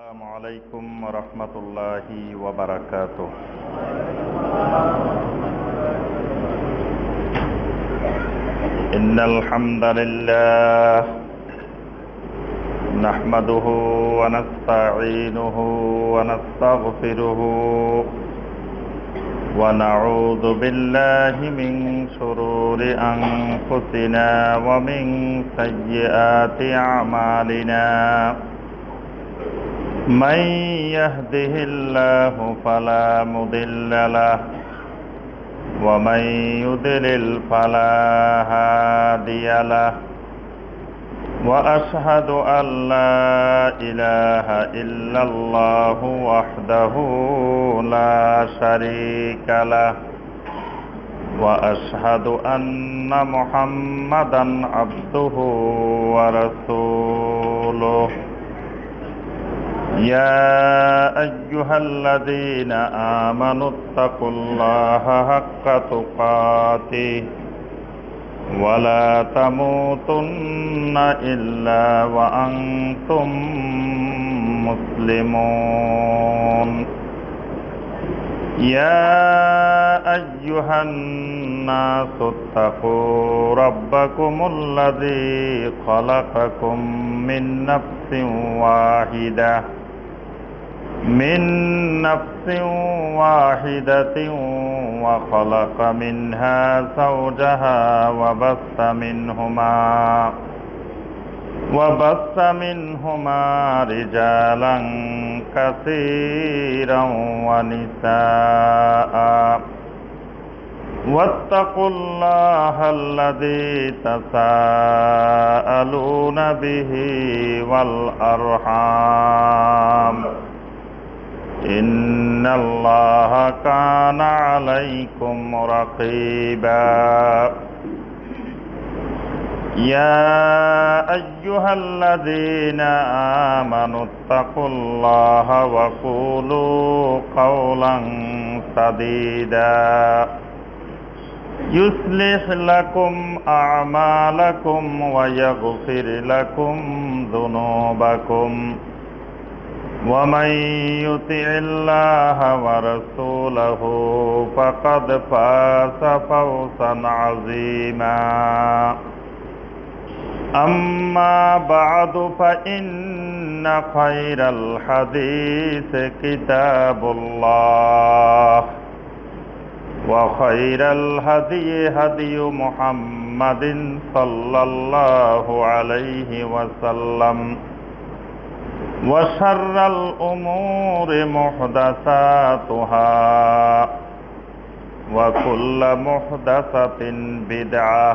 আসসালামু আলাইকুম ওয়া রাহমাতুল্লাহি ওয়া বারাকাতুহু। ইন্নাল হামদালিল্লাহ নাহমাদুহু ওয়া নাস্তাঈনুহু ওয়া নাস্তাগফিরুহু ওয়া নাউযু বিল্লাহি মিন শুরুরি আনফুসিনা ওয়া মিন সাইয়্যাতি আ'মালিনা। من يهده الله فلا مضل له ومن يضلل فلا هادي له وأشهد أن لا إله إلا الله وحده لا شريك له وأشهد أن محمدا عبده ورسوله. يا أيها الذين آمنوا اتقوا الله حق تقاته ولا تموتن إلا وأنتم مسلمون. يا أيها الناس اتقوا ربكم الذي خلقكم من نفس واحدة وخلق منها زوجها وبث منهما رجالا كثيرا ونساء. واتقوا الله الذي تساءلون به والأرحام إن الله كان عليكم رقيبا. يا أيها الذين آمنوا اتقوا الله وقولوا قولا سديدا يصلح لكم أعمالكم ويغفر لكم ذنوبكم ومن يطع الله ورسوله فقد فاز فوزا عظيما. أما بعد فإن خير الحديث كتاب الله وخير الهدي هدي محمد صلى الله عليه وسلم وشر الأمور محدثاتها وكل محدثة بدعة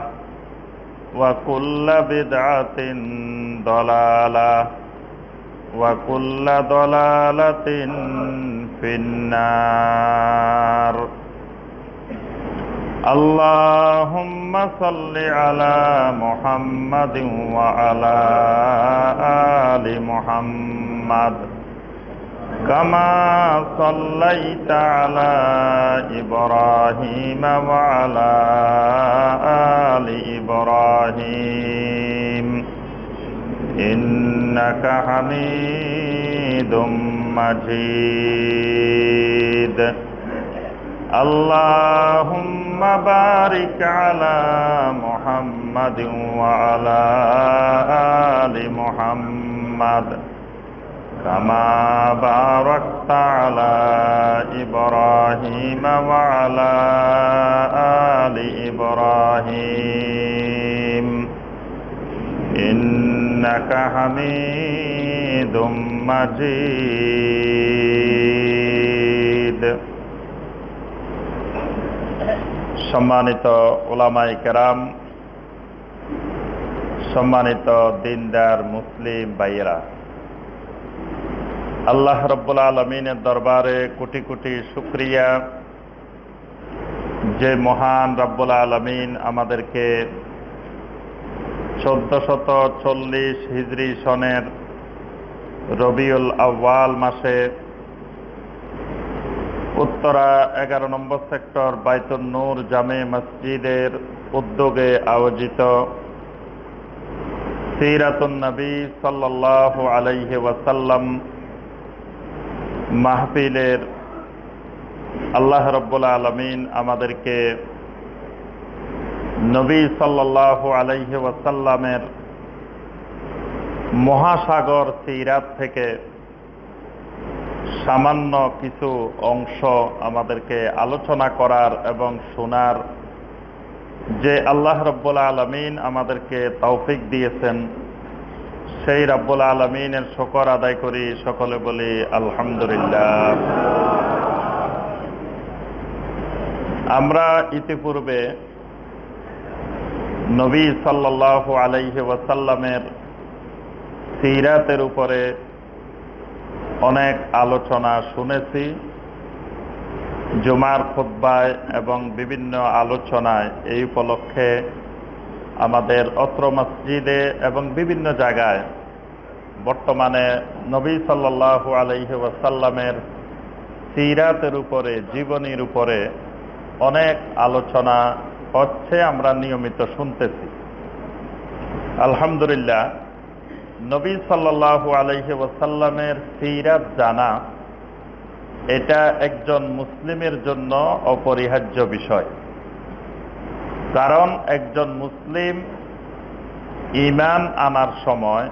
وكل بدعة ضلالة وكل ضلالة في النار. اللهم صل على محمد وعلى آل محمد كما صليت على إبراهيم وعلى آل إبراهيم إنك حميد مجيد. اللهم بارك على محمد وعلى آل محمد كما باركت على إبراهيم وعلى آل إبراهيم إنك حميد مجيد. সম্মানিত উলামায়ে কেরাম, সম্মানিত দিনদার মুসলিম ভাইয়েরা, আল্লাহ রাব্বুল আলামিনের দরবারে কোটি কোটি শুকরিয়া যে মহান রাব্বুল আলামিন আমাদেরকে 1440 হিজরি সনের রবিউল আউয়াল মাসে উত্তরা 11 নম্বর সেক্টর বাইতুন নূর জামে মসজিদের উদ্যোগে আয়োজিত সিরাতুন নবী সাল্লাল্লাহু আলাইহি ওয়াসাল্লাম মাহফিলের আল্লাহ রাব্বুল আলামিন আমাদেরকে নবী সাল্লাল্লাহু আলাইহি ওয়াসাল্লামের মহাসাগর সিরাত থেকে সামান্য কিছু অংশ আমাদেরকে আলোচনা করার এবং শোনার যে আল্লাহ রাব্বুল আলামিন আমাদেরকে তৌফিক দিয়েছেন, সেই রাব্বুল আলামিনের শুকর আদায় করি। সকলে বলি আলহামদুলিল্লাহ। আমরা ইতিপূর্বে নবী সাল্লাল্লাহু আলাইহি ওয়াসাল্লামের সিরাতের উপরে অনেক আলোচনা শুনেছি। জুমার খুতবায় এবং বিভিন্ন আলোচনায় এই উপলক্ষে আমাদের অত্র মসজিদে এবং বিভিন্ন জায়গায় বর্তমানে নবী সাল্লাল্লাহু আলাইহি ওয়াসাল্লামের সিরাতের উপরে, জীবনীর উপরে অনেক আলোচনা হচ্ছে, আমরা নিয়মিত শুনতেছি। আলহামদুলিল্লাহ, নবী সাল্লাল্লাহু আলাইহি ওয়াসাল্লামের সিরাত জানা এটা একজন মুসলিমের জন্য অপরিহার্য বিষয়। কারণ একজন মুসলিম ঈমান আনার সময়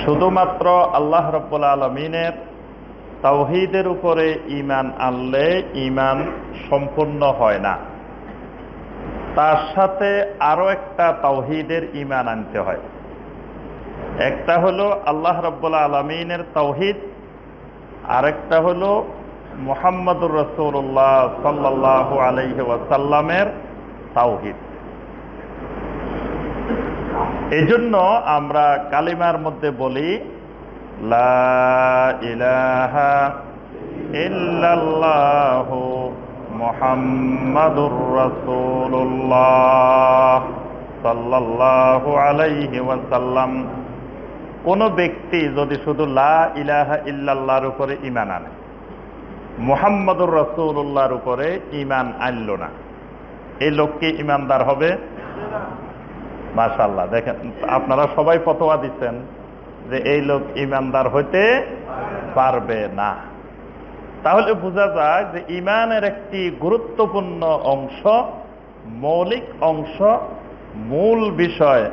শুধুমাত্র আল্লাহ রাব্বুল আলামিনের তাওহীদের উপরে ঈমান আনলে ঈমান সম্পূর্ণ হয় না, তার সাথে আরো একটা তাওহীদের ঈমান আনতে হয়। একটা হলো আল্লাহ রাব্বুল আলামিনের তাওহীদ, আরেকটা হলো মুহাম্মদুর রাসূলুল্লাহ সাল্লাল্লাহু আলাইহি ওয়াসাল্লামের তাওহীদ। এজন্য আমরা কালিমার মধ্যে বলি লা ইলাহা ইল্লাল্লাহু মুহাম্মাদুর রাসূলুল্লাহ সাল্লাল্লাহু আলাইহি ওয়াসাল্লাম। কোন ব্যক্তি যদি শুধু লা ইলাহা ইল্লাল্লাহর উপরে ঈমান আনে, মুহাম্মাদুর রাসূলুল্লাহর উপরে ঈমান আনল না, এই লোক কি ঈমানদার হবে? মাশাআল্লাহ, দেখেন আপনারা সবাই ফতোয়া দিচ্ছেন যে এই লোক ঈমানদার হইতে পারবে না। তাহলে বোঝা যায় যে ঈমানের একটি গুরুত্বপূর্ণ অংশ, মৌলিক অংশ, মূল বিষয়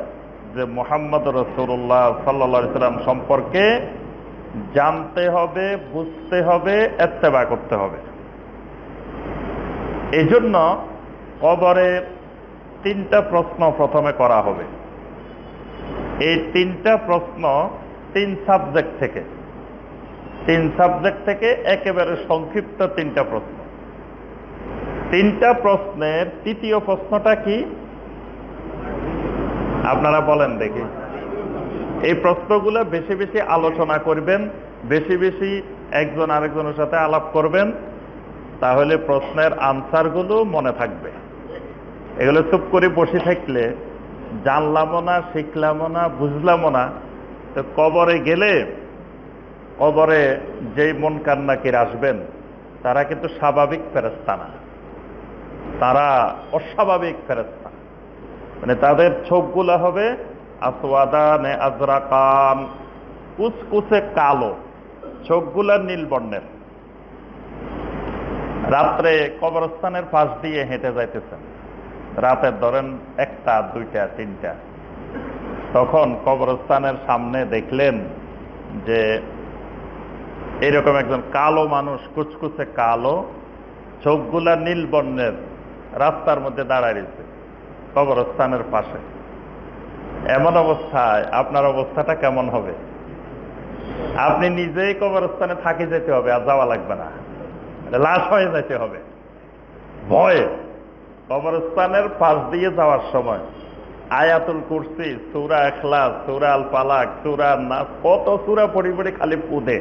যে মুহাম্মদ রাসূলুল্লাহ সাল্লাল্লাহু আলাইহি সাল্লাম সম্পর্কে জানতে হবে, বুঝতে হবে, ইত্তেবা করতে হবে। এই জন্য কবরে তিনটা প্রশ্ন প্রথমে করা হবে। এই তিনটা প্রশ্ন তিন সাবজেক্ট থেকে একেবারে সংক্ষিপ্ত তিনটা প্রশ্ন। তিনটা প্রশ্নের তৃতীয় প্রশ্নটা কি আপনারা বলেন দেখি। এই প্রশ্নগুলো বেশি বেশি আলোচনা করবেন, বেশি বেশি একজন আরেকজনের সাথে আলাপ করবেন, তাহলে প্রশ্নের আনসারগুলো মনে থাকবে। এগুলো চুপ করে বসে থাকলে জানলামও না, শিখলামও না, বুঝলামও না, তো কবরে গেলে কবরে যেই মুনকার নাকির আসবেন তারা কিন্তু স্বাভাবিক ফেরেশতা না, তারা অস্বাভাবিক ফেরেশতা। মানে তাদের চোখগুলো হবে আসওয়াদানে আজরাকান, কুচকুচে কালো, চোখগুলা নীল বর্ণের। রাত্রে কবরস্থানের পাশ দিয়ে হেঁটে যাইতেছেন, রাতের ধরেন 1টা, 2টা, 3টা, তখন কবরস্থানের সামনে দেখলেন যে এরকম একজন কালো মানুষ, কুচকুচে কালো, চোখগুলা নীল বর্ণের, রাস্তার মধ্যে দাঁড়ায় রয়েছে কবরস্থানের পাশে। এমন অবস্থায় আপনার অবস্থাটা কেমন হবে? আপনি নিজেই কবরস্থানে থাকি যেতে হবে, আর যাওয়া লাগবে না, লাশ হয়ে যেতে হবে ভয়ে। কবরস্থানের পাশ দিয়ে যাওয়ার সময় আয়াতুল কুরসি, সূরা ইখলাস, সূরা আল ফালাক, সূরা নাস, কত সূরা পড়ি পড়ি খালি পুদে।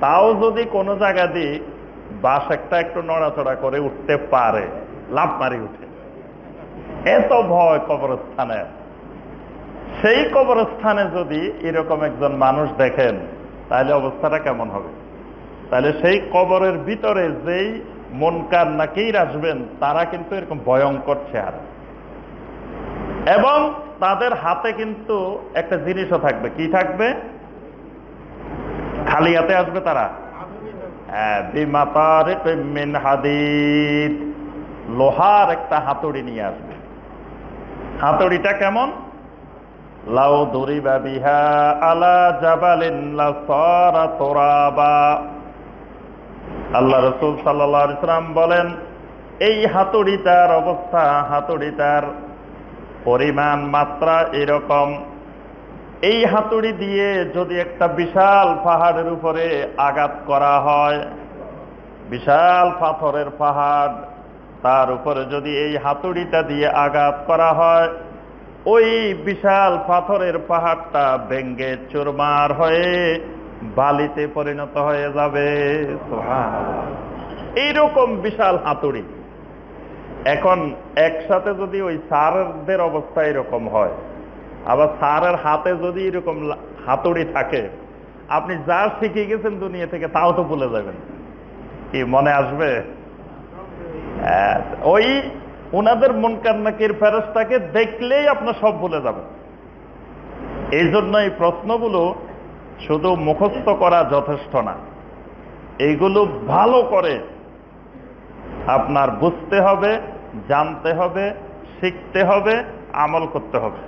তাও যদি কোনো জায়গা দিয়ে বাস একটা একটু নড়াচড়া করে উঠতে পারে, লাফ মারি উঠে, এত ভয় কবরস্থানে। সেই কবরস্থানে যদি এরকম একজন মানুষ দেখেন তাহলে অবস্থাটা কেমন হবে? তাহলে সেই কবরের ভিতরে যেই মুনকার নাকির আসবেন তারা কিন্তু এরকম ভয়ঙ্কর চেহারা, এবং তাদের হাতে কিন্তু একটা জিনিসও থাকবে। কি থাকবে? খালি হাতে আসবে তারা? বিমাতারিকিম মিন হাদিদ, লোহার একটা হাতুড়ি নিয়ে আসবে। হাতুড়িটা কেমন? লাউ দুরিবা বিহা আলা জাবালিন লাসারা তুরাবা। আল্লাহ রাসূল সাল্লাল্লাহু আলাইহি ওয়াসাল্লাম বলেন, এই হাতুড়িটার অবস্থা, হাতুড়িটার পরিমাণ মাত্রা এরকম, এই হাতুড়ি দিয়ে যদি একটা বিশাল পাহাড়ের উপরে আঘাত করা হয়, বিশাল পাথরের পাহাড়, তার উপরে যদি এই হাতুড়িটা দিয়ে আঘাত করা হয়, ওই বিশাল পাথরের পাহাড়টা ভেঙ্গে চুরমার হয়ে বালিতে পরিণত হয়ে যাবে। সুবহানাল্লাহ, এইরকম বিশাল হাতুড়ি। এখন একসাথে যদি ওই স্যারদের অবস্থা এরকম হয়, আবার স্যারের হাতে যদি এরকম হাতুড়ি থাকে, আপনি যা শিখে গেছেন দুনিয়া থেকে তাও তো ভুলে যাবেন। কি মনে আসবে? ওই ওনাদের মুনকার নাকির ফেরেশতাকে দেখলেই আপনার সব ভুলে যাবেন। এই জন্য এই প্রশ্নগুলো শুধু মুখস্থ করা যথেষ্ট না, এইগুলো ভালো করে আপনার বুঝতে হবে, জানতে হবে, শিখতে হবে, আমল করতে হবে,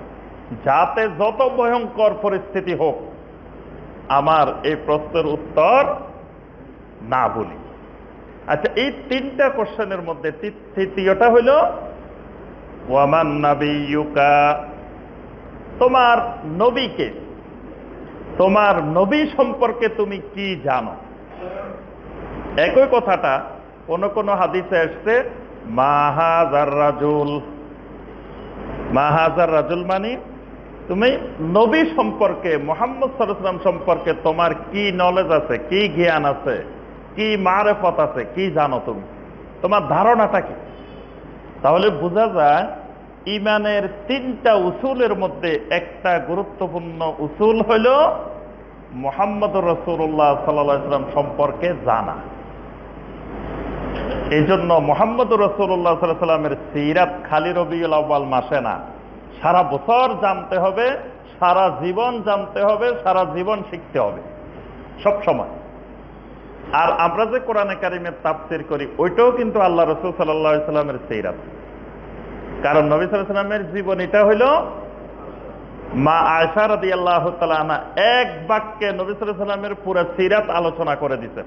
যাতে যত ভয়ঙ্কর পরিস্থিতি হোক আমার এই প্রশ্নের উত্তর না ভুলি। আচ্ছা, এই তিনটা কোশ্চেনের মধ্যে তৃতীয়টা হইল ওয়ামান নাবিয়ুকা, তোমার নবীকে, তোমার নবী সম্পর্কে তুমি কি জানো? একই কথাটা কোন কোন হাদিসে আসছে মাহাজার রাজুল। মাহাজার রাজুল মানে তুমি নবী সম্পর্কে, মুহাম্মদ সাল্লাল্লাহু আলাইহি ওয়াসাল্লাম সম্পর্কে তোমার কি নলেজ আছে, কি জ্ঞান আছে, কি মারেফত আছে, কি জানো তুমি, তোমার ধারণাটা কি? তাহলে বোঝা যায় ইমানের তিনটা উসুলের মধ্যে একটা গুরুত্বপূর্ণ উসুল হইল মুহাম্মদুর রাসূলুল্লাহ সাল্লাল্লাহু আলাইহি ওয়াসাল্লাম সম্পর্কে জানা। এই জন্য মুহাম্মদুর রাসূলুল্লাহ সাল্লাল্লাহু আলাইহি ওয়াসাল্লামের সিরাত খালি রবিউল আউয়াল মাসে না, সারা বছর জানতে হবে, সারা জীবন জানতে হবে, সারা জীবন শিখতে হবে, সব সময়। আর আমরা যে কোরআনে কারিমের তাফসীর করি, ওইটাও কিন্তু আল্লাহ রাসূল সাল্লাল্লাহু আলাইহি ওয়াসাল্লামের সিরাত। কারণ নবী সাল্লাল্লাহু আলাইহি ওয়াসাল্লামের জীবন এটা হইল মা আয়েশা রাদিয়াল্লাহু তাআলা আনহা এক বাক্যে নবী সাল্লাল্লাহু আলাইহি ওয়াসাল্লামের পুরো সিরাত আলোচনা করে দিয়েছেন।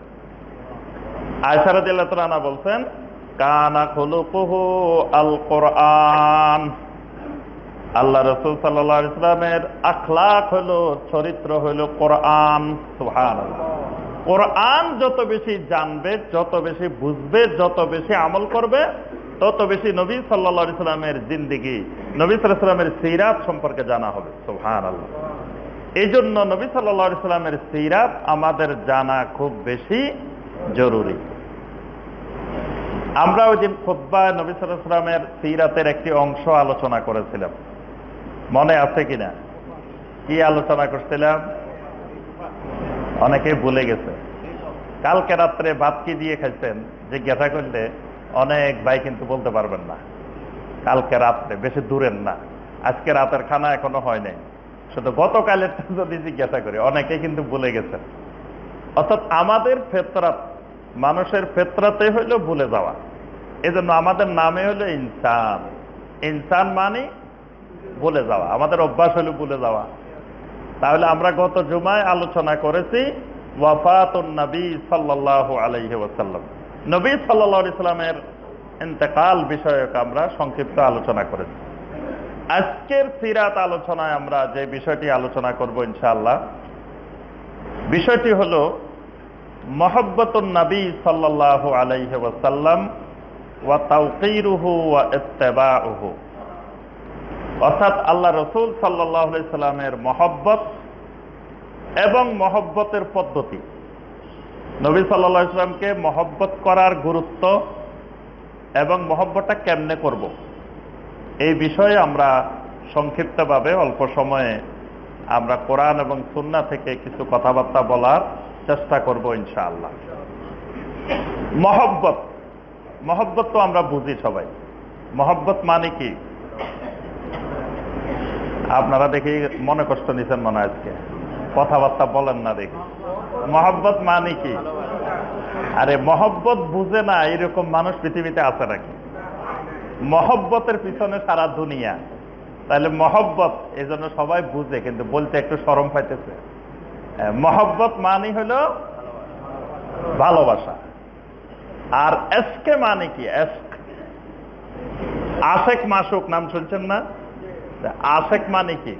আয়েশা রাদিয়াল্লাহু তাআলা আনহা বলছেন, কানা খুলুকুহু আল কোরআন। আল্লাহ রাসূল সাল্লাল্লাহু আলাইহি ওয়াসাল্লামের আখলাক হলো, চরিত্র হলো কোরআন। সুবহানাল্লাহ। কোরআন যত বেশি জানবে, যত বেশি বুঝবে, যত বেশি আমল করবে, তত বেশি নবী সাল্লাল্লাহু আলাইহি ওয়াসাল্লামের জিন্দেগি, নবী সাল্লাল্লাহু আলাইহি ওয়াসাল্লামের সিরাত সম্পর্কে জানা হবে। সুবহানাল্লাহ। এই জন্য নবী সাল্লাল্লাহু আলাইহি ওয়াসাল্লামের সিরাত আমাদের জানা খুব বেশি জরুরি। আমরা ওই দিন খুতবায় নবী সাল্লাল্লাহু আলাইহি ওয়াসাল্লামের সিরাতের একটি অংশ আলোচনা করেছিলাম, মনে আছে কিনা? কি আলোচনা করছিলাম? অনেকে ভুলে গেছে। কালকে রাত্রে ভাত কি দিয়ে খাইছেন জিজ্ঞাসা করলে অনেক ভাই কিন্তু বলতে পারবেন না। কালকে রাত্রে, বেশি দূরের না, আজকে রাতের খানা এখনো হয় নাই, শুধু গতকালের যদি জিজ্ঞাসা করি অনেকে কিন্তু ভুলে গেছেন। অর্থাৎ আমাদের ফেতরাত, মানুষের ফেতরাতে হইল ভুলে যাওয়া। এজন্য আমাদের নামে হলো ইনসান। ইনসান মানে ভুলে যাওয়া, আমাদের অভ্যাস হলো ভুলে যাওয়া। তাহলে আমরা গত জুমায় আলোচনা করেছি ওয়াফাতুন নবী সাল্লাল্লাহু আলাইহি ওয়াসাল্লাম, নবী সাল্লাল্লাহু আলাইহি ওয়াসাল্লামের ইন্তেকাল বিষয়ক আমরা সংক্ষিপ্ত আলোচনা করেছি। আজকের সিরাত আলোচনায় আমরা যে বিষয়টি আলোচনা করব ইনশাআল্লাহ, বিষয়টি হলো মহব্বতুন নবী সাল্লাল্লাহু আলাইহি ওয়াসাল্লাম ওয়া তাওকীরুহু ওয়া ইত্তিবাউহু। অর্থাৎ আল্লাহ রাসূল সাল্লাল্লাহু আলাইহি সাল্লামের মহব্বত এবং মহব্বতের পদ্ধতি, নবী সাল্লাল্লাহু আলাইহি সাল্লামকে মহব্বত করার গুরুত্ব এবং মহব্বতটা কেমনে করব, এই বিষয়ে আমরা সংক্ষিপ্তভাবে অল্প সময়ে আমরা কোরআন এবং সুন্নাহ থেকে কিছু কথাবার্তা বলার চেষ্টা করব ইনশাআল্লাহ। মহব্বত, মহব্বত তো আমরা বুঝি সবাই। মহব্বত মানে কি? আপনারা দেখি মনে কষ্ট নিছেন মনে আজকে। কথাবার্তা বলেন না দেখি। মহব্বত মানে কি? আরে মহব্বত বুঝে না এরকম মানুষ পৃথিবীতে আছে নাকি? মহব্বতের পিছনে সারা দুনিয়া। তাহলে মহব্বত এই জন্য সবাই বুঝে, কিন্তু বলতে একটু শরম পাইতেছে। মহব্বত মানে হলো ভালোবাসা। আর এসকে মানে কি? এসক, আশেক মাসুক নাম শুনছেন না? আশেক মানে কি?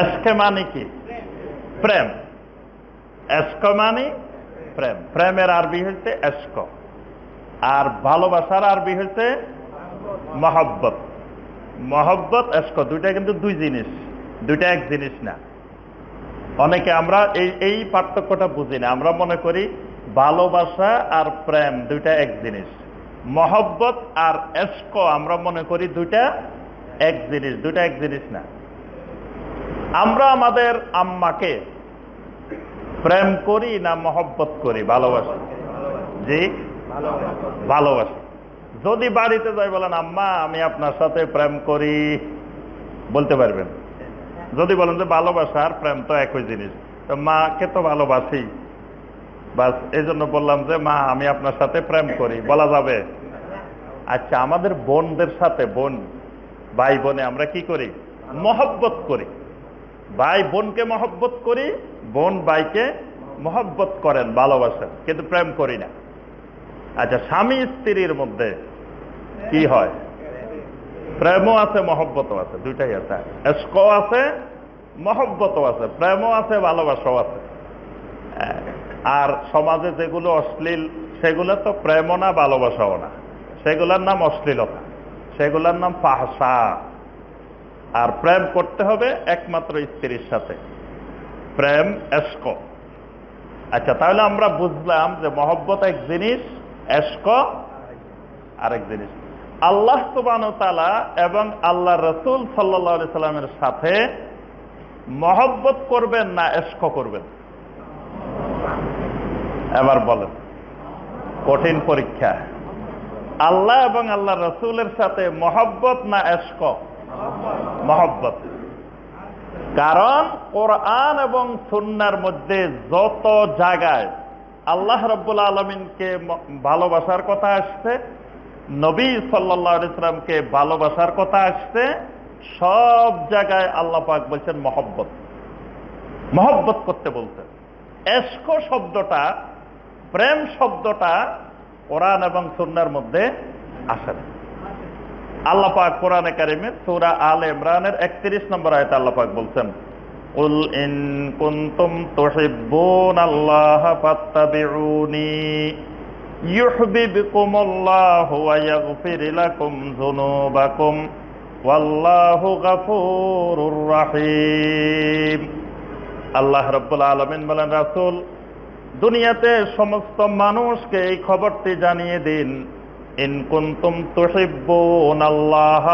এসকে মানে কি? প্রেম। এসক মানে প্রেম। প্রেমের আরবি হচ্ছে এসক, আর ভালোবাসার আরবি হচ্ছে মহব্বত। মহব্বত এসক দুইটা কিন্তু দুই জিনিস, দুইটা এক জিনিস না। অনেকে আমরা এই পার্থক্যটা বুঝি না। আমরা মনে করি ভালোবাসা আর প্রেম দুইটা এক জিনিস। মহব্বত আর এসক আমরা মনে করি দুইটা এক জিনিস, দুইটা এক জিনিস না। আমরা আমাদের আম্মাকে প্রেম করি না মহব্বত করি? ভালোবাসি। জি, ভালোবাসি। যদি বাড়িতে যাই বলেন আম্মা আমি আপনার সাথে প্রেম করি, বলতে পারবেন? যদি বলেন যে ভালোবাসা আর প্রেম তো একই জিনিস, তো মাকে তো ভালোবাসি, বাস এই জন্য বললাম যে মা আমি আপনার সাথে প্রেম করি, বলা যাবে? আচ্ছা, আমাদের বোনদের সাথে, বোন ভাই বোনে আমরা কি করি? মহব্বত করি। ভাই বোনকে মহব্বত করি, বোন ভাইকে মহব্বত করেন, ভালোবাসেন, কিন্তু প্রেম করি না। আচ্ছা, স্বামী স্ত্রীর মধ্যে কি হয়? প্রেমও আছে মহব্বতও আছে, দুইটাই আছে। এশকও আছে মহব্বতও আছে, প্রেমও আছে ভালোবাসাও আছে। আর সমাজে যেগুলো অশ্লীল সেগুলো তো প্রেমও না ভালোবাসাও না, সেগুলোর নাম অশ্লীলতা, সেগুলোর নাম ফাহশা। আর প্রেম করতে হবে একমাত্র স্ত্রীর সাথে, প্রেম এশক। আচ্ছা, তাহলে আমরা বুঝলাম যে মহব্বত এক জিনিস, এশক আরেক জিনিস। আল্লাহ সুবহানাহু ওয়া তাআলা এবং আল্লাহ রাসূল সাল্লাল্লাহু আলাইহি সাল্লামের সাথে মহব্বত করবেন না এশক করবেন? এবার বলেন, কঠিন পরীক্ষা। আল্লাহ এবং আল্লাহ রাসূলের সাথে মহব্বত না এশক? মহব্বত। কারণ কোরআন এবং সুন্নাহর মধ্যে যত জায়গায় আল্লাহ রাব্বুল আলামিনকে ভালোবাসার কথা আসছে, নবী সাল্লাল্লাহু আলাইহি সাল্লামকে ভালোবাসার কথা আসছে, সব জায়গায় আল্লাহ পাক বলছেন মহব্বত, মহব্বত করতে বলছেন। এশক শব্দটা, প্রেম শব্দটা কোরআন এবং সুন্নাহর মধ্যে আসে না। আল্লাহ পাক কোরআনে কারিমে সূরা আলে ইমরানের 31 নম্বর আয়াতে আল্লাহ পাক বলছেন, কুল ইন কুনতুম তুহিব্বুনাল্লাহা ফাত্তাবিউনি ইউহিব্বুকুমুল্লাহু ওয়া ইয়াগফির লাকুম যুনুবাকুম ওয়াল্লাহু গফুরুর রহিম। আল্লাহ রাব্বুল আলামিন বলেন, রাসূল দুনিয়াতে সমস্ত মানুষকে এই খবরটি জানিয়ে দিন, ইন কুনতুম তুহিব্বুনাল্লাহ,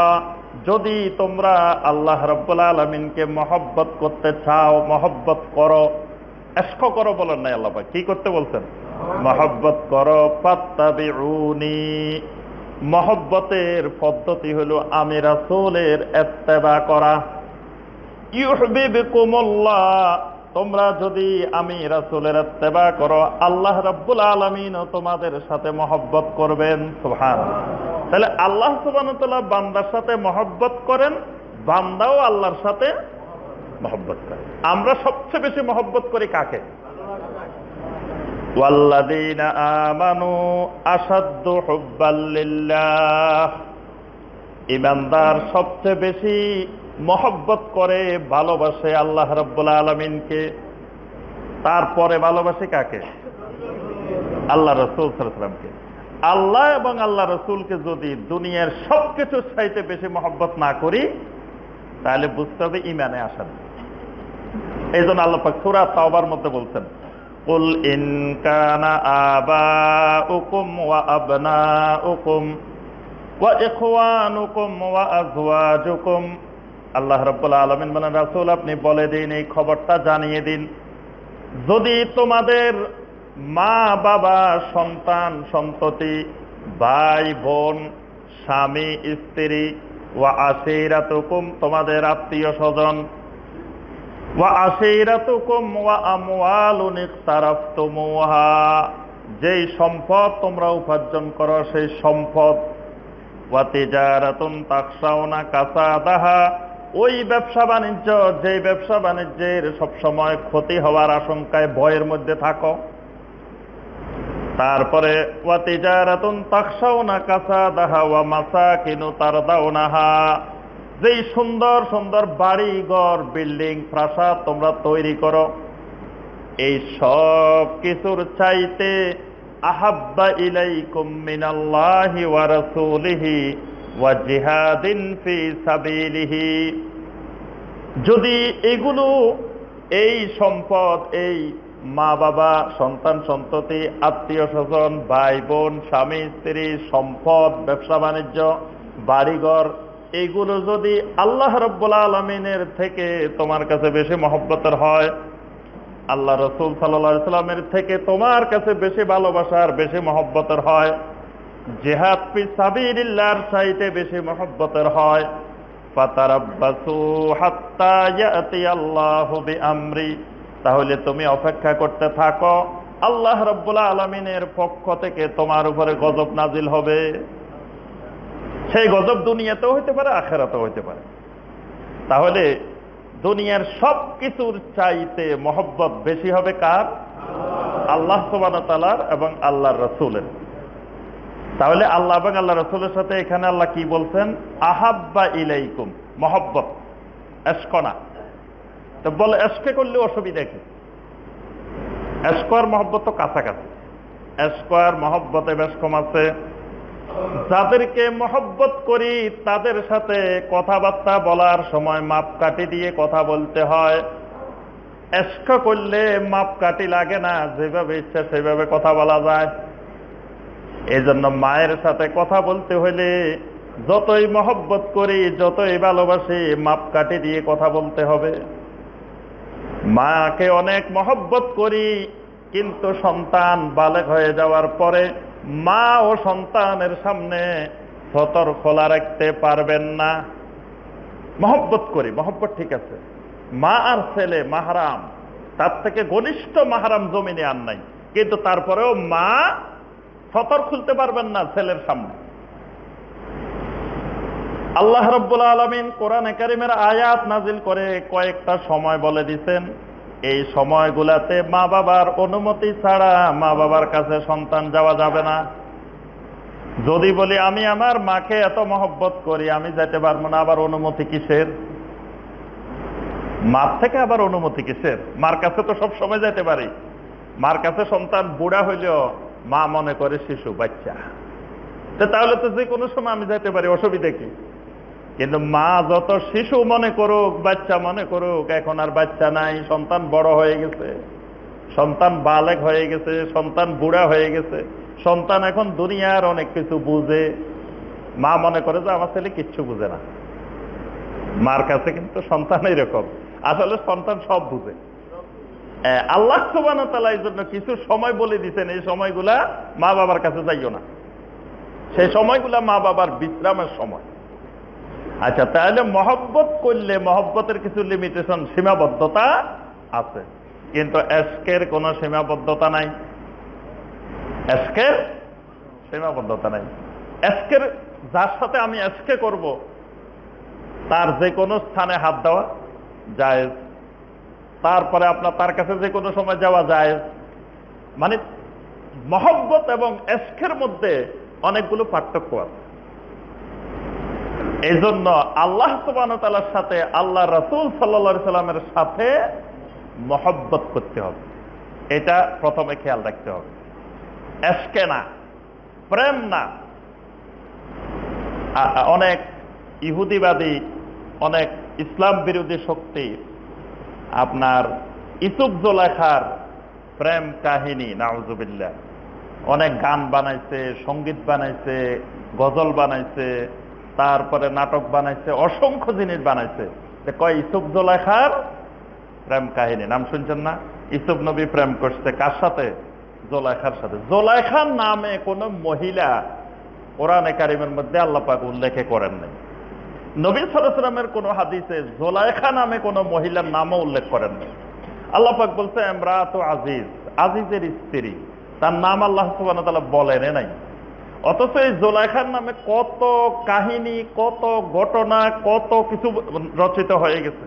যদি তোমরা আল্লাহ রাব্বুল আলামিনকে মহব্বত করতে চাও, মহব্বত করো। এশক করো বলেন নাই আল্লাহ পাক, কি করতে বলছেন? মহব্বত করো। ফাত্তাবিউনি, মহব্বতের পদ্ধতি হলো আমি রাসূলের ইত্তেবা করা। ইউহিব্বুকুমুল্লাহ, তোমরা যদি আমি রাসূলের ইত্তেবা করো, আল্লাহ রাব্বুল আলামিনও তোমাদের সাথে মহব্বত করবেন। সুবহানাল্লাহ। তাহলে আল্লাহ সুবহানাহু ওয়া তাআলা বান্দার সাথে মহব্বত করেন, বান্দাও আল্লাহর সাথে মহব্বত করে। আমরা সবচেয়ে বেশি মহব্বত করি কাকে? ওয়াল্লাযীনা আমানু আশাদ্দু হুব্বাল লিল্লাহ, ঈমানদার সবচেয়ে বেশি মহব্বত করে, ভালোবাসে আল্লাহ রাব্বুল আলামিনকে। তারপরে ভালোবাসে কাকে? আল্লাহ রাসূল সাল্লাল্লাহু আলাইহি ওয়াসাল্লামকে। আল্লাহ এবং আল্লাহ রাসূলকে যদি দুনিয়ার সবকিছুর চাইতে বেশি মহব্বত না করি, তাহলে বুঝতে হবে ঈমানে আসা নেই। এই জন্য আল্লাহ পাক সূরা তাওবার মধ্যে বলছেন, কুল ইন কানা আবাউকুম ওয়া আবনাউকুম ওয়া ইখওয়ানুকুম ওয়া আযওয়াজুকুম। আল্লাহ রাব্বুল আলামিন বলেন, রাসূল আপনি বলে দিন, এই খবরটা জানিয়ে দিন, যদি তোমাদের মা বাবা, সন্তান সন্ততি, ভাই বোন, স্বামী স্ত্রী, ওয়া আশিরাতুকুম তোমাদের আত্মীয় স্বজন, ওয়া আশীরাতুকুম ওয়া আমওয়ালুন ইকতারাফতুমুহা, যেই সম্পদ তোমরা উপার্জন করো সেই সম্পদ, ওয়া তিজারাতুন তাখশাউনা কাসাদাহা, ওই ব্যবসা বাণিজ্য যেই ব্যবসা বাণিজ্যের সবসময় ক্ষতি হওয়ার আশঙ্কায় ভয়ের মধ্যে থাকো। তারপরে ওয়া তিজারাতুন তাখশাউনা কাসাদাহা ওয়া মাসাকিনু তারদাউনাহা, যেই সুন্দর সুন্দর বাড়ি ঘর বিল্ডিং প্রাসাদ তোমরা তৈরি করো, এই সব কিছুর চাইতে আহাব্বা ইলাইকুম মিনাল্লাহি ওয়া রাসূলিহি ওয়া জিহাদিন ফি সাবিলিহি, যদি এগুলো এই সম্পদ, এই মা বাবা সন্তান সন্ততি আত্মীয় স্বজন ভাই বোন স্বামী স্ত্রী সম্পদ ব্যবসা বাণিজ্য বাড়িঘর, এইগুলো যদি আল্লাহ রাব্বুল আলামিনের থেকে তোমার কাছে বেশি মহব্বতের হয়, আল্লাহ রাসূল সাল্লাল্লাহু আলাইহি সাল্লামের থেকে তোমার কাছে বেশি ভালোবাসার বেশি মহব্বতের হয়, জিহাদ ফি সাবিলিল্লাহর চাইতে বেশি মহব্বতের হয়, ফাতারাব্বাসু হাত্তা ইয়াতিয়াল্লাহু বিআমরি, তাহলে তুমি অপেক্ষা করতে থাকো, আল্লাহ রাব্বুল আলামিনের পক্ষ থেকে তোমার উপরে গজব নাজিল হবে। সেই গজব দুনিয়াতেও হইতে পারে আখিরাতেও হইতে পারে। তাহলে দুনিয়ার সব কিছুর চাইতে মহব্বত বেশি হবে কার? আল্লাহ সুবহানাহু ওয়া তাআলার এবং আল্লাহর রাসূলের। তাহলে আল্লাহ এবং আল্লাহ রাসূলের সাথে এখানে আল্লাহ কি বলছেন? আহাব্বা ইলাইকুম, মহব্বত, এশক না। তো বলে এশকে করলে অসুবিধা কি? এশক আর মহব্বত তো কাছাকাছি। এশক আর মহব্বতে বেশ কম আছে। যাদেরকে মহব্বত করি তাদের সাথে কথাবার্তা বলার সময় মাপকাঠি দিয়ে কথা বলতে হয়। এশক করলে মাপকাঠি লাগে না, যেভাবে ইচ্ছা সেভাবে কথা বলা যায়। এই জন্য মায়ের সাথে কথা বলতে হলে যতই মহব্বত করি যতই ভালোবাসি মাপকাঠি দিয়ে কথা বলতে হবে। মাকে অনেক মহব্বত করি, কিন্তু সন্তান বালেগ হয়ে যাওয়ার পরে মা ও সন্তানের সামনে সতর খোলা রাখতে পারবেন না। মহব্বত করি, মহব্বত ঠিক আছে, মা আর ছেলে মাহরাম, তার থেকে ঘনিষ্ঠ মাহরাম জমিনে আর নাই, কিন্তু তারপরেও মা সতর খুলতে পারবেন না ছেলের সামনে। আল্লাহ রাব্বুল আলামিন কোরআনে কারীমের আয়াত নাজিল করে কয়েকটা সময় বলে দিয়েছেন, এই সময়গুলাতে মা বাবার অনুমতি ছাড়া মা বাবার কাছে সন্তান যাওয়া যাবে না। যদি বলি আমি আমার মাকে এত মহব্বত করি আমি যেতে পারবো না, আবার অনুমতি কিসের? মার থেকে আবার অনুমতি কিসের? মার কাছে তো সব সময় যেতে পারি। মার কাছে সন্তান বুড়া হইলেও মা মনে করে শিশু বাচ্চা, তাহলে তো যে কোনো সময় আমি যেতে পারি, অসুবিধা কি? কিন্তু মা যত শিশু মনে করুক বাচ্চা মনে করুক, এখন আর বাচ্চা নাই, সন্তান বড় হয়ে গেছে, সন্তান বালেগ হয়ে গেছে, সন্তান বুড়া হয়ে গেছে, সন্তান এখন দুনিয়ার অনেক কিছু বুঝে, মা মনে করে যে আমার ছেলে কিচ্ছু বুঝে না। মার কাছে কিন্তু সন্তান এরকম, আসলে সন্তান সব বুঝে। আল্লাহ সুবহানাহু ওয়া তাআলা এই জন্য কিছু সময় বলে দিচ্ছেন, এই সময়গুলা মা বাবার কাছে যাইও না, সেই সময়গুলা মা বাবার বিশ্রামের সময়। আচ্ছা, তাহলে মহব্বত করলে মহব্বতের কিছু লিমিটেশন, সীমাবদ্ধতা আছে, কিন্তু এশকের কোনো সীমাবদ্ধতা নাই। এশকের সীমাবদ্ধতা নাই। এশকের যার সাথে আমি এশকে করব তার যে কোনো স্থানে হাত দেওয়া জায়েজ, তারপরে আপনার তার কাছে যে কোনো সময় যাওয়া জায়েজ। মানে মহব্বত এবং এশকের মধ্যে অনেকগুলো পার্থক্য আছে। এই জন্য আল্লাহ সুবহানাহু ওয়া তাআলার সাথে আল্লাহ রাসূল সাল্লাল্লাহু আলাইহি সাল্লামের সাথে মহব্বত করতে হবে, এটা প্রথমে খেয়াল রাখতে হবে। এশকে না, প্রেম না। অনেক ইহুদিবাদী, অনেক ইসলাম বিরোধী শক্তি আপনার ইউসুফ জুলাইখার প্রেম কাহিনী, নাউজুবিল্লাহ, অনেক গান বানাইছে, সঙ্গীত বানাইছে, গজল বানাইছে, তারপরে নাটক বানাইছে, অসংখ্য জিনিস বানাইছে। কয় ইউসুফ জুলাইখার প্রেম কাহিনী, নাম শুনছেন না? ইউসুফ নবী প্রেম করছে কার সাথে? জুলাইখার সাথে। জুলাইখার নামে কোন মহিলা কোরআনে কারিমের মধ্যে আল্লাহ পাক উল্লেখ করেন নাই। নবী সাল্লাল্লাহু আলাইহি ওয়াসাল্লামের কোন হাদিসে জুলাইখা নামে কোন মহিলার নামও উল্লেখ করেন না। আল্লাহ পাক বলছে ইমরাতু আজিজ, আজিজের স্ত্রী, তার নাম আল্লাহ সুবহানাহু ওয়া তাআলা বলেন নাই। অথচ এই জুলাইখার নামে কত কাহিনী, কত ঘটনা, কত কিছু রচিত হয়ে গেছে।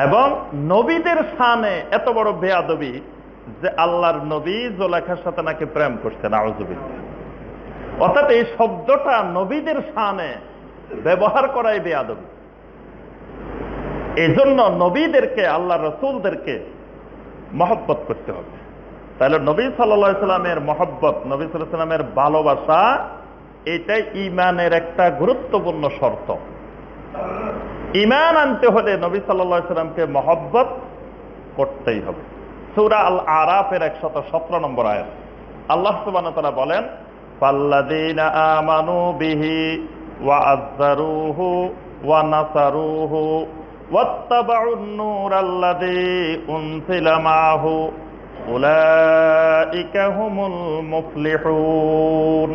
এবং নবীদের শানে এত বড় বেয়াদবি যে আল্লাহর নবী জুলাইখার সাথে নাকি প্রেম করছেন, আউযুবিল্লাহ। অর্থাৎ এই শব্দটা নবীদের শানে ব্যবহার করাই বেয়াদবি। এই জন্য নবীদেরকে, আল্লাহ রসুলদেরকে মহব্বত করতে হবে। তাহলে নবী সাল্লাল্লাহু আলাইহি সাল্লামের মহব্বত, নবী সাল্লাল্লাহু আলাইহি সাল্লামের ভালোবাসা, এটাই ঈমানের একটা গুরুত্বপূর্ণ শর্ত। ঈমান আনতে হলে নবী সাল্লাল্লাহু আলাইহি সাল্লামকে মহব্বত করতেই হবে। সূরা আল আরাফের 117 নম্বর আয়াত আল্লাহ সুবহানাহু ওয়া তাআলা বলেন, ফাল্লাযীনা আমানু বিহি ওয়া আযযারুহু ওয়া নাসারুহু ওয়াত্তাবাউন নূরাল্লাযী উনজিলা মাআহু উলাইকা হুমুল মুফলিহুন।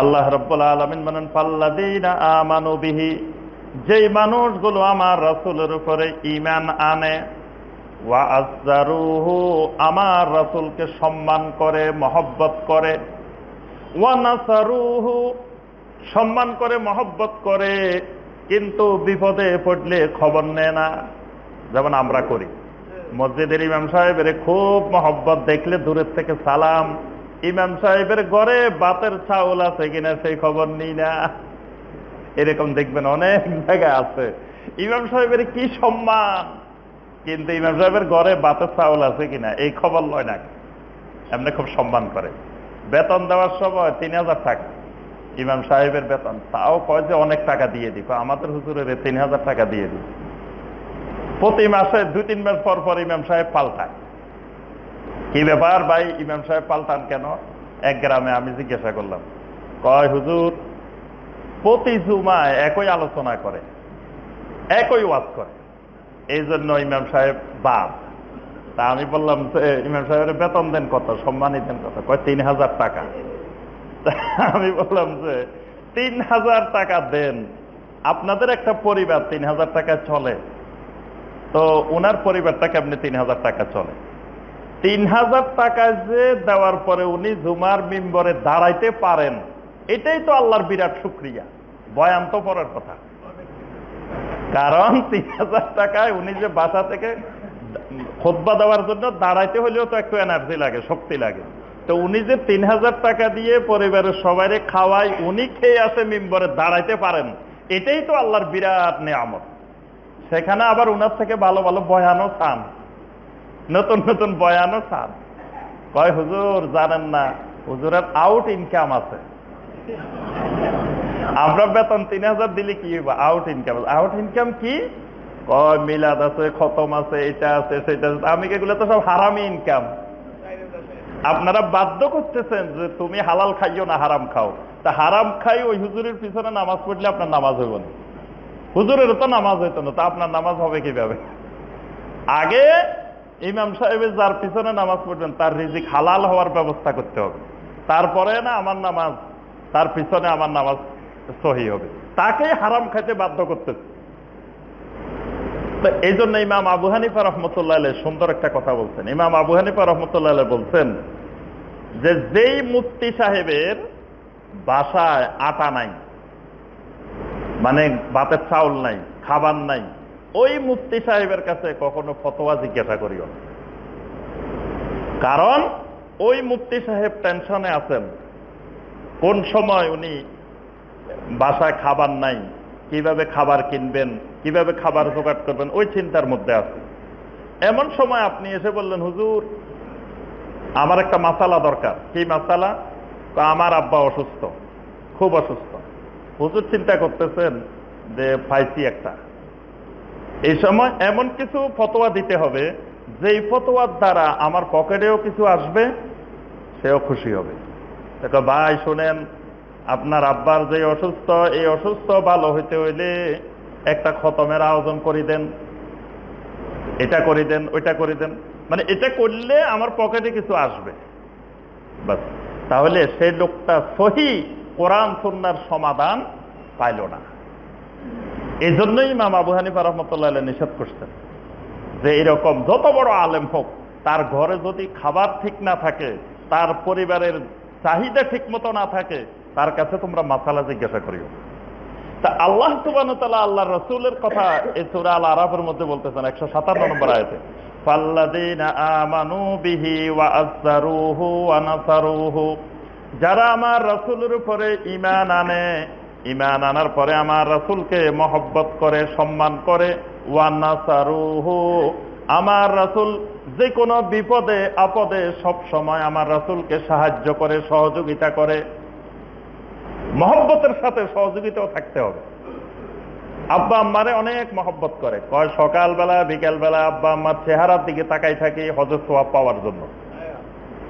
আল্লাহ রাব্বুল আলামিন বলেন, ফাল্লাযীনা আমানু বিহি, যেই মানুষগুলো আমার রাসূলের উপরে ঈমান আনে, ওয়া আযযারুহু, আমার রাসূলকে সম্মান করে, মহব্বত করে, ওয়া নাসারুহু, সম্মান করে, মহব্বত করে, কিন্তু বিপদে পড়লে খবর নেয় না, যেমন আমরা করি। মসজিদের ইমাম সাহেবের খুব মহব্বত, দেখলে দূরের থেকে সালাম, ইমাম সাহেবের ঘরে ভাতের চাউল আছে কিনা সেই খবর নিই না। এরকম দেখবেন অনেক জায়গায় আছে। ইমাম সাহেবের কি সম্মান, কিন্তু ইমাম সাহেবের ঘরে ভাতের চাউল আছে কিনা এই খবর লয় না। এমনি খুব সম্মান করে। বেতন দেওয়ার সময় 3000 টাকা ইমাম সাহেবের বেতন, তাও কয় যে অনেক টাকা দিয়ে দিব, আমাদের হুজুরের 3000 টাকা দিয়ে দিব। প্রতি মাসে 2-3 মাস পর পর ইমাম সাহেব পাল্টায়। কি ব্যাপার ভাই, ইমাম সাহেব পাল্টান কেন? এক গ্রামে আমি জিজ্ঞাসা করলাম, কয় হুজুর প্রতি জুমায় একই আলোচনা করে, একই ওয়াজ করে, এই জন্য ইমাম সাহেব বাদ। তা আমি বললাম যে ইমাম সাহেবের বেতন দেন কত, সম্মানী দেন কত? কয় 3000 টাকা। আমি বললাম যে 3000 টাকা দেন, আপনাদের একটা পরিবার 3000 টাকা চলে, তো ওনার পরিবারটা কেমনে 3000 টাকা চলে? 3000 টাকা যে দেওয়ার পরে উনি জুমার মিম্বরে দাঁড়াইতে পারেন, এটাই তো আল্লাহর বিরাট শুকরিয়া। বয়ান তো পরের কথা, কারণ 3000 টাকায় উনি যে বাসা থেকে খুতবা দেওয়ার জন্য দাঁড়াইতে হলেও তো একটু এনার্জি লাগে, শক্তি লাগে। তো উনি যে 3000 টাকা দিয়ে পরিবারের সবাইরে খাওয়ায়, উনি খেয়ে আসে মিম্বরে দাঁড়াইতে পারেন, এটাই তো আল্লাহর বিরাট নিয়ামত। সেখানে আবার উনার থেকে ভালো ভালো বয়ানও চান, নতুন নতুন বয়ানও চান। কয় হুজুর জানেন না, হুজুরের আউট ইনকাম আছে। আমরা বেতন 3000 দিলে কি হইব? Out income. আউট ইনকাম কি? কয় মিলাদ আছে, খতম আছে, এটা আছে, সেটা আছে। আমি এগুলো তো সব হারামি ইনকাম। আপনারা বাধ্য করতেছেন যে তুমি হালাল খাইও না, হারাম খাও। তা হারাম খাই ওই হুজুরের পিছনে নামাজ পড়লে আপনার নামাজ হইব না। হুজুরের তো নামাজ হইতো না, তা আপনার নামাজ হবে কিভাবে? আগে ইমাম সাহেবের যার পিছনে নামাজ পড়বেন তার রিজিক হালাল হওয়ার ব্যবস্থা করতে হবে, তারপরে না আমার নামাজ, তার পিছনে আমার নামাজ সহি হবে। তাকে হারাম খাইতে বাধ্য করতেছে। এই জন্য ইমাম আবু হানিফা রহমতুল্লাহ আলাইহি সুন্দর একটা কথা বলছেন। ইমাম আবু হানিফা রহমতুল্লাহ আলাইহি বলছেন যে যেই মুফতি সাহেবের বাসায় আটা নাই, মানে ভাতের চাউল নাই, খাবার নাই, ওই মুফতি সাহেবের কাছে কখনো ফতোয়া জিজ্ঞাসা করিও না। কারণ ওই মুফতি সাহেব টেনশনে আছেন, কোন সময় উনি বাসায় খাবার নাই, কিভাবে খাবার কিনবেন, কিভাবে খাবার জোগাড় করবেন, ওই চিন্তার মধ্যে আছে। এমন সময় আপনি এসে বললেন, হুজুর আমার একটা মাসালা দরকার। কি মাসালা? আমার আব্বা অসুস্থ, খুব অসুস্থ। হুজুর চিন্তা করতেছেন যে পাইছি একটা। এই সময় এমন কিছু ফতোয়া দিতে হবে যেই ফতোয়ার দ্বারা আমার পকেটেও কিছু আসবে, সেও খুশি হবে। দেখো ভাই শোনেন, আপনার আব্বার যে অসুস্থ, এই অসুস্থ ভালো হইতে হইলে একটা খতমের আয়োজন করে দেন, এটা করে দেন, ওইটা করে দেন, মানে এটা করলে আমার পকেটে কিছু আসবে। বাস, তাহলে সেই লোকটা সহি কোরআন সুন্নাহর সমাধান পাইল না। এই জন্যই ইমাম আবু হানিফা রাহমাতুল্লাহ আলাইহি নিষেধ করছেন যে এরকম যত বড় আলেম হোক, তার ঘরে যদি খাবার ঠিক না থাকে, তার পরিবারের চাহিদা ঠিক মতো না থাকে, তার কাছে তোমরা মাসালা জিজ্ঞাসা করিও। তা আল্লাহ সুবহানাহু ওয়া তাআলা আল্লাহর রাসূলের কথা এই সূরা আল আরাফের মধ্যে বলতেছেন 157 নম্বর আয়াতে, ফাল্লাযীনা আমানু বিহি ওয়া আযযারুহু ওয়া নাসারুহু, যারা আমার রাসূলের উপরে ঈমান আনে, ঈমান আনার পরে আমার রাসূলকে মহব্বত করে, সম্মান করে, ওয়া নাসারুহু, আমার রাসূল যে কোনো বিপদে আপদে সব সময় আমার রাসূলকে সাহায্য করে, সহযোগিতা করে। মহব্বতের সাথে সহযোগিতাও থাকতে হবে। আব্বা আম্মারে অনেক মহব্বত করে, কয় সকালবেলা বিকেলবেলা আব্বা আম্মার চেহারার দিকে তাকাই থাকি হজের সওয়াব পাওয়ার জন্য।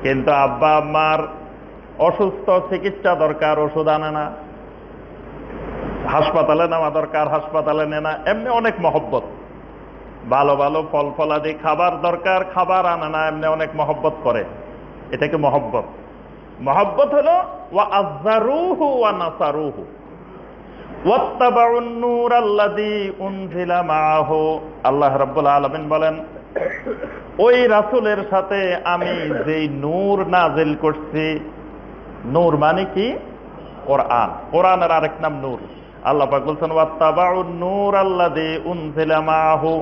কিন্তু আব্বা আম্মার অসুস্থ, চিকিৎসা দরকার, ওষুধ আনে না, হাসপাতালে নেওয়া দরকার, হাসপাতালে নেয় না, এমনি অনেক মহব্বত। ভালো ভালো ফল ফলাদি খাবার দরকার, খাবার আনে না, এমনি অনেক মহব্বত করে। এটাকে মহব্বত। মহব্বত হলো ওয়া আযযারুহু ওয়া নাসারুহু ওয়াত্তাবাউন নূরাল্লাযী উনজিলা মাআহু। আল্লাহ রাব্বুল আলামিন বলেন, ওই রাসূলের সাথে আমি যেই নূর নাজিল করছি, নূর মানে কি? কোরআন। কোরআনের আরেক নাম নূর। আল্লাহ পাক বলছেন ওয়াত্তাবাউন নূরাল্লাযী উনজিলা মাআহু,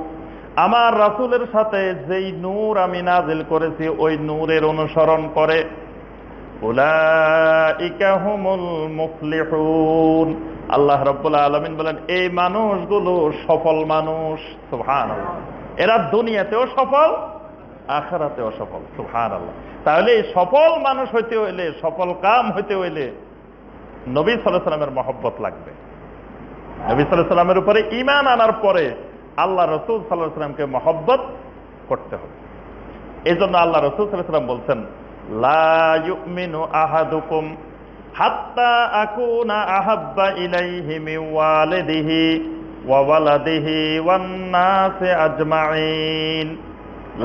আমার রাসূলের সাথে যেই নূর আমি নাজিল করেছি ওই নূরের অনুসরণ করে। উলাইকা হুমুল মুফলিহুন। আল্লাহ রাব্বুল আলামিন বলেন, এই মানুষগুলো সফল মানুষ। সুবহানাল্লাহ। এরা দুনিয়াতেও সফল, আখিরাতেও সফল। সুবহানাল্লাহ। তাহলে এই সফল মানুষ হইতে হইলে, সফল কাম হইতে হইলে নবী সাল্লাল্লাহু আলাইহি ওয়াসাল্লামের মহব্বত লাগবে। নবী সাল্লাল্লাহু আলাইহি ওয়াসাল্লামের উপরে ঈমান আনার পরে আল্লাহ রাসূল সাল্লাল্লাহু আলাইহি ওয়াসাল্লামকে মহব্বত করতে হবে। এজন্য আল্লাহ রাসূল সাল্লাল্লাহু আলাইহি ওয়াসাল্লাম বলছেন, লা ইউমিনু আহাদুকুম হাত্তা আকুনা আহাব্বা ইলাইহি মিন ওয়ালিদিহি ওয়া ওয়ালাদিহি ওয়ান নাসি আজমাইন।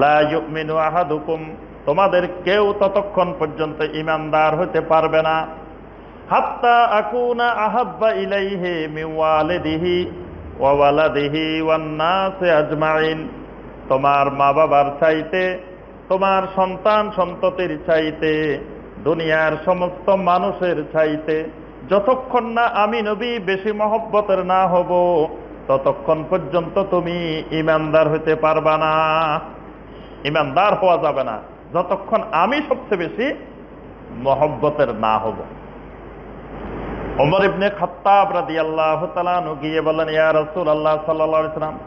লা ইউমিনু আহাদুকুম, তোমাদের কেউ ততক্ষণ পর্যন্ত ঈমানদার হতে পারবে না, হাত্তা আকুনা আহাব্বা ইলাইহি মিন ওয়ালিদিহি ওয়া ওয়ালাদিহি ওয়ান নাসি আজমাইন, তোমার মা বাবার চাইতে, তোমার সন্তান সন্ততির চাইতে, দুনিয়ার সমস্ত মানুষের চাইতে যতক্ষণ না আমি নবী বেশি মহব্বতের না হব, ততক্ষণ পর্যন্ত তুমি ঈমানদার হতে পারবা না। ঈমানদার হওয়া যাবে না যতক্ষণ আমি সবচেয়ে বেশি মহব্বতের না হব। ওমর ইবনে খাত্তাব রাদিয়াল্লাহু তাআলা আনহু গিয়ে বলেন, ইয়া রাসূলুল্লাহ সাল্লাল্লাহু আলাইহি ওয়াসাল্লাম,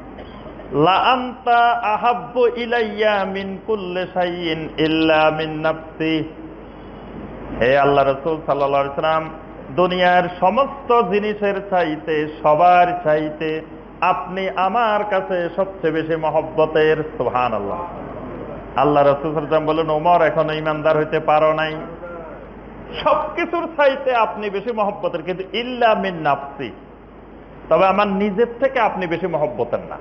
লা আনতা আহাব্বু ইলাইয়া মিন কুল্লি শাইইন ইল্লা মিন নাফসি। হে আল্লাহ রাসূল সাল্লাল্লাহু আলাইহি ওয়াসাল্লাম, দুনিয়ার সমস্ত জিনিসের চাইতে, সবার চাইতে আপনি আমার কাছে সবচেয়ে বেশি মহব্বতের। সুবহানাল্লাহ। আল্লাহ রাসূল সাল্লাল্লাহু আলাইহি ওয়াসাল্লাম বলেন, ওমর এখনো ঈমানদার হইতে পারো নাই। সবকিছুর চাইতে আপনি বেশি মহব্বতের, কিন্তু ইল্লা মিন নাফসি, তবে আমার নিজের থেকে আপনি বেশি মহব্বতের না।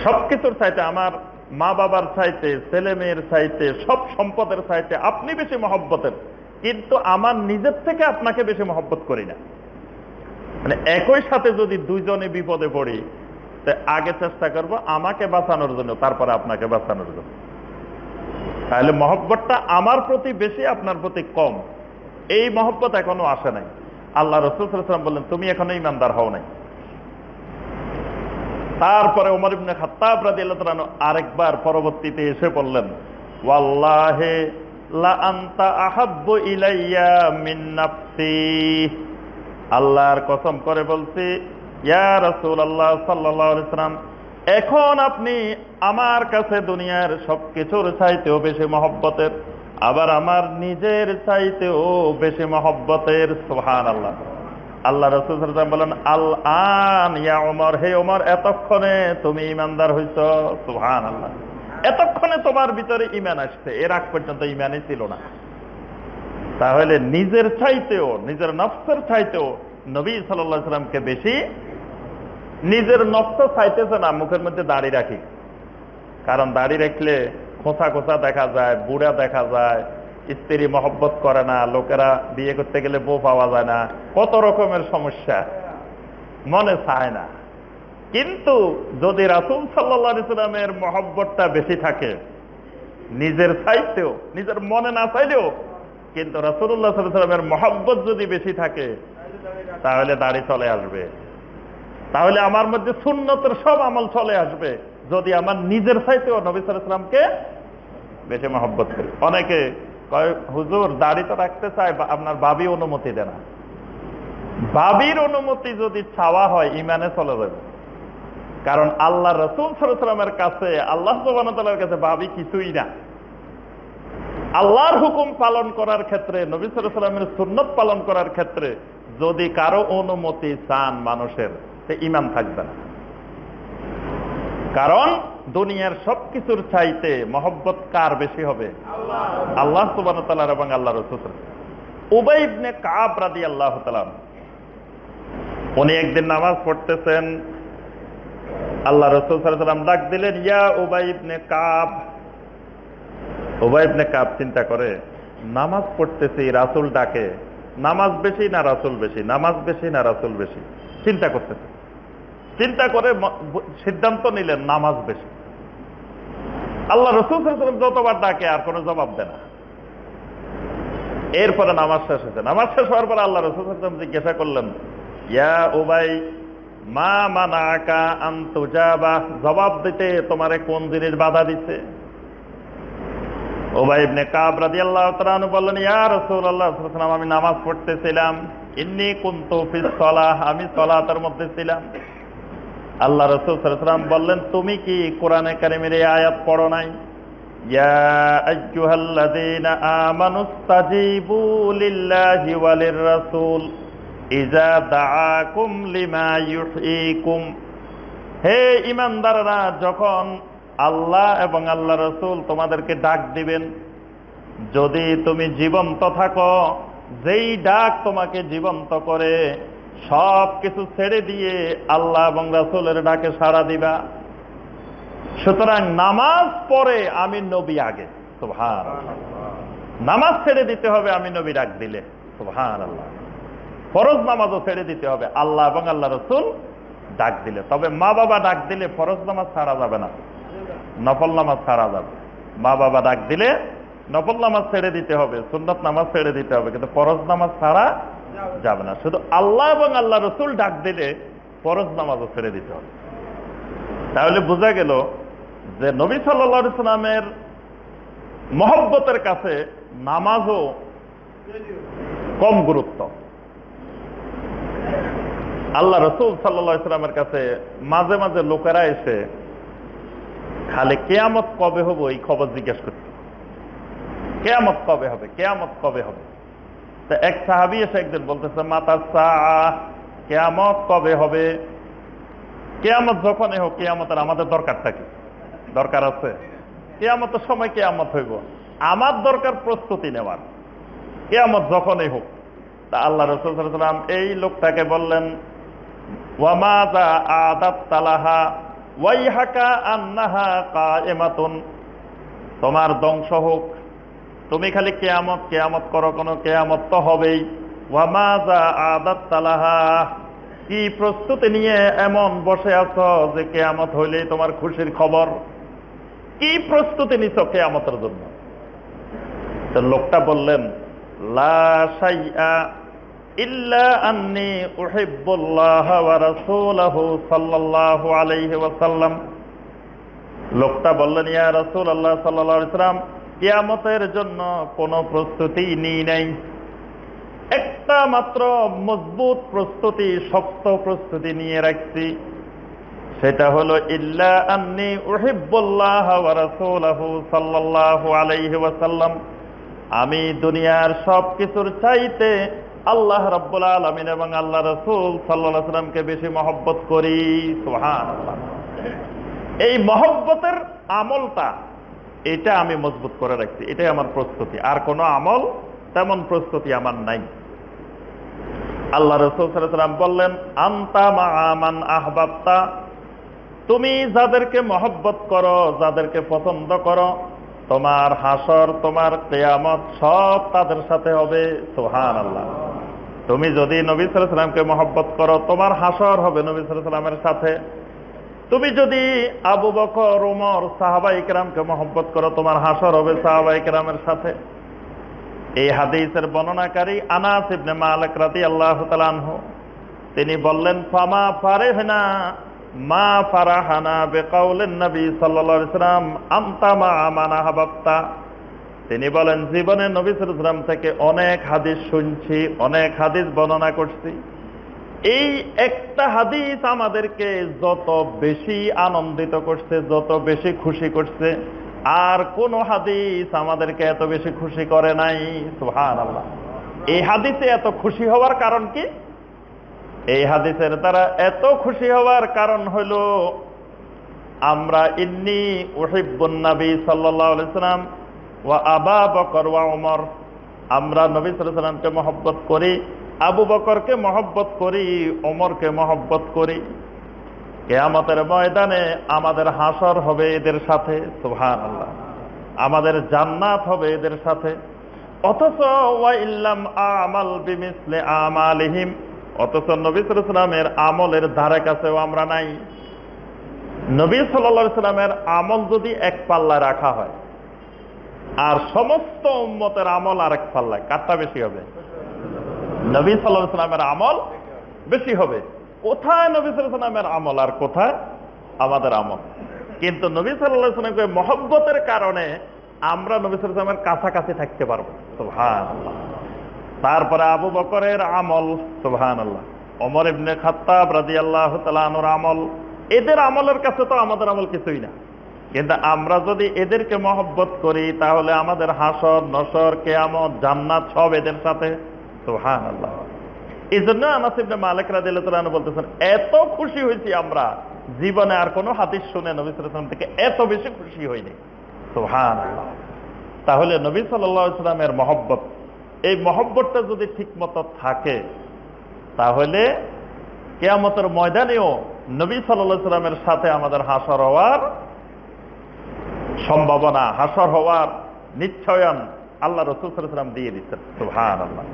সবকিছুর চাইতে, আমার মা বাবার চাইতে, ছেলে মেয়ের চাইতে, সব সম্পদের চাইতে আপনি বেশি মহব্বতের, কিন্তু আমার নিজের থেকে আপনাকে বেশি মহব্বত করি না। মানে একই সাথে যদি দুইজনে বিপদে পড়ি, আগে চেষ্টা করব আমাকে বাঁচানোর জন্য, তারপরে আপনাকে বাঁচানোর জন্য। তাহলে মহব্বতটা আমার প্রতি বেশি, আপনার প্রতি কম, এই মহব্বত এখনো আসে নাই। আল্লাহ রাসূল সাল্লাল্লাহু আলাইহি ওয়াসাল্লাম বললেন, তুমি এখনো ঈমানদার হও নাই। তারপরে ওমর ইবনে খাত্তাব রাদিয়াল্লাহু তাআলা আরেকবার পরবর্তীতে এসে বললেন, ওয়াল্লাহি লা আনতা আহাব্বু ইলাইয়া মিন নাফসি। আল্লাহর কসম করে বলছি, ইয়া রাসূলুল্লাহ সাল্লাল্লাহু আলাইহি ওয়াসাল্লাম, এখন আপনি আমার কাছে দুনিয়ার সবকিছুর চাইতেও বেশি মহব্বতের, আবার আমার নিজের চাইতেও বেশি মহব্বতের। সুবহানাল্লাহ। আল্লাহ রাসূল সাল্লাল্লাহু আলাইহি ওয়াসাল্লাম বলেন, আল আন ইয়া ওমর, হে ওমর, এতক্ষণে তুমি ঈমানদার হইছো। সুবহানাল্লাহ। এতক্ষণে তোমার ভিতরে ঈমান আসছে, এর আগ পর্যন্ত ঈমানই ছিল না। তাহলে নিজের চাইতেও, নিজের নফসের চাইতেও নবী সাল্লাল্লাহু আলাইহি ওয়াসাল্লামকে বেশি, নিজের নফস চাইতেছে না মুখের মধ্যে দাড়ি রাখি, কারণ দাড়ি রাখলে খোঁচা খোঁচা দেখা যায়, বুড়া দেখা যায়, স্ত্রী মহব্বত করে না, লোকেরা বিয়ে করতে গেলে বউ পাওয়া যায় না, কত রকমের সমস্যা, মনে চায় না। কিন্তু যদি রাসূল সাল্লাল্লাহু আলাইহি সাল্লামের মহব্বতটা বেশি থাকে, নিজের চাইতেও, নিজের মনে না চাইলেও কিন্তু রাসূলুল্লাহ সাল্লাল্লাহু আলাইহি সাল্লামের মহব্বত যদি বেশি থাকে, তাহলে দাড়ি চলে আসবে, তাহলে আমার মধ্যে সুন্নতের সব আমল চলে আসবে, যদি আমার নিজের চাইতেও নবী সাল্লাল্লাহু আলাইহি সাল্লামকে বেশি মহব্বত করি। অনেকে কয়, হুজুর দাড়ি তো রাখতে চায়, আপনার ভাবি অনুমতি দেয় না। ভাবির অনুমতি যদি চাওয়া হয়, ইমানে চলে যাবে। কারণ আল্লাহ রাসূল সাল্লাল্লাহু আলাইহি সাল্লামের কাছে, আল্লাহ সুবহানাহু ওয়া তাআলার কাছে ভাবি কিছুই না। আল্লাহর হুকুম পালন করার ক্ষেত্রে, নবী সাল্লাল্লাহু আলাইহি সাল্লামের সুন্নত পালন করার ক্ষেত্রে যদি কারো অনুমতি চান মানুষের, সে ঈমান থাকবে না। কারণ দুনিয়ার সবকিছুর চাইতে মহব্বত কার বেশি হবে? আল্লাহ সুবহানাহু ওয়া তাআলা এবং আল্লাহ রাসূল। উবাই ইবনে কাব রাদিয়াল্লাহু তাআলা, উনি একদিন নামাজ পড়তেছেন, আল্লাহ রাসূল সাল্লাল্লাহু আলাইহি ওয়াসাল্লাম ডাক দিলেন, ইয়া উবাই ইবনে কাব। উবাই ইবনে কাব চিন্তা করে, নামাজ পড়তেছি, রাসূল ডাকে, নামাজ বেশি না রাসূল বেশি, নামাজ বেশি না রাসূল বেশি, চিন্তা করতেছে। চিন্তা করে সিদ্ধান্ত নিলেন নামাজ বেশি। আল্লাহ রাসূল সাল্লাল্লাহু আলাইহি ওয়াসাল্লাম যতবার ডাকে আর কোনো জবাব দেয় না। এরপরে নামাজ শেষ হয়েছে। নামাজ শেষ হওয়ার পর আল্লাহ রাসূল সাল্লাল্লাহু আলাইহি ওয়াসাল্লাম জিজ্ঞাসা করলেন, ইয়া উবাই মা মানাকা আন তুজাবা, জবাব দিতে তোমারে কোন জিনিস বাধা দিছে? উবাই ইবনে কাব রাদিয়াল্লাহু তাআলা আনহু বললেন, ইয়া রাসূলুল্লাহ সাল্লাল্লাহু আলাইহি ওয়াসাল্লাম, আমি নামাজ পড়তেছিলাম, ইন্নী কুনতু ফিস সালাহ, আমি সালাতের মধ্যে ছিলাম। আল্লাহ রাসূল সাল্লাল্লাহু আলাইহি ওয়াসাল্লাম বললেন, তুমি কি কোরআনে কারীমের এই আয়াত পড়ো নাই? ইয়া আইয়ুহাল্লাযীনা আমানুস্তাজিবু লিল্লাহি ওয়ালির রাসূল ইজা দাআকুম লিমা ইউহয়িকুম। হে ঈমানদাররা, যখন আল্লাহ এবং আল্লাহ রাসূল তোমাদেরকে ডাক দিবেন, যদি তুমি জীবন্ত থাকো, যেই ডাক তোমাকে জীবন্ত করে, সব কিছু ছেড়ে দিয়ে আল্লাহ এবং রাসূলের ডাকে সাড়া দিবা। সুতরাং নামাজ পড়ে আমি নবী আগে, সুবহানাল্লাহ। নামাজ ছেড়ে দিতে হবে আমি নবী ডাক দিলে, সুবহানাল্লাহ। ফরজ নামাজও ছেড়ে দিতে হবে আল্লাহ এবং আল্লাহ রাসূল ডাক দিলে। তবে মা বাবা ডাক দিলে ফরজ নামাজ ছাড়া যাবে না, নফল নামাজ ছাড়া যাবে। মা বাবা ডাক দিলে নফল নামাজ ছেড়ে দিতে হবে, সুন্নত নামাজ ছেড়ে দিতে হবে, কিন্তু ফরজ নামাজ ছাড়া যাবে না। শুধু আল্লাহ এবং আল্লাহ রাসূল ডাক দিলে ফরজ নামাজও ছেড়ে দিতে হবে। তাহলে বোঝা গেল যে নবী সাল্লাল্লাহু আলাইহি সাল্লামের মহব্বতের কাছে নামাজও কম গুরুত্ব। আল্লাহ রাসূল সাল্লাল্লাহু আলাইহি সাল্লামের কাছে মাঝে মাঝে লোকেরা এসে খালি কিয়ামত কবে হবে এই খবর জিজ্ঞেস করত। কিয়ামত কবে হবে, কিয়ামত কবে হবে? তো এক সাহাবী এসে একদিন বলতেছে, মাতা সাআহ, কিয়ামত কবে হবে? কিয়ামত যখনই হোক, কিয়ামতের আমাদের দরকারটা কি? দরকার আছে? কিয়ামতের সময় কিয়ামত হইব, আমার দরকার প্রস্তুতি নেওয়ার। কিয়ামত যখনই হোক। তা আল্লাহ রাসূল সাল্লাল্লাহু আলাইহি ওয়াসাল্লাম এই লোকটাকে বললেন, ওয়া মাযা আদাত্তা লাহা ওয়াইহাকা আন্নাহা কায়েমাতুন, তোমার ধ্বংস হোক, তুমি খালি কিয়ামত কিয়ামত করো, কোনো কিয়ামত তো হবেই। ওয়া মাযা আদাত্তা লাহা, কি প্রস্তুতি নিয়ে এমন বসে আছো যে কিয়ামত হইলেই তোমার খুশির খবর? কি প্রস্তুতি নিছো কিয়ামতের জন্য? তো লোকটা বললেন, লা শাইআ ইল্লা আন্নী উহিব্বুল্লাহ ওয়া রাসূলাহু সাল্লাল্লাহু আলাইহি ওয়াসাল্লাম। লোকটা বললেন, ইয়া রাসূলুল্লাহ সাল্লাল্লাহু আলাইহি ওয়াসাল্লাম, কিয়ামতের জন্য কোনো প্রস্তুতি নিই নাই, একটা মাত্র মজবুত প্রস্তুতি, শক্ত প্রস্তুতি নিয়ে রাখছি, সেটা হলো ইল্লা আন্নী উহিব্বুল্লাহ ওয়া রাসূলাহু সাল্লাল্লাহু আলাইহি ওয়াসাল্লাম, আমি দুনিয়ার সবকিছুর চাইতে আল্লাহ রাব্বুল আলামিন এবং আল্লাহ রাসূল সাল্লাল্লাহু আলাইহি ওয়াসাল্লামকে বেশি মহব্বত করি। সুবহানাল্লাহ। এই মহব্বতের আমলটা, এটা আমি মজবুত করে রাখছি, এটাই আমার প্রস্তুতি। আর কোনো আমল তেমন প্রস্তুতি আমার নাই। আল্লাহ রাসূল সাল্লাল্লাহু আলাইহি ওয়াসাল্লাম বললেন, আনতা মা'a মান আহবাবতা, তুমি যাদেরকে মহব্বত করো, যাদেরকে পছন্দ করো, তোমার হাসর, তোমার কিয়ামত সব তাদের সাথে হবে। সুবহানাল্লাহ। তুমি যদি নবী সাল্লাল্লাহু আলাইহি ওয়াসাল্লামকে মহব্বত করো, তোমার হাসর হবে নবী সাল্লাল্লাহু আলাইহি ওয়াসাল্লামের সাথে। তুমি যদি আবু বকর, ওমর, সাহাবায়ে কেরামকে মহব্বত করো, তোমার হাসর হবে সাহাবায়ে কেরামের সাথে। এই হাদিসের বর্ণনাকারী আনাস ইবনে মালিক রাদিয়াল্লাহু তাআলা আনহু, তিনি বললেন, ফামা ফারিহনা মা ফারাহানা বিকাউলিন নবী সাল্লাল্লাহু আলাইহি ওয়াসাল্লাম আনতা মা মান আহবাবতা। তিনি বলেন, জীবনে নবী সাল্লাল্লাহু আলাইহি ওয়াসাল্লাম থেকে অনেক হাদিস শুনছি, অনেক হাদিস বর্ণনা করছি। এই একটা হাদিস আমাদেরকে যত বেশি আনন্দিত করছে, যত বেশি খুশি করছে, আর কোন হাদিস আমাদেরকে এত বেশি খুশি করে নাই। সুবহানাল্লাহ। এই হাদিসে এত খুশি হওয়ার কারণ কি? এই হাদিসের দ্বারা এত খুশি হওয়ার কারণ হইল, আমরা ইন্নী উহিব্বুন নবী সাল্লাল্লাহু আলাইহি ওয়াসাল্লাম ওয়া আবু বকর ওয়া ওমর, আমরা নবী সাল্লাল্লাহু আলাইহি ওয়াসাল্লামকে মহব্বত করি, আবু বকরকে মহব্বত করি, ওমরকে মহব্বত করি। কিয়ামতের ময়দানে আমাদের হাসর হবে এদের সাথে। সুবহানাল্লাহ। আমাদের জান্নাত হবে এদের সাথে। অথচ ওয়া ইল্লাম আমাল বিমিসলি আমালিহিম, অথচ নবী সাল্লাল্লাহু আলাইহি ওয়াসাল্লামের আমলের ধারে কাছেও আমরা নাই। নবী সাল্লাল্লাহু আলাইহি ওয়াসাল্লামের আমল যদি এক পাল্লায় রাখা হয়, আর সমস্ত উম্মতের আমল আরেক পাল্লায়, কারটা বেশি হবে? নবী সাল্লাল্লাহু আলাইহি ওয়াসাল্লামের আমল বেশি হবে। কোথায় নবী সাল্লাল্লাহু আলাইহি ওয়াসাল্লামের আমল আর কোথায় আমাদের আমল? কিন্তু নবী সাল্লাল্লাহু আলাইহি ওয়াসাল্লামকে মহব্বতের কারণে আমরা নবী সাল্লাল্লাহু আলাইহি ওয়াসাল্লামের কাছাকাছি থাকতে পারবো। সুবহানাল্লাহ। তারপরে আবু বকরের আমল, সুবহানাল্লাহ, ওমর ইবনে খাত্তাব রাদিয়াল্লাহু তাআলা আনহুর আমল, এদের আমলের কাছে তো আমাদের আমল কিছুই না। কিন্তু আমরা যদি এদেরকে মহব্বত করি, তাহলে আমাদের হাসর, নসর, কিয়ামত, জান্নাত সব এদের সাথে। সুবহানাল্লাহ। এই জন্য আনাস ইবনে মালিক রাদিয়াল্লাহু তাআলা আনহু বলতেছেন, এত খুশি হয়েছি আমরা, জীবনে আর কোনো হাদিস শুনে নবী সাল্লাল্লাহু আলাইহি ওয়াসাল্লাম থেকে এত বেশি খুশি হইনি। সুবহানাল্লাহ। তাহলে নবী সাল্লাল্লাহু আলাইহি ওয়াসাল্লামের মহব্বত, এই মহব্বতটা যদি ঠিক মতো থাকে, তাহলে কিয়ামতের ময়দানেও নবী সাল্লাল্লাহু আলাইহি ওয়াসাল্লামের সাথে আমাদের হাসর হওয়ার সম্ভাবনা, হাসর হওয়ার নিশ্চয়ন আল্লাহ রাসূল সাল্লাল্লাহু আলাইহি ওয়াসাল্লাম দিয়ে দিচ্ছেন। সুবহানাল্লাহ।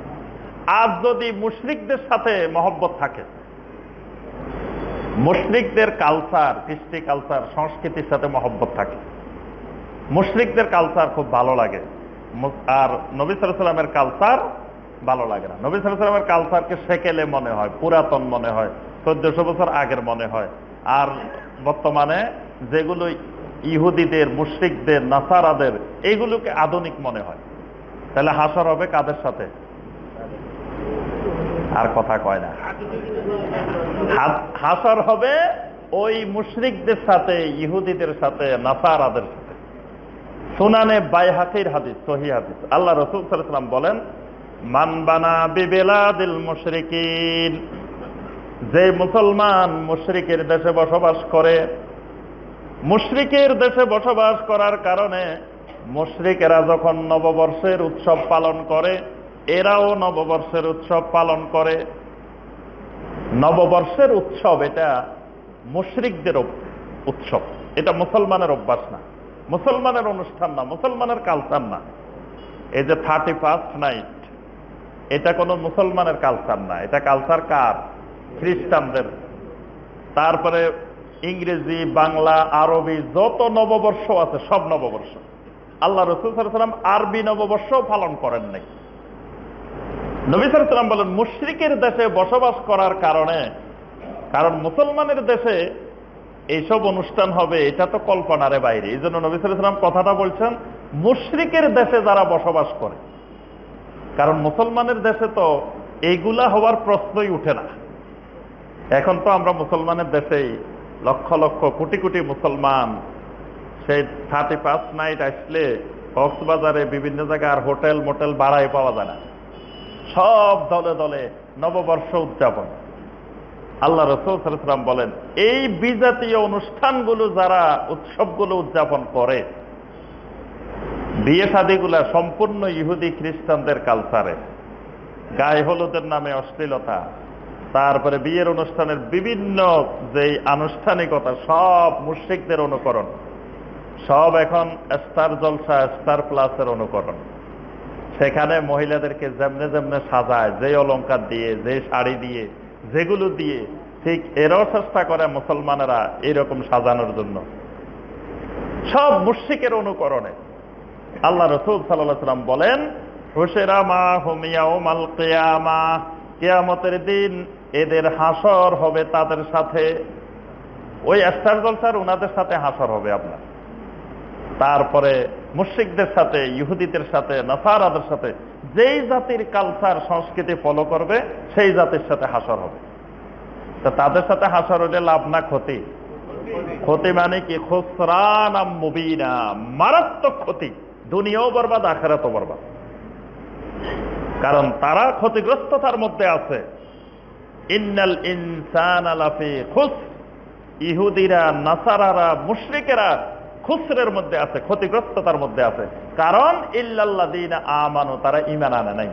আর যদি মুশরিকদের সাথে মহব্বত থাকে, মুশরিকদের কালচার, কৃষ্টি কালচার, সংস্কৃতির সাথে মহব্বত থাকে, মুশরিকদের কালচার খুব ভালো লাগে, আর নবী সাল্লাল্লাহু আলাইহি ওয়াসাল্লামের কালচার ভালো লাগে না। নবী সাল্লাল্লাহু আলাইহি ওয়াসাল্লামের কালচারকে সেকেলে মনে হয়, পুরাতন মনে হয়, 1400 বছর আগের মনে হয়। আর বর্তমানে যেগুলো ইহুদিদের, মুশরিকদের, নাসারাদের, এইগুলোকে আধুনিক মনে হয়। তাহলে হাসর হবে কাদের সাথে? আর কথা কয় না। হাসর হবে ওই মুশরিকদের সাথে, ইহুদিদের সাথে, নাসারাদের সাথে। সুনানে বাইহাকির হাদিস, সহিহ হাদিস, আল্লাহ রাসূল সাল্লাল্লাহু আলাইহি ওয়াসাল্লাম বলেন, মান বানা বিবিলাদিল মুশরিকিন, যে মুসলমান মুশরিকের দেশে বসবাস করে, মুশরিকের দেশে বসবাস করার কারণে মুশরিকেরা যখন নববর্ষের উৎসব পালন করে, এরাও নববর্ষের উৎসব পালন করে। নববর্ষের উৎসব এটা মুশরিকদের উৎসব, এটা মুসলমানের অভ্যাস না, মুসলমানের অনুষ্ঠান না, মুসলমানের কালচার না। এই যে 31st নাইট, এটা কোনো মুসলমানের কালচার না, এটা কালচার কার? খ্রিস্টানদের। তারপরে ইংরেজি, বাংলা, আরবি যত নববর্ষ আছে সব নববর্ষ। আল্লাহ রাসূল সাল্লাল্লাহু আলাইহি ওয়াসাল্লাম আরবি নববর্ষ পালন করেন নাই। নবী সাল্লাল্লাহু আলাইহি ওয়াসাল্লাম বলেন, মুশরিকের দেশে বসবাস করার কারণে, কারণ মুসলমানের দেশে এইসব অনুষ্ঠান হবে, এটা তো কল্পনার বাইরে। এই জন্য নবী সাল্লাল্লাহু আলাইহি ওয়াসাল্লাম কথাটা বলছেন মুশরিকের দেশে যারা বসবাস করে, কারণ মুসলমানের দেশে তো এইগুলা হওয়ার প্রশ্নই উঠে না। এখন তো আমরা মুসলমানের দেশেই লক্ষ লক্ষ কোটি কোটি মুসলমান, সেই 31st নাইট আসলে কক্সবাজারে বিভিন্ন জায়গায় হোটেল মোটেল ভাড়ায় পাওয়া যায় না, সব দলে দলে নববর্ষ উদযাপন। আল্লাহ রাসূল সাল্লাল্লাহু আলাইহি ওয়াসাল্লাম বলেন, এই বিজাতীয় অনুষ্ঠানগুলো যারা, উৎসবগুলো উদযাপন করে, বিয়ে শাদীগুলা সম্পূর্ণ ইহুদি খ্রিস্টানদের কালচারে, গায়ে হলুদের নামে অশ্লীলতা, তারপরে বিয়ের অনুষ্ঠানের বিভিন্ন যে আনুষ্ঠানিকতা, সব মুশরিকদের অনুকরণ। সব এখন স্টার জলসা, স্টার প্লাসের অনুকরণ। সেখানে মহিলাদেরকে যেমনে যেমনে সাজায়, যে অলংকার দিয়ে, যে শাড়ি দিয়ে, যেগুলো দিয়ে, ঠিক এরাও চেষ্টা করে মুসলমানেরা এইরকম সাজানোর জন্য, সব মুশরিকের অনুকরণে। আল্লাহ রাসূল সাল্লাল্লাহু আলাইহি ওয়াসাল্লাম বলেন, হুশিরা মাহুম ইয়াউমাল কিয়ামাহ, কিয়ামতের দিন এদের হাসর হবে তাদের সাথে। ওই স্টার জলসার ওনাদের সাথে হাসর হবে আপনার। তারপরে মুশরিকদের সাথে, ইহুদিদের সাথে, নাসারাদের সাথে, যেই জাতির কালচার সংস্কৃতি ফলো করবে সেই জাতির সাথে হাসর হবে। তো তাদের সাথে হাসর হলে লাভ না ক্ষতি? ক্ষতি মানে কি? খুসরান মুবিনা, মারাত্মক ক্ষতি, দুনিয়াও বরবাদ, আখিরাতও বরবাদ। কারণ তারা ক্ষতিগ্রস্ততার মধ্যে আছে। ইন্নাল ইনসানা লাফি খুসর, ইহুদিরা, নাসারারা, মুশরিকেরা খুসরের মধ্যে আছে, ক্ষতিগ্রস্ততার মধ্যে আছে। কারণ ইল্লাল্লাযীনা আমানু, তারা ঈমান আনে নাই।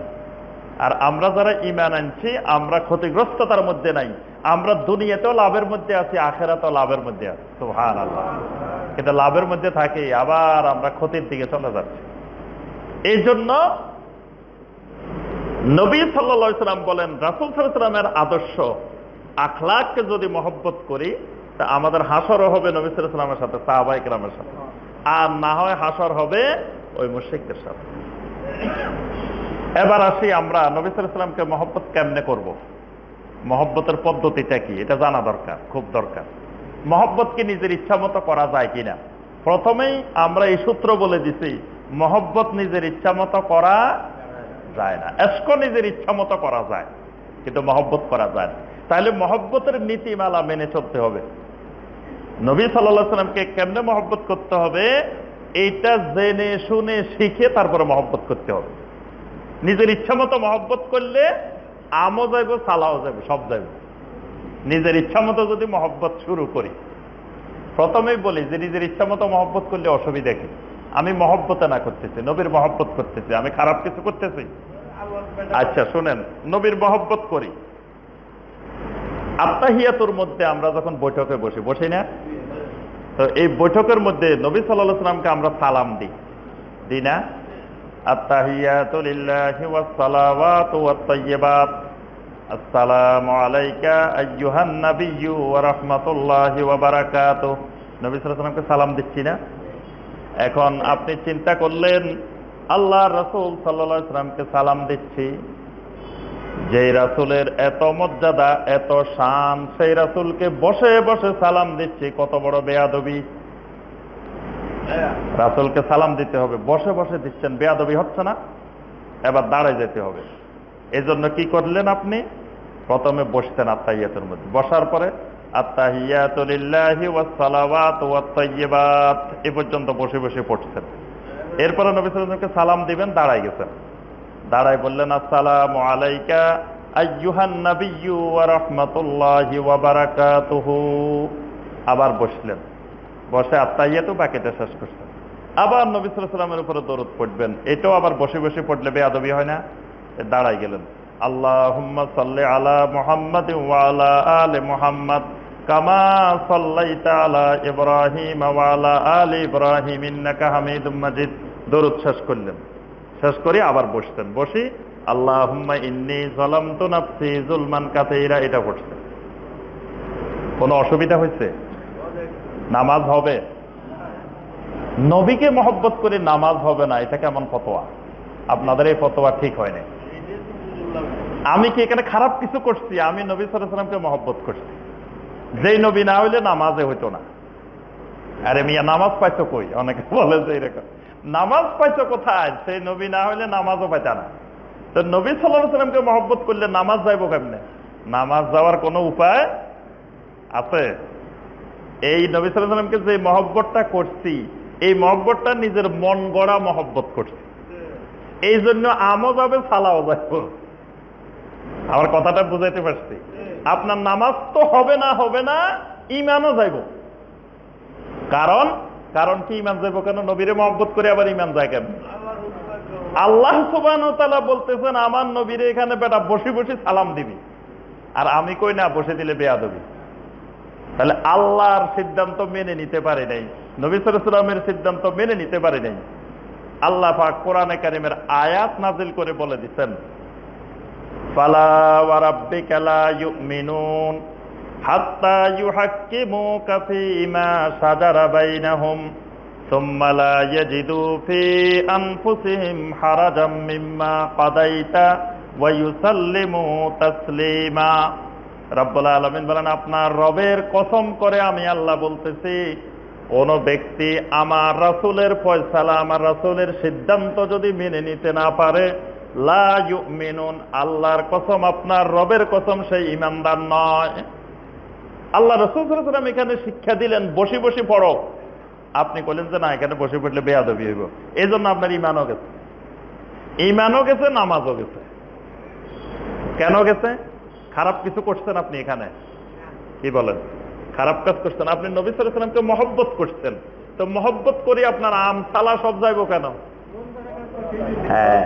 আর আমরা যারা ঈমান আনছি, আমরা ক্ষতিগ্রস্ততার মধ্যে নাই। আমরা দুনিয়াতেও লাভের মধ্যে আছি, আখিরাতেও লাভের মধ্যে আছি। সুবহানাল্লাহ। কিন্তু লাভের মধ্যে থাকি, আবার আমরা ক্ষতির দিকে চলে যাচ্ছি। এই জন্য নবী সাল্লাল্লাহু আলাইহি ওয়াসাল্লাম বলেন, রাসূল সাল্লাল্লাহু আলাইহি ওয়াসাল্লামের আদর্শ আখলাককে যদি মহব্বত করি, তা আমাদের হাসরও হবে নবী সাল্লাল্লাহু আলাইহি ওয়াসাল্লামের সাথে, সাহাবায়ে কেরামের সাথে। আর না হয় হাসর হবে ওই মুশরিকদের সাথে। এবার আসি আমরা নবী সাল্লাল্লাহু আলাইহি ওয়াসাল্লামকে মহব্বত কেমনে করব, মহব্বতের পদ্ধতিটা কি, এটা জানা দরকার, খুব দরকার। মহব্বত কি নিজের ইচ্ছা মতো করা যায় কিনা? প্রথমেই আমরা এই সূত্র বলে দিছি, মহব্বত নিজের ইচ্ছা মতো করা যায় না। এশক নিজের ইচ্ছা মতো করা যায়, কিন্তু মহব্বত করা যায় না। তাহলে মহব্বতের নীতিমালা মেনে চলতে হবে। নবী সাল্লাল্লাহু আলাইহি ওয়াসাল্লামকে কেমনে মহব্বত করতে হবে, এইটা জেনে শুনে শিখে তারপরে মহব্বত করতে হবে। নিজের ইচ্ছা মতো মহব্বত করলে আমও যাইব, সালাও যাইব, সব যাইব। নিজের ইচ্ছা মতো যদি মহব্বত শুরু করি, প্রথমেই বলি যে নিজের ইচ্ছা মতো মহব্বত করলে অসুবিধা কি? আমি মহব্বতে না করতেছি, নবীর মহব্বত করতেছি, আমি খারাপ কিছু করতেছি? আচ্ছা শুনেন, নবীর মহব্বত করি। আত্তাহিয়াতুর মধ্যে আমরা যখন বৈঠকে বসি না, তো এই বৈঠকের মধ্যে নবী সাল্লাল্লাহু আলাইহি ওয়াসাল্লামকে আমরা সালাম দিই না? আত্তাহিয়াতু লিল্লাহি ওয়াস সালাওয়াতু ওয়াত তাইয়্যিবাত, আসসালামু আলাইকা আইয়ুহান নাবিয়্যু ওয়া রাহমাতুল্লাহি ওয়া বারাকাতুহু। নবী সাল্লাল্লাহু আলাইহি ওয়াসাল্লামকে সালাম দিচ্ছি না? এখন আপনি চিন্তা করলেন, আল্লাহর রাসূল সাল্লাল্লাহু আলাইহি ওয়াসাল্লামকে সালাম দিচ্ছি, যে রাসূলের এত মর্যাদা, এত শান, সেই রাসূলকে বসে বসে সালাম দিচ্ছি, কত বড় বেয়াদবি। রাসূলকে সালাম দিতে হবে, বসে বসে দিচ্ছেন, বেয়াদবি হচ্ছে না? এবার দাঁড়ায় যেতে হবে। এই জন্য কি করলেন আপনি? প্রথমে বসতেন আত্তাহিয়াতের মধ্যে, বসার পরে আত্তাহিয়াতু লিল্লাহি ওয়াস সালাওয়াতু ওয়াত তাইয়্যিবাত এ পর্যন্ত বসে বসে পড়ছেন। এরপরে নবী সাল্লাল্লাহু আলাইহি ওয়াসাল্লামকে সালাম দিবেন, দাঁড়ায় গেছেন। দাঁড়ায় বললেন, আসসালামু আলাইকা আইয়ুহান নাবিয়্যু ওয়া রাহমাতুল্লাহি ওয়া বারাকাতুহু। আবার বসলেন, বসে আত্তাহিয়াতু বাকিটা শেষ করছেন। আবার নবী সাল্লাল্লাহু আলাইহি ওয়াসাল্লামের উপরে দরুদ পড়বেন, এটাও আবার বসে বসে পড়লে বেয়াদবি হয় না? দাঁড়ায় গেলেন, আল্লাহুম্মা সাল্লি আলা মুহাম্মাদিন ওয়া আলা আলি মুহাম্মাদ কামা সাল্লাইতা আলা ইব্রাহিম ওয়া আলা আলি ইব্রাহিম ইন্নাকা হামিদুম মাজিদ। দরুদ শেষ করলেন, শেষ করে আবার বসতেন, বসি আল্লাহুম্মা ইন্নী যালামতু নাফসি যুলমান কাসীরা, এটা পড়ছেন। কোনো অসুবিধা হয়েছে? নামাজ হবে? নবীকে মহব্বত করে নামাজ হবে না, এটা কেমন ফতোয়া? আপনাদের এই ফতোয়া ঠিক হয় না। আমি কি এখানে খারাপ কিছু করছি? আমি নবী সাল্লাল্লাহু আলাইহি ওয়াসাল্লামকে মহব্বত করছি। যেই নবী না হইলে নামাজে হইতো না। আরে মিয়া, নামাজ পাইছো কই? অনেকে বলে যে এরকম, নামাজ পাইছো কোথায়? সেই নবী না হইলে নামাজও পাইতা না। তো নবী সাল্লাল্লাহু আলাইহি ওয়াসাল্লামকে মহব্বত করলে নামাজ যাইবো কেমনে? নামাজ যাওয়ার কোনো উপায় আছে? এই নবী সাল্লাল্লাহু আলাইহি ওয়াসাল্লামকে যে মহব্বতটা করছি, এই মহব্বতটা নিজের মন গড়া মহব্বত করছি। এই জন্য আমও যাবে, সালাও যাবে। আমার কথাটা বুঝাইতে পারছি? আপনার নামাজ তো হবে না, ইমানও যাইব। কারণ কারণ কি ইমান যাইব কেন? নবীরে মহব্বত করে আবার ইমান যায় কেন? আল্লাহ সুবহানাহু ওয়া তাআলা বলতেছেন, আমার নবীরে এখানে বেটা বসে বসে সালাম দিবি, আর আমি কই না বসে দিলে বেয়াদবি। তাহলে আল্লাহর সিদ্ধান্ত মেনে নিতে পারে নাই, নবী সাল্লাল্লাহু আলাইহি ওয়াসাল্লামের সিদ্ধান্ত মেনে নিতে পারে নাই। আল্লাহ পাক কোরআনে কারিমের আয়াত নাজিল করে বলে দিচ্ছেন, ফালা ওয়া রাব্বিকা লা ইউমিনুন হাত্তা ইউহাক্কিমুকা ফীমা শাজারা বাইনাহুম সুম্মা লা ইয়াজিদু ফী আনফুসিহিম হারাজাম মিম্মা কাদাইতা ওয়া ইউসাল্লিমু তাসলিমা। রব্বুল আলামিন বলেন, আপনার রবের কসম করে আমি আল্লাহ বলতেছি, কোন ব্যক্তি আমার রাসূলের ফয়সালা, আমার রাসূলের সিদ্ধান্ত যদি মেনে নিতে না পারে, লা ইউমিনুন, আল্লাহর কসম, আপনার রবের কসম, সেই ঈমানদার নয়। আল্লাহ রাসূল সাল্লাল্লাহু আলাইহি ওয়াসাল্লাম এখানে শিক্ষা দিলেন, বসে বসে পড়ো। আপনি বলেন যে না, এখানে বসে পড়লে বেয়াদবি হইব, এই জন্য আপনার ঈমানও গেছে, ঈমানও গেছে, নামাজও গেছে। কেন গেছে? খারাপ কিছু করছেন আপনি এখানে, কি বলেন? খারাপ কাজ করছেন আপনি, নবী সাল্লাল্লাহু আলাইহি ওয়াসাল্লামকে মহব্বত করছেন, তো মহব্বত করে আপনার আম সালা সব যাইবো কেন? হ্যাঁ,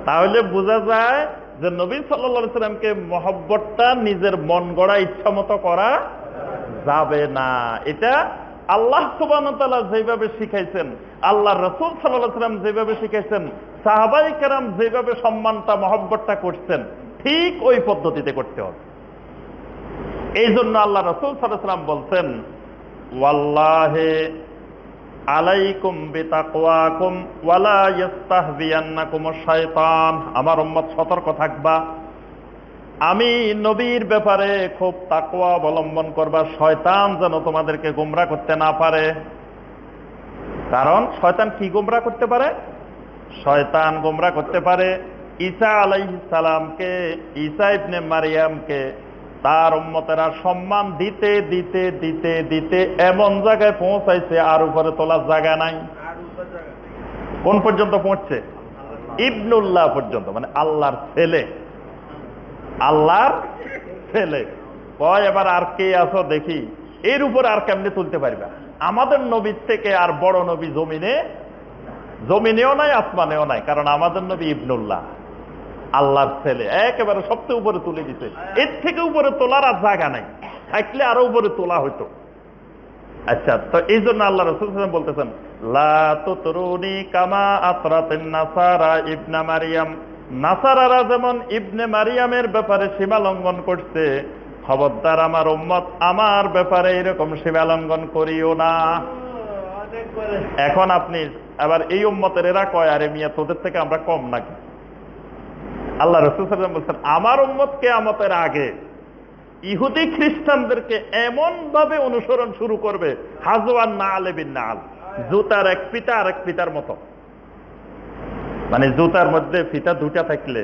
তাহলে বোঝা যায় যে নবী সাল্লাল্লাহু আলাইহি ওয়াসাল্লামকে মহব্বতটা নিজের মন গড়া ইচ্ছা মতো করা যাবে না। এটা আল্লাহ সুবহানাহু ওয়া তাআলা যেভাবে শিখাইছেন, আল্লাহর রাসূল সাল্লাল্লাহু আলাইহি ওয়াসাল্লাম যেভাবে শিখাইছেন, সাহাবায়ে কেরাম যেভাবে সম্মানটা মহব্বতটা করছেন, ঠিক ওই পদ্ধতিতে করতে হবে। এই জন্য আল্লাহ রাসূল সাল্লাল্লাহু আলাইহি ওয়াসাল্লাম বলছেন, ওয়াল্লাহি আলাইকুম বিতাকওয়াকুম ওয়ালা ইস্তাহজিয়ান্নাকুমুশ শাইতান। আমার উম্মত সতর্ক থাকবা, আমি নবীর ব্যাপারে খুব তাকওয়া অবলম্বন করবা, শয়তান যেন তোমাদেরকে গোমরা করতে না পারে। কারণ শয়তান কি গোমরা করতে পারে? শয়তান গোমরা করতে পারে ঈসা আলাইহিস সালামকে, ঈসা ইবনে মারইয়ামকে তার উম্মতেরা সম্মান দিতে দিতে দিতে দিতে এমন জায়গায় পৌঁছাইছে আর উপরে তোলার জায়গা নাই। কোন পর্যন্ত পৌঁছছে? ইবনুল্লাহ পর্যন্ত, মানে আল্লাহর ছেলে, আল্লাহর ছেলে। কয় এবার আর কে আছো দেখি, এর উপর আর কেমনে তুলতে পারবা? আমাদের নবীর থেকে আর বড় নবী জমিনেও নাই, আসমানেও নাই, কারণ আমাদের নবী ইবনুল্লাহ, আল্লাহর ছেলে, একেবারে সবচেয়ে উপরে তুলে দিতে। এর থেকে উপরে তোলার আর জায়গা নাই, থাকলে আরো উপরে তোলা হইতো। আচ্ছা, তো এই জন্য আল্লাহ রাসূল সাল্লাল্লাহু আলাইহি ওয়াসাল্লাম বলতেছেন, লা তুতরুনি কামা আতরাতিন নাসারা ইবনে মারইয়াম, নাসারারা যেমন ইবনে মারইয়ামের ব্যাপারে সীমা লঙ্ঘন করছে, খবরদার আমার উম্মত আমার ব্যাপারে এরকম সীমা লঙ্ঘন করিও না। এখন আপনি আবার এই উম্মতের এরা কয়, আরে মিয়া তোদের থেকে আমরা কম নাকি? আল্লাহ রাসূল সাল্লাল্লাহু আলাইহি ওয়াসাল্লাম বলছেন, আমার উম্মত কিয়ামতের আগে ইহুদি খ্রিস্টানদেরকে এমন ভাবে অনুসরণ শুরু করবে, হাজওয়ান নাআল বিন নাআল, জুতার এক ফিতা আর এক ফিতার মতো। মানে জুতার মধ্যে ফিতা দুটা থাকলে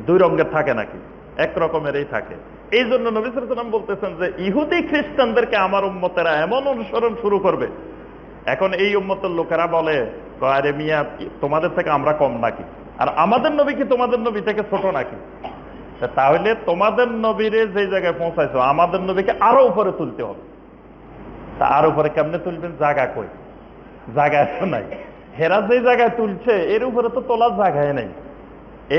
দুই রঙের থাকে নাকি? এক রকমেরই থাকে। এই জন্য নবী সাল্লাল্লাহু আলাইহি ওয়াসাল্লাম বলতেছেন যে ইহুদি খ্রিস্টানদেরকে আমার উম্মতেরা এমন অনুসরণ শুরু করবে। এখন এই উম্মতের লোকেরা বলে, আরে মিয়া তোমাদের থেকে আমরা কম নাকি? আর আমাদের নবী কি তোমাদের নবী থেকে ছোট নাকি? তাহলে তোমাদের নবীরে যে জায়গায় পৌঁছাইছো, আমাদের নবীকে আরো উপরে তুলতে হবে। তা আর উপরে কেমনে তুলবেন? জায়গা কই? জায়গা তো নাই। হেরা যে জায়গায় তুলছে এর উপরে তো তোলার জায়গায় নেই,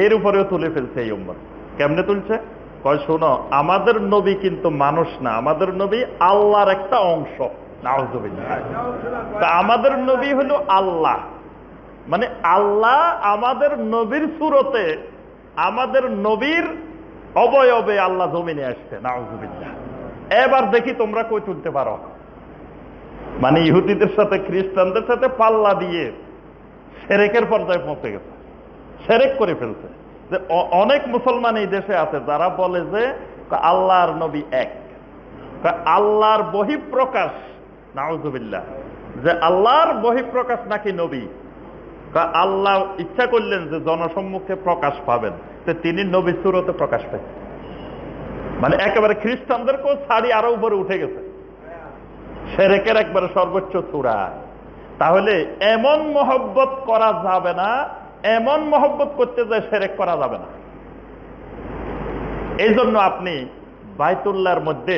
এর উপরেও তুলে ফেলছে এই উম্মত। কেমনে তুলছে? কয় শোনো, আমাদের নবী কিন্তু মানুষ না, আমাদের নবী আল্লাহর একটা অংশ। নাউযুবিল্লাহ। তা আমাদের নবী হলো আল্লাহ, মানে আল্লাহ আমাদের নবীর সুরতে, আমাদের নবীর অবয়বে আল্লাহ জমিনে আসছে। নাউযুবিল্লাহ। এবার দেখি তোমরা কই তুলতে পারো। মানে ইহুদিদের সাথে খ্রিস্টানদের সাথে পাল্লা দিয়ে শিরকের পর্যায়ে পৌঁছে গেছে, শিরক করে ফেলছে। যে অনেক মুসলমান এই দেশে আছে যারা বলে যে আল্লাহর নবী এক, আল্লাহর বহিঃপ্রকাশ, নাউযুবিল্লাহ, যে আল্লাহর বহিঃপ্রকাশ নাকি নবী। আল্লাহ ইচ্ছা করলেন যে জনসম্মুখে প্রকাশ পাবেন, তো তিনি নবী সুরতে প্রকাশ পাইছেন। মানে একেবারে খ্রিস্টানদেরকেও ছাড়ি আরো উপরে উঠে গেছে, শিরকের একবারে সর্বোচ্চ চূড়া। তাহলে এমন মহব্বত করা যাবে না, এমন মহব্বত করতে যায় শিরক করা যাবে না। এই জন্য আপনি বাইতুল্লাহর মধ্যে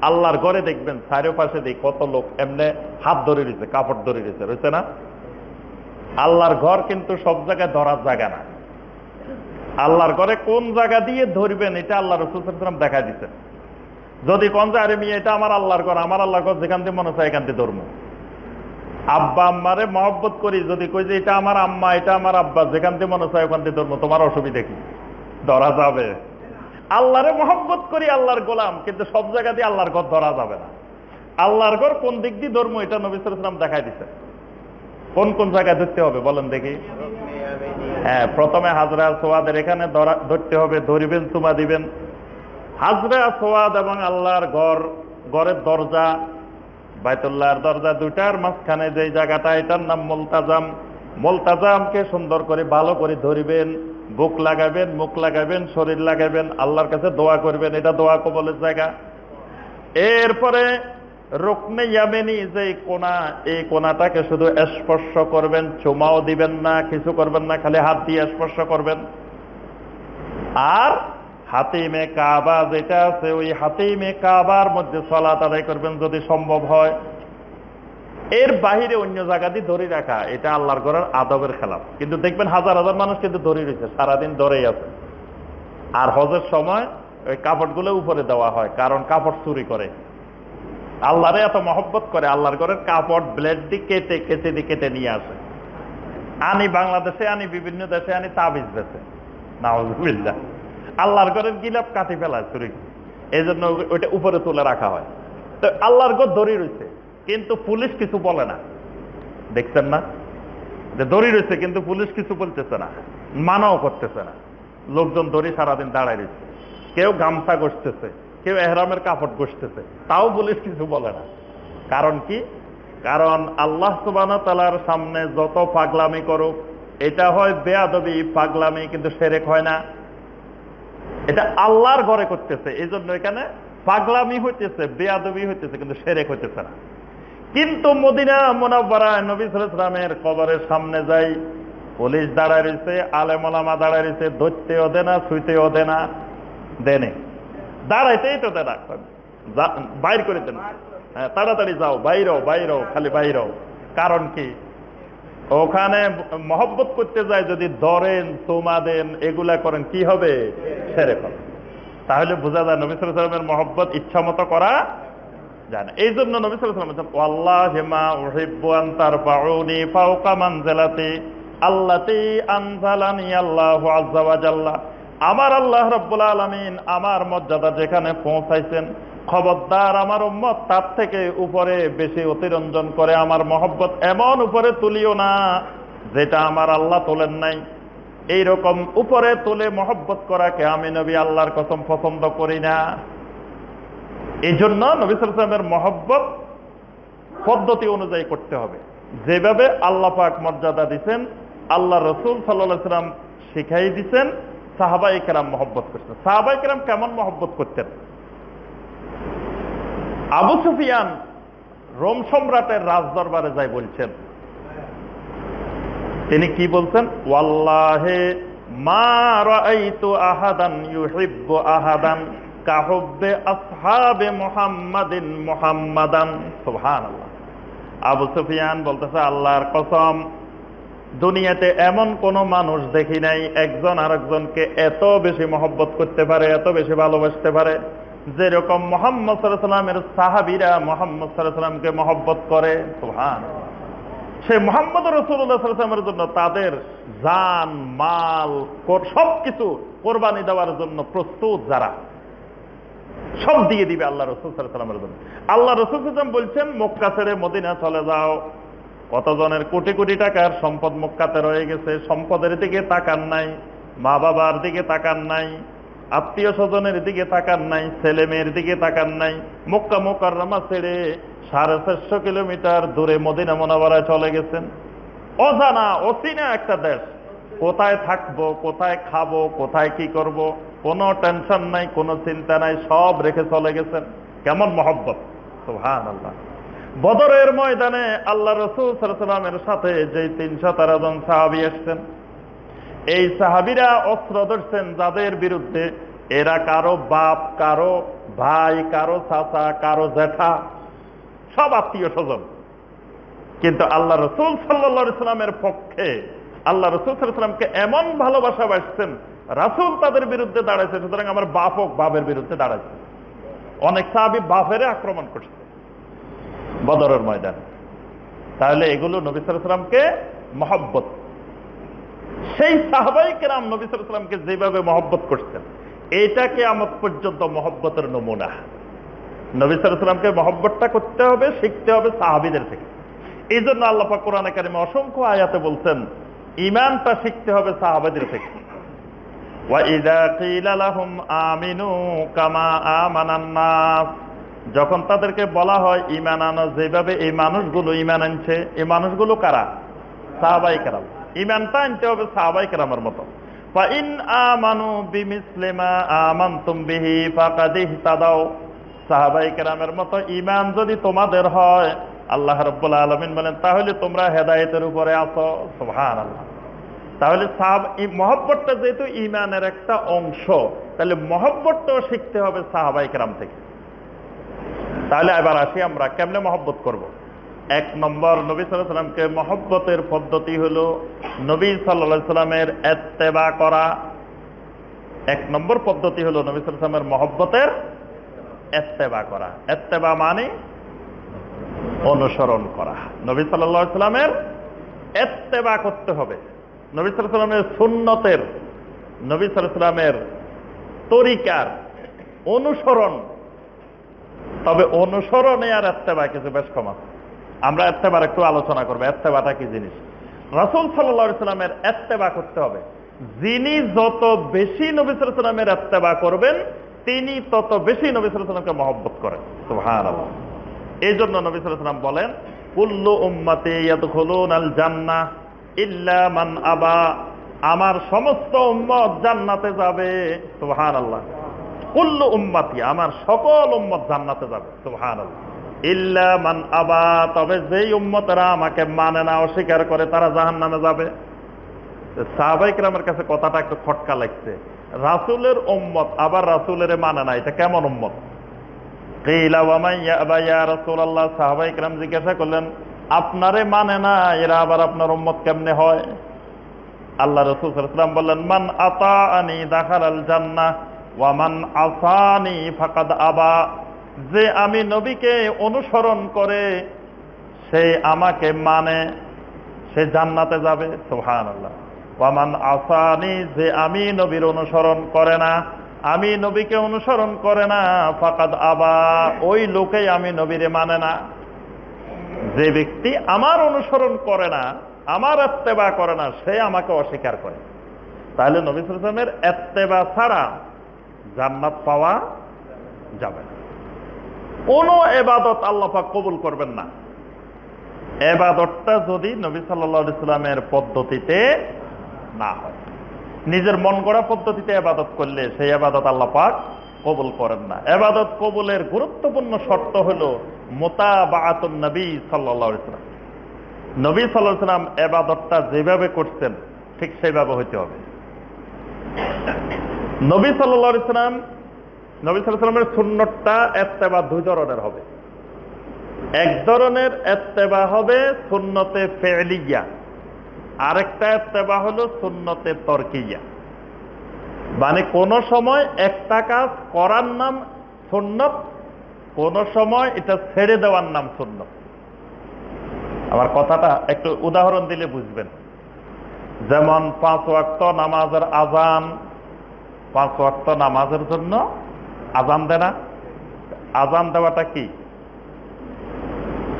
আল্লাহর ঘরে দেখবেন চারপাশে দেখি কত লোক এমনি হাত ধরে রয়েছে, কাপড় ধরে রয়েছে না? আল্লাহর ঘর কিন্তু সব জায়গায় ধরার জায়গা না। আল্লাহর ঘরে কোন জায়গা দিয়ে ধরবেন এটা আল্লাহ রাসূল সাল্লাল্লাহু আলাইহি ওয়াসাল্লাম দেখা দিচ্ছেন। যদি কোন যায় আরে মিয়া এটা আমার আল্লাহর ঘর, আমার আল্লাহর ঘর যেখান থেকে মনে চায় এখান থেকে ধরবো, আব্বা আম্মারে মহব্বত করি, যদি কই যে এটা আমার আম্মা এটা আমার আব্বা, যেখান থেকে মনে চায় ওখান থেকে ধর্ম, তোমার অসুবিধা কি? ধরা যাবে। আল্লাহরে মহব্বত করি, আল্লাহর গোলাম, কিন্তু সব জায়গা দিয়ে আল্লাহর ঘর ধরা যাবে না। আল্লাহর ঘর কোন দিক দিয়ে ধর্ম, এটা নবী সাল্লাল্লাহু আলাইহি ওয়াসাল্লাম দেখাই দিচ্ছে। কোন কোন জায়গায় ধরতে হবে বলেন দেখি। হ্যাঁ, প্রথমে হাজরা সোয়াদের এখানে ধরতে হবে, ধরিবেন, চুমা দিবেন। হাজরা সোয়াদ এবং আল্লাহর ঘর, ঘরের দরজা, বাইতুল্লাহর দরজা দুইটার মাঝখানে যে জায়গাটা, এটার নাম মুলতাজাম। মুলতাজামকে সুন্দর করে ভালো করে ধরিবেন, বুক লাগাবেন, মুখ লাগাবেন, শরীর লাগাবেন, আল্লাহর কাছে দোয়া করবেন, এটা দোয়া কবলের জায়গা। এরপরে রুকনে ইয়ামেনি যে কোনা, এই কোনাটাকে শুধু স্পর্শ করবেন, চুমাও দিবেন না, কিছু করবেন না, খালি হাত দিয়ে স্পর্শ করবেন। আর হাতিমে কাবা যেটা আছে, ওই হাতিমে কাবার মধ্যে সালাত আদায় করবেন যদি সম্ভব হয়। এর বাহিরে অন্য জায়গা দিয়ে ধরে রাখা, এটা আল্লাহর ঘরের আদবের খেলাফ। কিন্তু দেখবেন হাজার হাজার মানুষ কিন্তু ধরে রয়েছে, সারাদিন ধরেই আছে। আর হজের সময় ওই কাপড়গুলো উপরে দেওয়া হয়, কারণ কাপড় চুরি করে। আল্লাহরে এত মহব্বত করে, আল্লাহর ঘরের কাপড় ব্লেড দিয়ে কেটে নিয়ে আসে। আনি বাংলাদেশে, আনি বিভিন্ন দেশে, আনি তাবিজ বেছে, নাউজুবিল্লাহ। আল্লাহর ঘরের গিলাপ কাটি ফেলায় চুরি, এই জন্য ওইটা উপরে তুলে রাখা হয়। তো আল্লাহর ঘর দড়ি রয়েছে, কিন্তু পুলিশ কিছু বলে না। দেখছেন না যে দড়ি রয়েছে, কিন্তু পুলিশ কিছু বলতেছে না, মানাও করতেছে না। লোকজন দড়ি সারাদিন দাঁড়ায় রয়েছে, কেউ গামছা গোছতেছে, কেউ এহরামের কাপড় গোছতেছে, তাও পুলিশ কিছু বলে না। কারণ কি? কারণ আল্লাহ সুবহানাহু ওয়া তাআলার সামনে যত পাগলামি করুক, এটা হয় বেয়াদবি পাগলামি, কিন্তু শিরক হয় না। এটা আল্লাহর ঘরে করতেছে, এই জন্য এখানে পাগলামি হইতেছে, বেয়াদবি হইতেছে, কিন্তু শিরক হইতেছে না। কিন্তু মদিনা মুনাওয়ারায় নবী সাল্লাল্লাহু আলাইহি ওয়াসাল্লামের কবরের সামনে যাই, পুলিশ দাঁড়ায় রয়েছে, আলেম ওলামা দাঁড়ায় রয়েছে, ধরতেও দেয় না, ছুঁইতেও দেয় না, দেনে দাঁড়াইতেই তো দেয় না, বাইর করে দেন। হ্যাঁ, তাড়াতাড়ি যাও, বাইরও বাইরও, খালি বাইরও। কারণ কি? ওখানে মহব্বত করতে যায়, যদি ধরেন, চুমা দেন, এগুলা করেন, কি হবে? শিরক হবে। তাহলে বোঝা যায় নবী সাল্লাল্লাহু আলাইহি ওয়াসাল্লামের মহব্বত ইচ্ছা মতো করা যায় না। এই জন্য নবী সাল্লাল্লাহু আলাইহি ওয়াসাল্লাম ওয়াল্লাহি মা উহিব্বু আন তারফাউনি ফাওকা মানজিলাতি আল্লাতী আনজালানি আল্লাহু আযজা ওয়া জাল্লা। আমার আল্লাহ রাব্বুল আলামিন আমার মর্যাদা যেখানে পৌঁছাইছেন, খবরদার আমার উম্মত তার থেকে উপরে বেশি অতিরঞ্জন করে আমার মহব্বত এমন উপরে তুলিও না যেটা আমার আল্লাহ তোলেন নাই। এইরকম উপরে তুলে মহব্বত করাকে আমি নবী আল্লাহর কসম পছন্দ করি না। এই জন্য নবী সাল্লাল্লাহু আলাইহি ওয়াসাল্লামের মহব্বত পদ্ধতি অনুযায়ী করতে হবে। যেভাবে আল্লাহ পাক মর্যাদা দিচ্ছেন, আল্লাহ রাসূল সাল্লাল্লাহু আলাইহি ওয়াসাল্লাম শিখাই দিচ্ছেন, সাহাবায়ে কেরাম মহব্বত করতেন। সাহাবায়ে কেরাম কেমন মহব্বত করতেন? আবু সুফিয়ান রোম সম্রাটের রাজদরবারে যাই বলছেন, তিনি কি বলছেন? ওয়াল্লাহি মা রাআইতু আহাদান ইউহিব্বু আহাদান কাহুব্বে আসহাবে মুহাম্মাদিন মুহাম্মাদান। সুবহানাল্লাহ। আবু সুফিয়ান বলতেছে, আল্লাহর কসম, দুনিয়াতে এমন কোন মানুষ দেখি নাই একজন আরেকজনকে এত বেশি মহব্বত করতে পারে, এত বেশি ভালোবাসতে পারে, যেরকম মুহাম্মদ সাল্লাল্লাহু আলাইহি ওয়াসাল্লামের সাহাবীরা মুহাম্মদ সাল্লাল্লাহু আলাইহি ওয়াসাল্লামকে মহব্বত করে। সুবহানাল্লাহ। সে মুহাম্মদ রাসূলুল্লাহ সাল্লাল্লাহু আলাইহি ওয়াসাল্লামের জন্য তাদের জান মাল সবকিছু কোরবানি দেওয়ার জন্য প্রস্তুত, যারা সব দিয়ে দিবে আল্লাহ রাসূল সাল্লাল্লাহু আলাইহি ওয়াসাল্লামের জন্য। আল্লাহ রাসূল সাল্লাল্লাহু আলাইহি ওয়াসাল্লাম বলছেন, মক্কা ছেড়ে মদিনা চলে যাও। কতজনের কোটি কোটি টাকার সম্পদ মক্কাতে রয়ে গেছে, সম্পদের দিকে তাকান নাই, মা বাবার দিকে তাকান নাই, আত্মীয় স্বজনের দিকে তাকান নাই, ছেলে মেয়ের দিকে তাকান নাই। মক্কা মুকাররমা ছেড়ে 650 কিলোমিটার দূরে মদিনা মুনাওয়ারায় চলে গেছেন। অজানা অচেনা একটা দেশ, কোথায় থাকবো, কোথায় খাবো, কোথায় কি করব, কোনো টেনশন নাই, কোনো চিন্তা নাই, সব রেখে চলে গেছেন। কেমন মহব্বত! সুবহানাল্লাহ। বদরের ময়দানে আল্লাহ রাসূল সাল্লাল্লাহু আলাইহি ওয়াসাল্লামের সাথে যে 313 জন সাহাবী আসছেন, এই সাহাবীরা অস্ত্র ধরছেন যাদের বিরুদ্ধে, এরা কারো বাপ, কারো ভাই, কারো চাচা, কারো জ্যাঠা, সব আত্মীয় স্বজন। কিন্তু আল্লাহ রাসূল সাল্লাল্লাহু আলাইহি ওয়াসাল্লামের পক্ষে আল্লাহ রাসূল সাল্লাল্লাহু আলাইহি ওয়াসাল্লামকে এমন ভালোবাসা বাসছেন, রাসূল তাদের বিরুদ্ধে দাঁড়াইছে, সুতরাং আমার বাপ হোক বাপের বিরুদ্ধে দাঁড়াইছে। অনেক সাহাবী বাপেরে আক্রমণ করছে বদরের ময়দানে। তাহলে এগুলো নবী সাল্লাল্লাহু আলাইহি ওয়াসাল্লামকে মহব্বত। সেই সাহাবায়ে কেরাম নবী সাল্লাল্লাহু আলাইহি ওয়াসাল্লামকে যেভাবে মহব্বত করছেন, এটা কিয়ামত পর্যন্ত মহব্বতের নমুনা। নবী সাল্লাল্লাহু আলাইহি ওয়াসাল্লামকে মহব্বতটা করতে হবে, শিখতে হবে সাহাবীদের থেকে। এই জন্য আল্লাহ পাক কোরআনে কারিমে অসংখ্য আয়াতে বলছেন ঈমানটা শিখতে হবে সাহাবাদের থেকে। ওয়াইদা কিলা লাহুম আমিনু কামা আমানান নাস, যখন তাদেরকে বলা হয় ঈমান আনো, যেভাবে এই মানুষগুলো ঈমান আনছে, এই মানুষগুলো কারা? সাহাবায়ে কেরাম। ঈমানটা আনতে হবে সাহাবায়ে কেরামের মতো। ফা ইন আমানু বিমিসলি মা আমানতুম বিহি ফাকাদ ইহতাদাও, সাহাবায়ে কেরামের মতো ঈমান যদি তোমাদের হয়, আল্লাহ রাব্বুল আলামিন বলেন, তাহলে তোমরা হেদায়েতের উপরে আছো। সুবহানাল্লাহ। তাহলে মহব্বতটা যেহেতু ঈমানের একটা অংশ, তাহলে মহব্বতটাও শিখতে হবে সাহাবায়ে কেরাম থেকে। তাহলে এবার আসি আমরা কেমনে মহব্বত করব। এক নম্বর, নবী সাল্লাল্লাহু আলাইহি ওয়াসাল্লামকে মহব্বতের পদ্ধতি হলো নবী সাল্লাল্লাহু আলাইহি ওয়াসাল্লামের ইত্তেবা করা। এক নম্বর পদ্ধতি হলো নবী সাল্লাল্লাহু আলাইহি ওয়াসাল্লামের মহব্বতের ইত্তেবা করা। ইত্তেবা মানে অনুসরণ করা। নবী সাল্লাল্লাহু আলাইহি ওয়াসাল্লামের ইত্তেবা করতে হবে। নবী সাল্লাল্লাহু আলাইহি ওয়াসাল্লামের সুন্নতের, নবী সাল্লাল্লাহু আলাইহি ওয়াসাল্লামের তরিকার অনুসরণ। তবে অনুসরণে আর ইত্তেবা কিছু বেশ কম আছে। আমরা ইত্তেবার একটু আলোচনা করবো, ইত্তেবাটা কি জিনিস। রাসূল সাল্লাল্লাহু আলাইহি ওয়াসাল্লামের ইত্তেবা করতে হবে। যিনি যত বেশি নবী সাল্লাল্লাহু আলাইহি ওয়াসাল্লামের ইত্তেবা করবেন, তিনি তত বেশি নবী সাল্লাল্লাহু আলাইহি ওয়াসাল্লামকে মহব্বত করেন। সুবহানাল্লাহ। এই জন্য নবী সাল্লাল্লাহু আলাইহি ওয়াসাল্লাম বলেন, কুল্লু উম্মতি ইয়াদখুলুনাল জান্নাহ ইল্লা মান আবা, আমার সমস্ত উম্মত জান্নাতে যাবে। সুবহানাল্লাহ। কুল্লু উম্মতি, আমার সকল উম্মত জান্নাতে যাবে। সুবহানাল্লাহ। ইল্লা মান আবা, তবে যেই উম্মতরা আমাকে মানে না, অস্বীকার করে, তারা জাহান্নামে যাবে। সাহাবায়ে কেরামের কাছে কথাটা একটু খটকা লাগছে। রাসূলের উম্মত আবার রাসূলের মানে না, এটা কেমন উম্মত? কিলা ওয়া মান ইয়াবা ইয়া রাসূলুল্লাহ, সাহাবায়ে কেরাম জিজ্ঞাসা করলেন, আপনারে মানে না, এরা আবার আপনার উম্মত কেমনে হয়? আল্লাহ রাসূল সাল্লাল্লাহু আলাইহি ওয়াসাল্লাম বললেন, মান আতাআনি দাখালাল জান্নাহ ওয়া মান আসানি ফাকাদ আবা, যে আমি নবীকে অনুসরণ করে, সে আমাকে মানে, সে জান্নাতে যাবে। সুবহানাল্লাহ। ওয়া মান আসানি, যে আমি নবীর অনুসরণ করে না, আমি নবীকে অনুসরণ করে না, ফাকাদ আবা, ওই লোকেই আমি নবীরে মানে না। যে ব্যক্তি আমার অনুসরণ করে না, আমার ইত্তেবা করে না, সে আমাকে অস্বীকার করে। তাহলে নবী সাল্লাল্লাহু আলাইহি ওয়াসাল্লামের ইত্তেবা ছাড়া জান্নাত পাওয়া যাবে না। কোন ইবাদত আল্লাহ পাক কবুল করবেন না, ইবাদতটা যদি নবী সাল্লাল্লাহু আলাইহি ওয়াসাল্লামের পদ্ধতিতে না হয়। নিজের মন গড়া পদ্ধতিতে ইবাদত করলে সেই ইবাদত আল্লাহ পাক কবুল করেন না। ইবাদত কবুলের গুরুত্বপূর্ণ শর্ত হলো মুতাবাআতুন নবী সাল্লাল্লাহু আলাইহি ওয়াসাল্লাম। নবী সাল্লাল্লাহু আলাইহি ওয়াসাল্লাম ইবাদতটা যেভাবে করতেন ঠিক সেইভাবে হইতে হবে। নবী সাল্লাল্লাহু আলাইহি ওয়াসাল্লাম, নবী সাল্লাল্লাহু আলাইহি ওয়াসাল্লামের সুন্নতটা ইত্তেবা দুই ধরনের হবে। এক ধরনের ইত্তেবা হবে সুন্নতে ফি'লিয়া, আরেকটা ইত্তেবা হলো সুন্নতে তরকিয়া। মানে কোন সময় একটা কাজ করার নাম সুন্নত, কোন সময় এটা ছেড়ে দেওয়ার নাম সুন্নত। আমার কথাটা একটু উদাহরণ দিলে বুঝবেন। যেমন 5 ওয়াক্ত নামাজের আযান, 5 ওয়াক্ত নামাজের জন্য আযান দেয় না? আযান দেওয়াটা কি?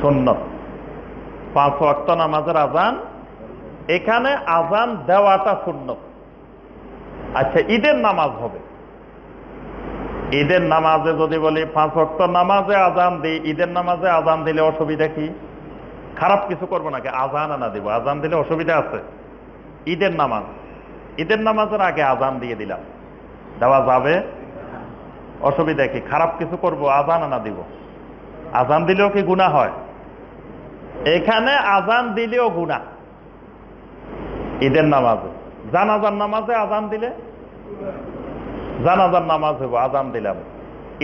সুন্নত। 5 ওয়াক্ত নামাজের আযান, এখানে আযান দেওয়াটা সুন্নত। আচ্ছা, ঈদের নামাজ হবে। ঈদের নামাজে যদি বলি 5 ওয়াক্ত নামাজে আযান দিই, ঈদের নামাজে আযান দিলে অসুবিধা কি? খারাপ কিছু করবো নাকি? আযান না দিব, আযান দিলে অসুবিধা আছে? ঈদের নামাজ, ঈদের নামাজের আগে আযান দিয়ে দিলাম, দেওয়া যাবে? অসুবিধা কি? খারাপ কিছু করব, আযান না দিব? আযান দিলেও কি গুনাহ হয়? এখানে আযান দিলেও গুনাহ। ঈদের নামাজে, জানাজার নামাজে আযান দিলে, জানাজার নামাজ হইব, আযান দিলাম।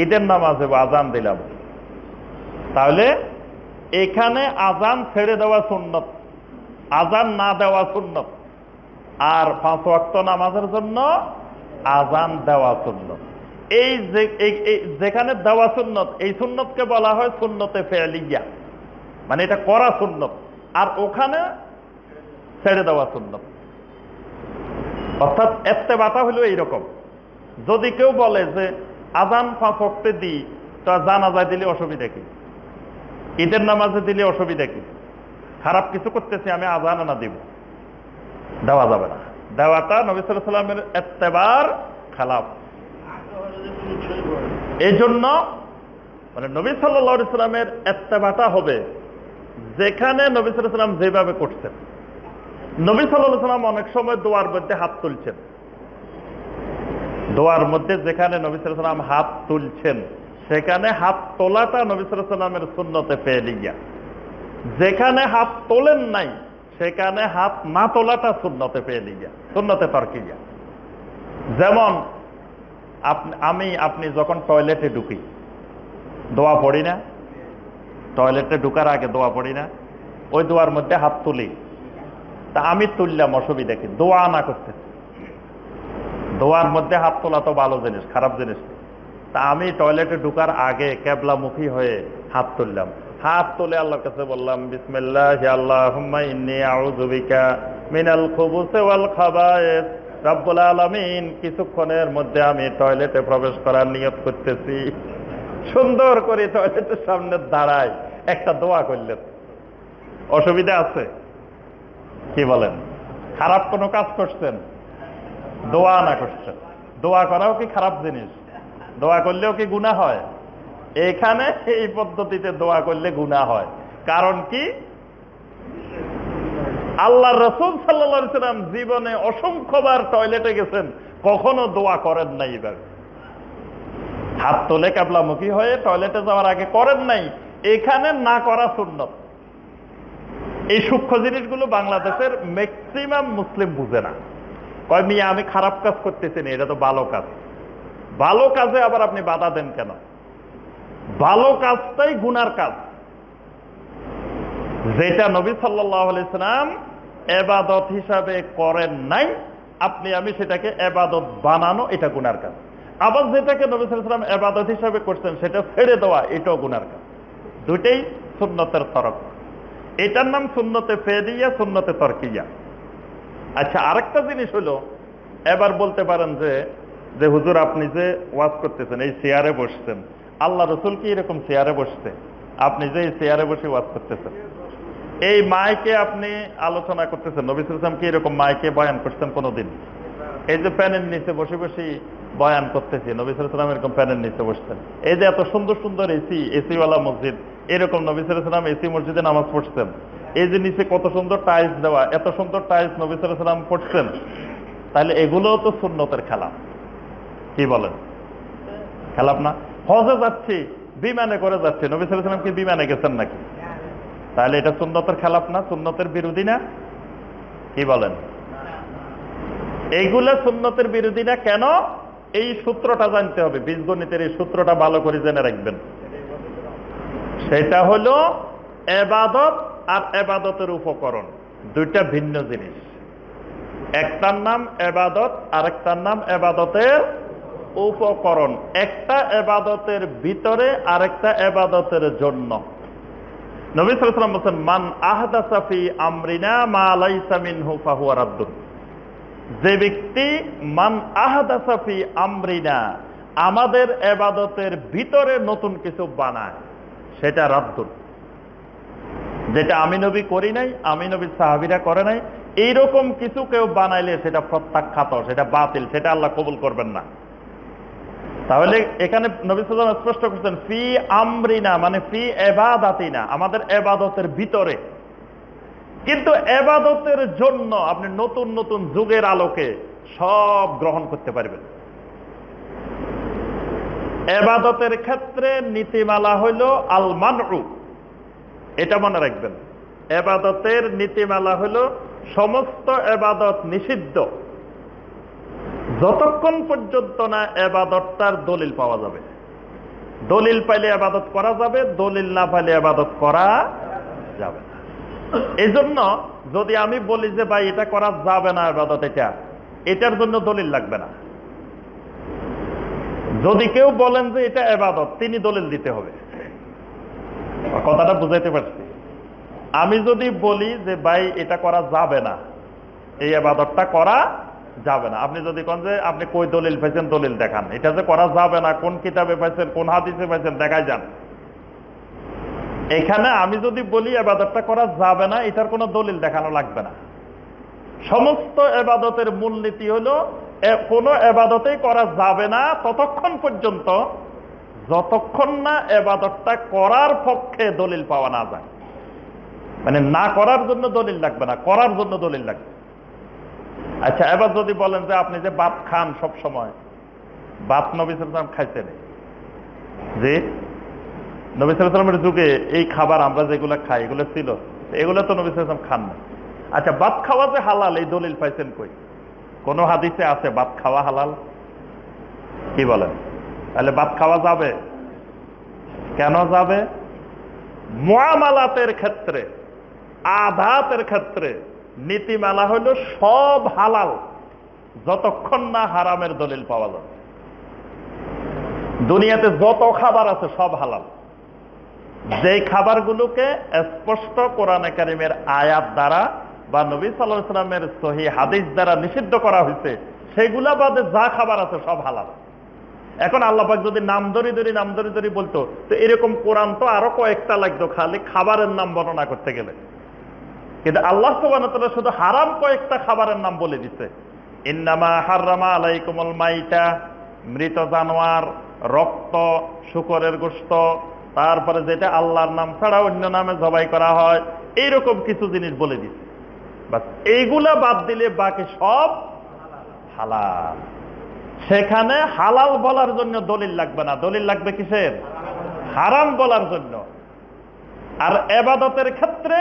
ঈদের নামাজ হইব, আযান দিলাম। তাহলে এখানে আযান ছেড়ে দেওয়া সুন্নত, আযান না দেওয়া সুন্নত। আর 5 ওয়াক্ত নামাজের জন্য আযান দেওয়া সুন্নত। এই যেখানে দেওয়া সুন্নত, এই সুন্নতকে বলা হয় সুন্নতে ফি'লিয়া, মানে এটা করা সুন্নত। আর ওখানে ছেড়ে দেওয়া সুন্নত। অর্থাৎ ইত্তেবাটা হলো এইরকম, যদি কেউ বলে যে আযান 5 ওয়াক্তে দিই, তো জানাজায় দিলে অসুবিধা কি, ঈদের নামাজে দিলে অসুবিধা কি, খারাপ কিছু করতেছি আমি আযান না দিব, দেওয়া যাবে না। দেওয়াটা নবী সাল্লাল্লাহু আলাইহি ওয়াসাল্লামের ইত্তেবার খেলাফ। এই জন্য মানে নবী সাল্লাল্লাহু আলাইহি ওয়াসাল্লামের ইত্তেবাটা হবে যেখানে নবী সাল্লাল্লাহু আলাইহি ওয়াসাল্লাম যেভাবে করছেন। নবী সাল্লাল্লাহু আলাইহি ওয়াসাল্লাম অনেক সময় দোয়ার মধ্যে হাত তুলছেন, দোয়ার মধ্যে যেখানে নবী সাল্লাল্লাহু আলাইহি ওয়াসাল্লাম হাত তুলছেন সেখানে হাত তোলাটা নবী সাল্লাল্লাহু আলাইহি ওয়াসাল্লামের সুন্নতে ফেলিয়া। যেখানে হাত তোলেন নাই সেখানে হাত না তোলাটা সুন্নতে ফেলিয়া, সুন্নতে তরকিয়া। যেমন আপনি যখন টয়লেটে ঢুকি দোয়া পড়ি না, টয়লেটে ঢুকার আগে দোয়া পড়ি না, ওই দোয়ার মধ্যে হাত তুলি, তা আমি তুললাম অসুবিধা কি, দোয়া না করতে। দোয়ার মধ্যে হাত তোলা তো ভালো জিনিস, খারাপ জিনিস। তা আমি টয়লেটে ঢুকার আগে কেবলামুখী হয়ে হাত তুললাম, হাত তুলে আল্লাহর কাছে বললাম বিসমিল্লাহি আল্লাহুম্মা ইন্নী আউযু বিকা মিনাল খুবুসি ওয়াল খাবায়েস। রব্বুল আলামিন, কিছুক্ষণের মধ্যে আমি টয়লেটে প্রবেশ করার নিয়ত করতেছি। সুন্দর করে টয়লেটের সামনে দাঁড়ায় একটা দোয়া করলেন, অসুবিধা আছে কি বলেন? খারাপ কোনো কাজ করছেন? দোয়া না করছেন। দোয়া করাও কি খারাপ জিনিস? দোয়া করলেও কি গুনাহ হয়? এখানে এই পদ্ধতিতে দোয়া করলে গুনাহ হয়। কারণ কি? আল্লাহর রাসূল সাল্লাল্লাহু আলাইহি ওয়াসাল্লাম জীবনে অসংখ্যবার টয়লেটে গেছেন, কখনো দোয়া করেন নাই। এবার হাত তোলে কিবলামুখী হয়ে টয়লেটে যাওয়ার আগে করেন নাই, এখানে না করা সুন্নত। এই সূক্ষ্ম জিনিসগুলো বাংলাদেশের ম্যাক্সিমাম মুসলিম বুঝে না। কয় মিয়া আমি খারাপ কাজ করতেছি না, এটা তো ভালো কাজ। ভালো কাজে আবার আপনি বাধা দেন কেন? ভালো কাজটাই গুনার কাজ। যেটা নবী সাল্লাল্লাহু আলাইহি ওয়াসাল্লাম ইবাদত হিসাবে করেন নাই, আপনি আমি সেটাকে ইবাদত বানানো, এটা গুনার কাজ। আবার যেটাকে নবী সাল্লাল্লাহু আলাইহি ওয়াসাল্লাম ইবাদত হিসাবে করছেন সেটা ছেড়ে দেওয়া, এটাও গুনার কাজ। দুটেই সুন্নতের তরক। এটার নাম সুন্নতে ফেলিয়া, সুন্নতে তরকিয়া। আচ্ছা, আরেকটা জিনিস হলো, এবার বলতে পারেন যে হুজুর আপনি যে ওয়াজ করতেছেন, এই চেয়ারে বসছেন, আল্লাহ রাসূল কি এরকম চেয়ারে বসতে? আপনি যে এই চেয়ারে বসে ওয়াজ করতেছেন, এই মাইকে আপনি আলোচনা করতেছেন, নবী সাল্লাল্লাহু আলাইহি ওয়াসাল্লাম কি এরকম মাইকে বয়ান করতেন কোনোদিন? এই যে প্যানের নিচে বসে বসে বয়ান করতেছি, নবী সাল্লাল্লাহু আলাইহি ওয়াসাল্লাম এরকম প্যানের নিচে বসতেন। এই যে এত সুন্দর সুন্দর এসিওয়ালা মসজিদ, এরকম নবী সাল্লাল্লাহু আলাইহি ওয়াসাল্লাম এসি মসজিদে নামাজ পড়ছেন। এই যে নিচে কত সুন্দর টাইলস দেওয়া, এত সুন্দর টাইলস নবী সাল্লাল্লাহু আলাইহি ওয়াসাল্লাম পড়ছেন। তাহলে এগুলোও তো সুন্নতের খেলাফ। কি বলেন? খেলাফ না? হজে যাচ্ছি, বিমানে করে যাচ্ছে, নবী সাল্লাল্লাহু আলাইহি ওয়াসাল্লাম কি বিমানে গেছেন নাকি? তাহলে এটা সুন্নতের খেলাফ না, সুন্নতের বিরোধী না? কি বলেন? এইগুলা সুন্নতের বিরোধী না কেন? এই সূত্রটা জানতে হবে, বীজগণিতের এই সূত্রটা ভালো করে জেনে রাখবেন। সেটা হলো ইবাদত আর ইবাদতের উপকরণ দুইটা ভিন্ন জিনিস। একটার নাম ইবাদত, আরেকটার নাম ইবাদতের উপকরণ। একটা ইবাদতের ভিতরে, আরেকটা ইবাদতের জন্য। নবী সাল্লাল্লাহু আলাইহি ওয়াসাল্লাম বলেন, মান আহদাসা ফি আমরিনা মা লাইসা মিনহু ফাহুয়া রাদ্দুন। যে ব্যক্তি মান আহদাসা ফি আমরিনা, আমাদের ইবাদতের ভিতরে নতুন কিছু বানায়, সেটা রাদ্দুন। যেটা আমি নবী করি নাই, আমি নবীর সাহাবীরা করে নাই, এইরকম কিছু কেউ বানাইলে সেটা প্রত্যাখ্যাত, সেটা বাতিল, সেটা আল্লাহ কবুল করবেন না। তাহলে এখানে নবী সাল্লাল্লাহু আলাইহি ওয়াসাল্লাম স্পষ্ট করছেন ফি আমরিনা, মানে ফি ইবাদাতিনা, আমাদের ইবাদতের ভিতরে। কিন্তু ইবাদতের জন্য আপনি নতুন নতুন যুগের আলোকে সব গ্রহণ করতে পারবেন। ইবাদতের ক্ষেত্রে নীতিমালা হইল আল মানউ, এটা মনে রাখবেন। ইবাদতের নীতিমালা হইল সমস্ত ইবাদত নিষিদ্ধ, যতক্ষণ পর্যন্ত না ইবাদতটার দলিল পাওয়া যাবে। দলিল পাইলে ইবাদত করা যাবে, দলিল না পাইলে ইবাদত করা যাবে না। এই জন্য যদি আমি বলি যে ভাই এটা করা যাবে না ইবাদত, এটার জন্য দলিল লাগবে না। যদি কেউ বলেন যে এটা ইবাদত, তিনি দলিল দিতে হবে। কথাটা বুঝাইতে পারছি? আমি যদি বলি যে ভাই এটা করা যাবে না, এই ইবাদতটা করা যাবে না, আপনি যদি কোন যে আপনি কই দলিল পাইছেন দলিল দেখান, এটা যে করা যাবে না কোন কিতাবে পাইছেন কোন হাদিসে পাইছেন দেখাই যান। এখানে আমি যদি বলি ইবাদতটা করা যাবে না, এটার কোনো দলিল দেখানো লাগবে না। সমস্ত ইবাদতের মূলনীতি হলো কোনো ইবাদতেই করা যাবে না ততক্ষণ পর্যন্ত যতক্ষণ না ইবাদতটা করার পক্ষে দলিল পাওয়া না যায়। মানে না করার জন্য দলিল লাগবে না, করার জন্য দলিল লাগবে। আচ্ছা, এবার যদি বলেন যে আপনি যে ভাত খান সব সময়, ভাত নবী সাল্লাল্লাহু আলাইহি ওয়াসাল্লাম খাইছেন, যে নবী সাল্লাল্লাহু আলাইহি ওয়াসাল্লামের যুগে এই খাবার আমরা যেগুলো খাই এগুলো ছিল, এগুলো তো নবী সাল্লাল্লাহু আলাইহি ওয়াসাল্লাম খান না। আচ্ছা, ভাত খাওয়া যে হালাল এই দলিল পাইছেন কই? কোন হাদিসে আছে ভাত খাওয়া হালাল? কি বলেন? তাহলে ভাত খাওয়া যাবে? কেন যাবে? মুআমালাতের ক্ষেত্রে, আদাতের ক্ষেত্রে নীতিমালা হলো সব হালাল যতক্ষণ না হারামের দলিল পাওয়া যাবে। দুনিয়াতে যত খাবার আছে সব হালাল, যেই খাবারগুলোকে স্পষ্ট কোরআনে কারিমের আয়াত দ্বারা বা নবী সাল্লাল্লাহু আলাইহি ওয়াসাল্লামের সহিহ হাদিস দ্বারা নিষিদ্ধ করা হয়েছে, সেগুলা বাদে যা খাবার আছে সব হালাল। এখন আল্লাহ পাক যদি নাম ধরি বলতো, তো এরকম কোরআন তো আরো কয়েকটা লাগতো খালি খাবারের নাম বর্ণনা করতে গেলে। কিন্তু আল্লাহ সুবহানাহু ওয়া তাআলা শুধু হারাম কয়েকটা খাবারের নাম বলে দিচ্ছে। ইন্নামা হাররামা আলাইকুমুল মাইতা, মৃত জানোয়ার, রক্ত, শূকরের গোশত, তারপরে যেটা আল্লাহর নাম ছাড়া অন্য নামে জবাই করা হয়, এইরকম কিছু জিনিস বলে দিচ্ছে। বাস এইগুলা বাদ দিলে বাকি সব হালাল। সেখানে হালাল বলার জন্য দলিল লাগবে না, দলিল লাগবে কিসের? হারাম বলার জন্য। আর ইবাদতের ক্ষেত্রে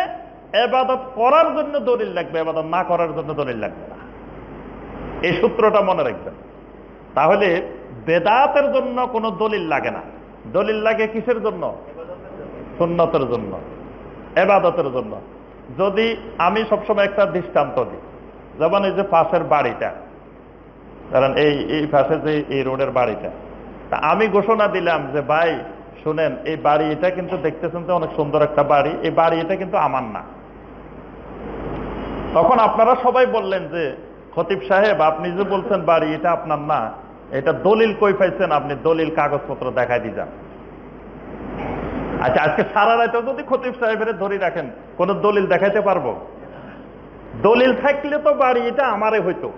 ইবাদত করার জন্য দলিল লাগবে, ইবাদত না করার জন্য দলিল লাগবে না। এই সূত্রটা মনে রাখবেন। তাহলে বেদাতের জন্য কোনো দলিল লাগে না, দলিল লাগে কিসের জন্য? সুন্নতের জন্য, ইবাদতের জন্য। যদি আমি সবসময় একটা দৃষ্টান্ত দিই, যেমন এই যে পাশের বাড়িটা, কারণ এই পাশে যে এই রোডের বাড়িটা, তা আমি ঘোষণা দিলাম যে ভাই শুনেন, এই বাড়ি এটা কিন্তু দেখতেছেন যে অনেক সুন্দর একটা বাড়ি, এই বাড়ি এটা কিন্তু আমার না। তখন আপনারা সবাই বললেন যে খতিব সাহেব আপনি যে বলছেন বাড়ি এটা আপনার না, এটা দলিল কই পাইছেন? আপনি দলিল কাগজপত্র দেখাই দিয়ে যান। আচ্ছা, আজকে সারা রাতে যদি খতিব সাহেবের ধরে রাখেন, কোন দলিল দেখাইতে পারবো? দলিল থাকলে তো বাড়ি এটা আমারই হইতো।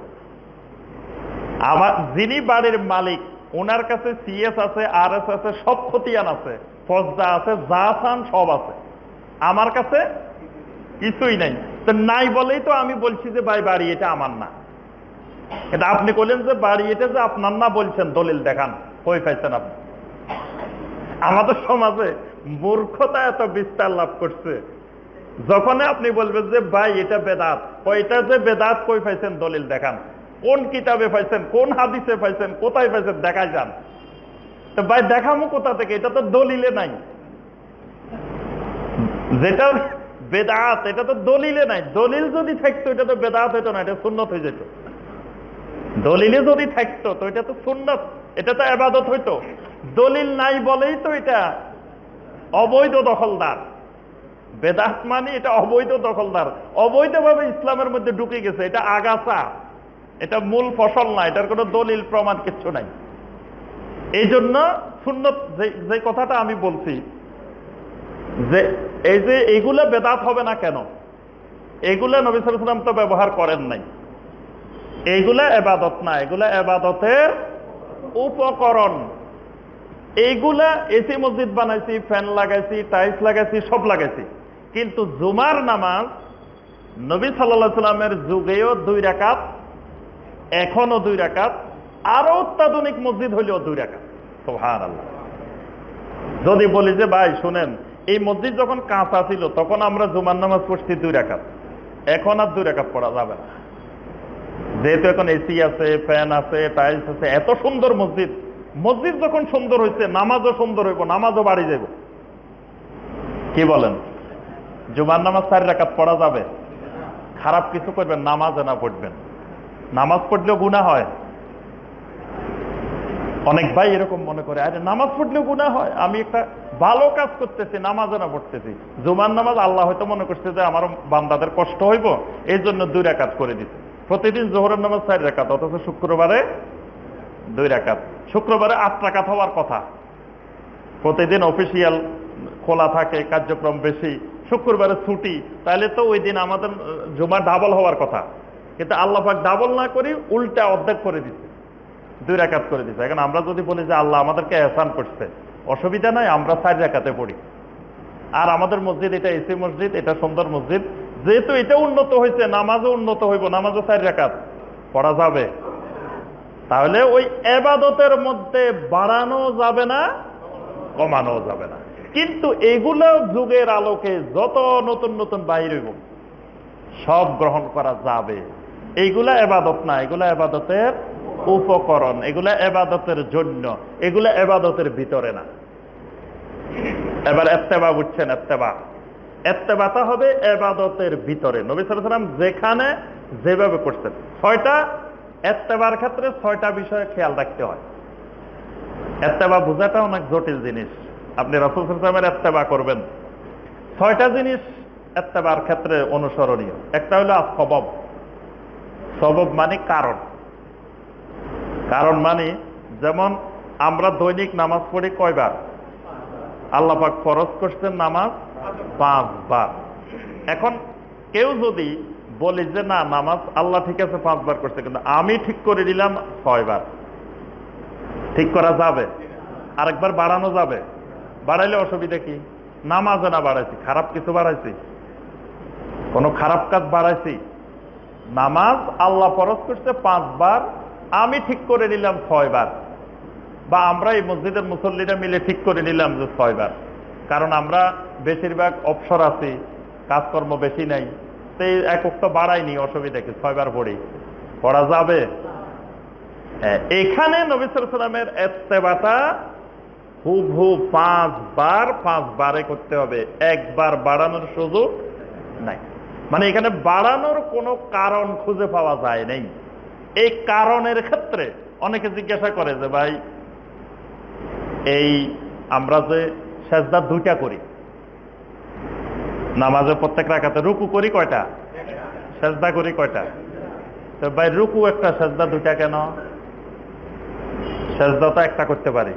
আমার যিনি বাড়ির মালিক ওনার কাছে সিএস আছে, আরএস আছে, সব খতিয়ান আছে, ফজদা আছে, যা চান সব আছে। আমার কাছে কিছুই নাই। তো নাই বলেই তো আমি বলছি যে ভাই বাড়ি এটা আমার না। এটা আপনি বললেন যে বাড়ি এটা যে আপনার না, বলছেন দলিল দেখান, কই পাইছেন আপনি? আমাদের সমাজে মূর্খতা এত বিস্তার লাভ করছে, যখন আপনি বলবেন যে ভাই এটা বেদাত, এটা যে বেদাত কই পাইছেন দলিল দেখান, কোন কিতাবে পাইছেন, কোন হাদিসে পাইছেন, কোথায় পাইছেন দেখাই যান। তো ভাই দেখামো কোথা থেকে? এটা তো দলিলে নাই। যেটা বেদাত এটা তো দলিলে নাই। দলিল যদি থাকতো এটা তো বেদাত হইতো না, এটা সুন্নত হয়ে যেত। দলিলে যদি থাকতো তো এটা তো সুন্নত, এটা তো ইবাদত হইতো। দলিল নাই বলেই তো এটা অবৈধ দখলদার। বেদাত মানে এটা অবৈধ দখলদার, অবৈধভাবে ইসলামের মধ্যে ঢুকে গেছে। এটা আগাছা, এটা মূল ফসল না, এটার কোনো দলিল প্রমাণ কিচ্ছু নাই। এই জন্য সুন্নত যে কথাটা আমি বলছি যে এই যে এইগুলা বেদাত হবে না কেন, এগুলা নবী সাল্লাল্লাহু আলাইহি ওয়াসাল্লাম তো ব্যবহার করেন নাই। এইগুলা ইবাদত না, এগুলা ইবাদতের উপকরণ। এইগুলা এসি মসজিদ বানাইছি, ফ্যান লাগাইছি, টাইলস লাগাইছি, সব লাগাইছি, কিন্তু জুমার নামাজ নবী সাল্লাল্লাহু আলাইহি ওয়াসাল্লামের যুগেও 2 রাকাত, এখনো 2 রাকাত, আরো অত্যাধুনিক মসজিদ হইলেও 2 রাকাত। সুবহানাল্লাহ। যদি বলি যে ভাই শুনেন, এই মসজিদ যখন কাঁচা ছিল তখন আমরা জুমার নামাজ পড়ছি 2 রাকাত, এখন আর 2 রাকাত পড়া যাবে না, যেহেতু এখন এসি আছে, ফ্যান আছে, টাইলস আছে, এত সুন্দর মসজিদ। মসজিদ যখন সুন্দর হয়েছে নামাজও সুন্দর হইব, নামাজও বাড়ি যাব। কি বলেন? জুমার নামাজ 4 রাকাত পড়া যাবে? খারাপ কিছু করবেন, নামাজে না পড়বেন। নামাজ পড়লেও গুনাহ হয়। অনেক ভাই এরকম মনে করে, আরে নামাজ পড়লেও গুনাহ হয়, আমি একটা ভালো কাজ করতেছি, নামাজও না পড়তেছি। জুমার নামাজ আল্লাহ হয়তো মনে করছে যে আমার বান্দাদের কষ্ট হইব, এই জন্য 2 রাকাত করে দিচ্ছে। প্রতিদিন জোহরের নামাজ 4 রাকাত, অথচ শুক্রবারে 2 রাকাত, শুক্রবারে 8 রাকাত হওয়ার কথা। প্রতিদিন অফিসিয়াল খোলা থাকে, কার্যক্রম বেশি, শুক্রবারে ছুটি, তাহলে তো ওই দিন আমাদের জুমা ডাবল হওয়ার কথা। কিন্তু আল্লাহ পাক ডাবল না করি উল্টা অর্ধেক করে দিচ্ছে, 2 রাকাত করে দিচ্ছে। এখন আমরা যদি বলি যে আল্লাহ আমাদেরকে এহসান করছে, অসুবিধা নাই, আমরা 4 রাকাতে পড়ি। আর আমাদের মসজিদ এটা এসি মসজিদ, এটা সুন্দর মসজিদ, যেহেতু এটা উন্নত হয়েছে, নামাজও উন্নত হইব, নামাজও 4 রাকাত পড়া যাবে। তাহলে ওই এবাদতের মধ্যে বাড়ানো যাবে না, কমানো যাবে না। কিন্তু এগুলো যুগের আলোকে যত নতুন নতুন বাইর হইব সব গ্রহণ করা যাবে। এইগুলা এবাদত না, এগুলা এবাদতের উপকরণ, এগুলা এবাদতের জন্য, এগুলা এবাদতের ভিতরে না। এবার ইত্তেবা বুঝছেন? ইত্তেবাটা হবে এবাদতের ভিতরে। নবী সাল্লাল্লাহু আলাইহি ওয়াসাল্লাম যেখানে যেভাবে করছেন, 6টা ইত্তেবার ক্ষেত্রে 6টা বিষয়ে খেয়াল রাখতে হয়। ইত্তেবা বোঝাটা অনেক জটিল জিনিস। আপনি রাসূল সাল্লাল্লাহু আলাইহি ওয়াসাল্লামের ইত্তেবা করবেন, 6টা জিনিস ইত্তেবার ক্ষেত্রে অনুসরণীয়। একটা হলো সবব। সবব মানে কারণ। কারণ মানে যেমন আমরা দৈনিক নামাজ পড়ি কয়বার? আল্লাহ পাক ফরজ করছেন নামাজ 5 বার। এখন কেউ যদি বলি যে না, নামাজ আল্লাহ ঠিক আছে 5 বার করছে, কিন্তু আমি ঠিক করে দিলাম 6 বার, ঠিক করা যাবে? আরেকবার বাড়ানো যাবে? বাড়াইলে অসুবিধা কি? নামাজে না বাড়াইছি, খারাপ কিছু বাড়াইছি? কোনো খারাপ কাজ বাড়াইছি? নামাজ আল্লাহ ফরজ করছে 5 বার, আমি ঠিক করে নিলাম 6 বার, বা আমরা এই মসজিদের মুসল্লিরা মিলে ঠিক করে নিলাম যে 6 বার। কারণ আমরা বেশিরভাগ অবসর আছি, কাজকর্ম বেশি নাই, তো এই একক তো বাড়াইনি, অসুবিধা কি? 6 বার পড়ি, পড়া যাবে? এখানে নবী সাল্লাল্লাহু আলাইহি ওয়াসাল্লামের ইত্তেবাটা হুবহু 5 বার 5 বারে করতে হবে, একবার বাড়ানোর সুযোগ নাই। মানে এখানে বাড়ানোর কোনো কারণ খুঁজে পাওয়া যায় নাই। এই কারণের ক্ষেত্রে অনেকে জিজ্ঞাসা করে যে ভাই, এই আমরা যে সেজদা 2টা করি নামাজে, প্রত্যেক রাকাতে রুকু করি কয়টা, সেজদা করি কয়টা? তো ভাই রুকু একটা, সেজদা 2টা কেন? সেজদা তো একটা করতে পারি।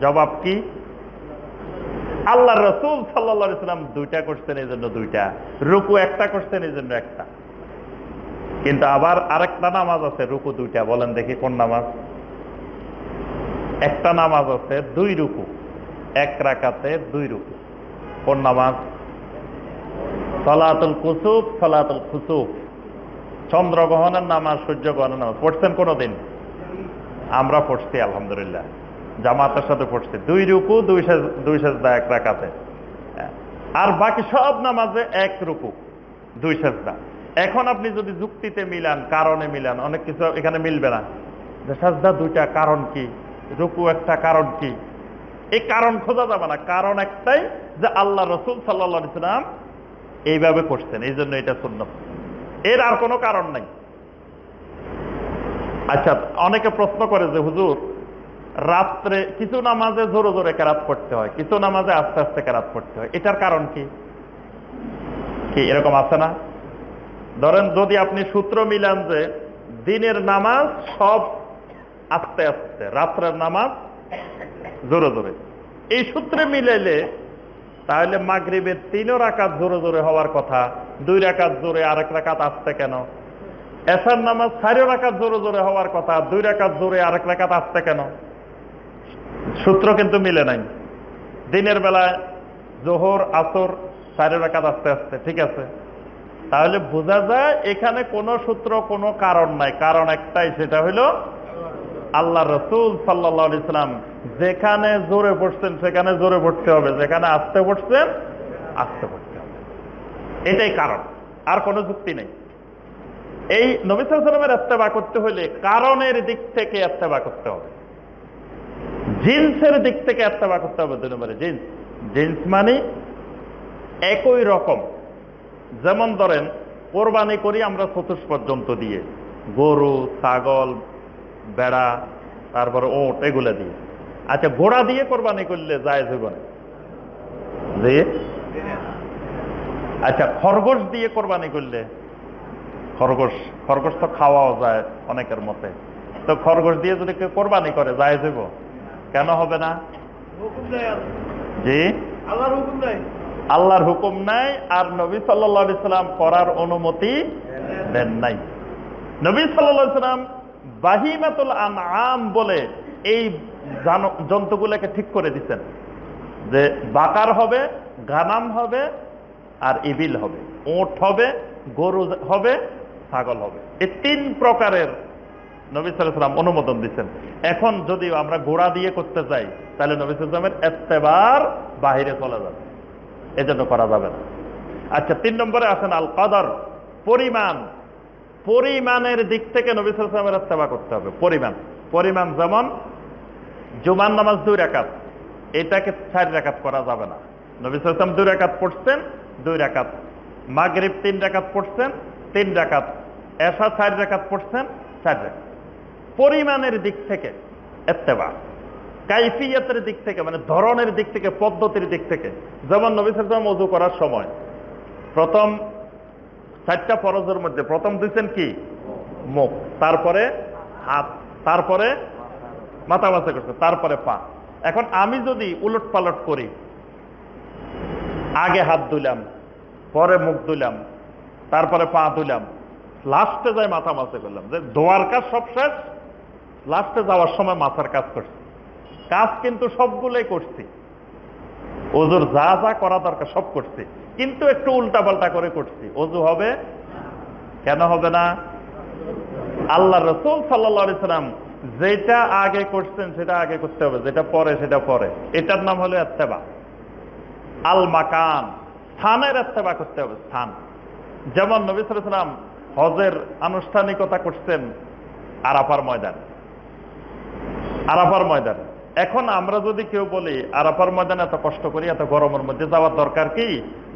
জবাব কি? আল্লাহ রাসূল সাল্লাল্লাহু আলাইহি ওয়াসাল্লাম 2টা করছেন এই জন্য 2টা, রুকু একটা করছেন এই জন্য একটা। কিন্তু আবার আরেকটা নামাজ আছে রুকু 2টা, বলেন দেখি কোন নামাজ? একটা নামাজ আছে 2 রুকু, 1 রাকাতে 2 রুকু। কোন নামাজ? সালাতুল কুসুফ, সালাতুল খুসুফ, চন্দ্রগ্রহণের নামাজ, সূর্যগ্রহণের নামাজ। পড়ছেন কোনদিন? আমরা পড়ছি আলহামদুলিল্লাহ, জামাতের সাথে পড়ছি। 2 রুকু 2 সেজদা 1 রাকাতে। আর বাকি সব নামাজে 1 রুকু 2 সেজদা। এখন আপনি যদি যুক্তিতে মিলান, কারণে মিলান, অনেক কিছু এখানে মিলবে না। যে সেজদা 2টা, কারণ কি? রুকু একটা, কারণ কি? এই কারণ খোঁজা যাবে না। কারণ একটাই যে আল্লাহ রাসূল সাল্লাল্লাহু আলাইহি ওয়াসাল্লাম এইভাবে করছেন, এই জন্য এটা সুন্নাত। এর আর কোনো কারণ নাই। আচ্ছা, অনেকে প্রশ্ন করে যে হুজুর, রাত্রে কিছু নামাজে জোরে জোরে কেরাত পড়তে হয়, কিছু নামাজে আস্তে আস্তে কেরাত পড়তে হয়, এটার কারণ কি? কি এরকম আছে না? ধরেন যদি আপনি সূত্র মিলান যে দিনের নামাজ সব আস্তে আস্তে, রাত্রের নামাজ জোরে জোরে, এই সূত্রে মিলাইলে তাহলে মাগরিবের 3 রাকাত জোরে জোরে হওয়ার কথা, 2 রাকাত জোরে, 1 রাকাত আস্তে কেন? এশার নামাজ 4 রাকাত জোরে জোরে হওয়ার কথা, 2 রাকাত জোরে, 1 রাকাত আস্তে কেন? সূত্র কিন্তু মিলে নাই। দিনের বেলায় জোহর আসর 4 রাকাত আস্তে আস্তে, ঠিক আছে। তাহলে বোঝা যায় এখানে কোনো সূত্র, কোনো কারণ নাই। কারণ একটাই, সেটা হলো আল্লাহ রাসূল সাল্লাল্লাহু আলাইহি ওয়াসাল্লাম যেখানে জোরে পড়ছেন সেখানে জোরে পড়তে হবে, যেখানে আস্তে পড়ছেন আস্তে পড়তে হবে। এটাই কারণ, আর কোনো যুক্তি নেই। এই নবী সাল্লাল্লাহু আলাইহি ওয়াসাল্লামের ইত্তেবা করতে হলে কারণের দিক থেকে ইত্তেবা করতে হবে, জিন্সের দিক থেকে ইত্তেবা করতে হবে। 2 নম্বরে জিন্স। জিন্স মানে একই রকম। যেমন ধরেন কোরবানি করি আমরা চতুষ্পদ জন্তু দিয়ে, গরু, ছাগল, ভেড়া, তারপরে ওট এগুলা দিয়ে। আচ্ছা, ঘোড়া দিয়ে কোরবানি করলে জায়েজ হবে না? জি। আচ্ছা, খরগোশ দিয়ে কোরবানি করলে? খরগোশ খরগোশ তো খাওয়াও যায় অনেকের মতে, তো খরগোশ দিয়ে যদি কেউ কোরবানি করে জায়েজ হইব? কেন হবে না? জি, আল্লাহর হুকুম নাই, আর নবী সাল্লাল্লাহু আলাইহি সাল্লাম করার অনুমতি দেন নাই। নবী সাল্লাল্লাহু আলাইহি সাল্লাম বাহিমাতুল আনআম বলে এই জন্তুগুলোকে ঠিক করে দিচ্ছেন যে বাকার হবে, গানাম হবে, আর ইবিল হবে, ওট হবে, গরু হবে, ছাগল হবে। এই 3 প্রকারের নবী সাল্লাল্লাহু আলাইহি সাল্লাম অনুমোদন দিচ্ছেন। এখন যদি আমরা ঘোড়া দিয়ে করতে যাই, তাহলে নবী সাল্লাল্লাহু আলাইহি সাল্লামের ইত্তেবার বাহিরে চলে যাবে, এজন্য করা যাবে না। আচ্ছা, 3 নম্বরে আসেন আল কদর, পরিমাণ। পরিমাণের দিক থেকে নবী সাল্লাল্লাহু আলাইহি সাল্লামের ইত্তেবা করতে হবে। পরিমাণ যেমন জুমার নামাজ 2 রাকাত, এটাকে 4 রাকাত করা যাবে না। নবী সাল্লাল্লাহু আলাইহি সাল্লাম 2 রাকাত পড়ছেন, 2 রাকাত। মাগরিব 3 রাকাত পড়ছেন, 3 রাকাত। এশা 4 রাকাত পড়ছেন, 4 রাকাত। পরিমাণের দিক থেকে ইত্তেবা। কাইফিয়াতের দিক থেকে মানে ধরনের দিক থেকে, পদ্ধতির দিক থেকে, যেমন নবী সাল্লাল্লাহু আলাইহি সাল্লাম ওযু করার সময় প্রথম 4টা ফরজের মধ্যে প্রথম দিয়েছেন কি? মুখ, তারপরে হাত, তারপরে মাথা মাথা করছে, তারপরে পা। এখন আমি যদি উলট পালট করি, আগে হাত ধুলাম, পরে মুখ ধুলাম, তারপরে পা ধুলাম, লাস্টে যাই মাথা মাথা করলাম, যে ধোয়ার কাজ সব শেষ, লাস্টে যাওয়ার সময় মাথার কাজ করছি। কাজ কিন্তু সবগুলোই করছি, ওযুর যা যা করা দরকার সব করছি, কিন্তু একটু উল্টা পাল্টা করে করছি। ওযু হবে? কেন হবে না? আল্লাহ রাসূল সাল্লাল্লাহু আলাইহি সাল্লাম যেটা আগে করছেন সেটা আগে করতে হবে, যেটা পরে সেটা পরে। এটার নাম হলো ইত্তেবা। আল মাকান, স্থানের ইত্তেবা করতে হবে, স্থান। যেমন নবী সাল্লাল্লাহু আলাইহি সাল্লাম হজের আনুষ্ঠানিকতা করছেন আরাফার ময়দান। আরাফার ময়দান, এখন আমরা যদি কেউ বলি আরাফার ময়দান এত কষ্ট করি, এত গরমের মধ্যে যাওয়ার দরকার কি?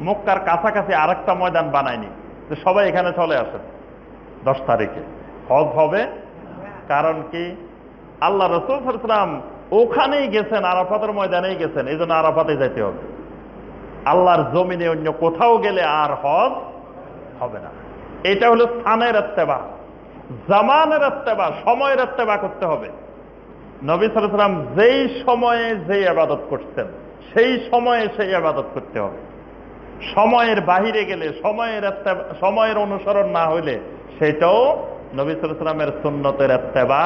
মক্কার কাছাকাছি আরেকটা ময়দান বানায়নি, যে সবাই এখানে চলে আসেন 10 তারিখে হজ হবে। কারণ কি? আল্লাহ রাসূল সাল্লাল্লাহু আলাইহি ওয়াসাল্লাম ওখানেই গেছেন, আরাফাতের ময়দানেই গেছেন, এই জন্য আরাফাতে যেতে হবে। আল্লাহর জমিনে অন্য কোথাও গেলে আর হজ হবে না। এটা হলো স্থানের ইত্তেবা। জামানের ইত্তেবা, সময়ের ইত্তেবা করতে হবে। নবী সাল্লাল্লাহু আলাইহি ওয়াসাল্লাম যেই সময়ে যেই ইবাদত করতেন, সেই সময়ে সেই ইবাদত করতে হবে। সময়ের বাহিরে গেলে, সময়ের অনুসরণ না হইলে সেটাও নবী সাল্লাল্লাহু আলাইহি ওয়াসাল্লামের সুন্নতের ইত্তেবা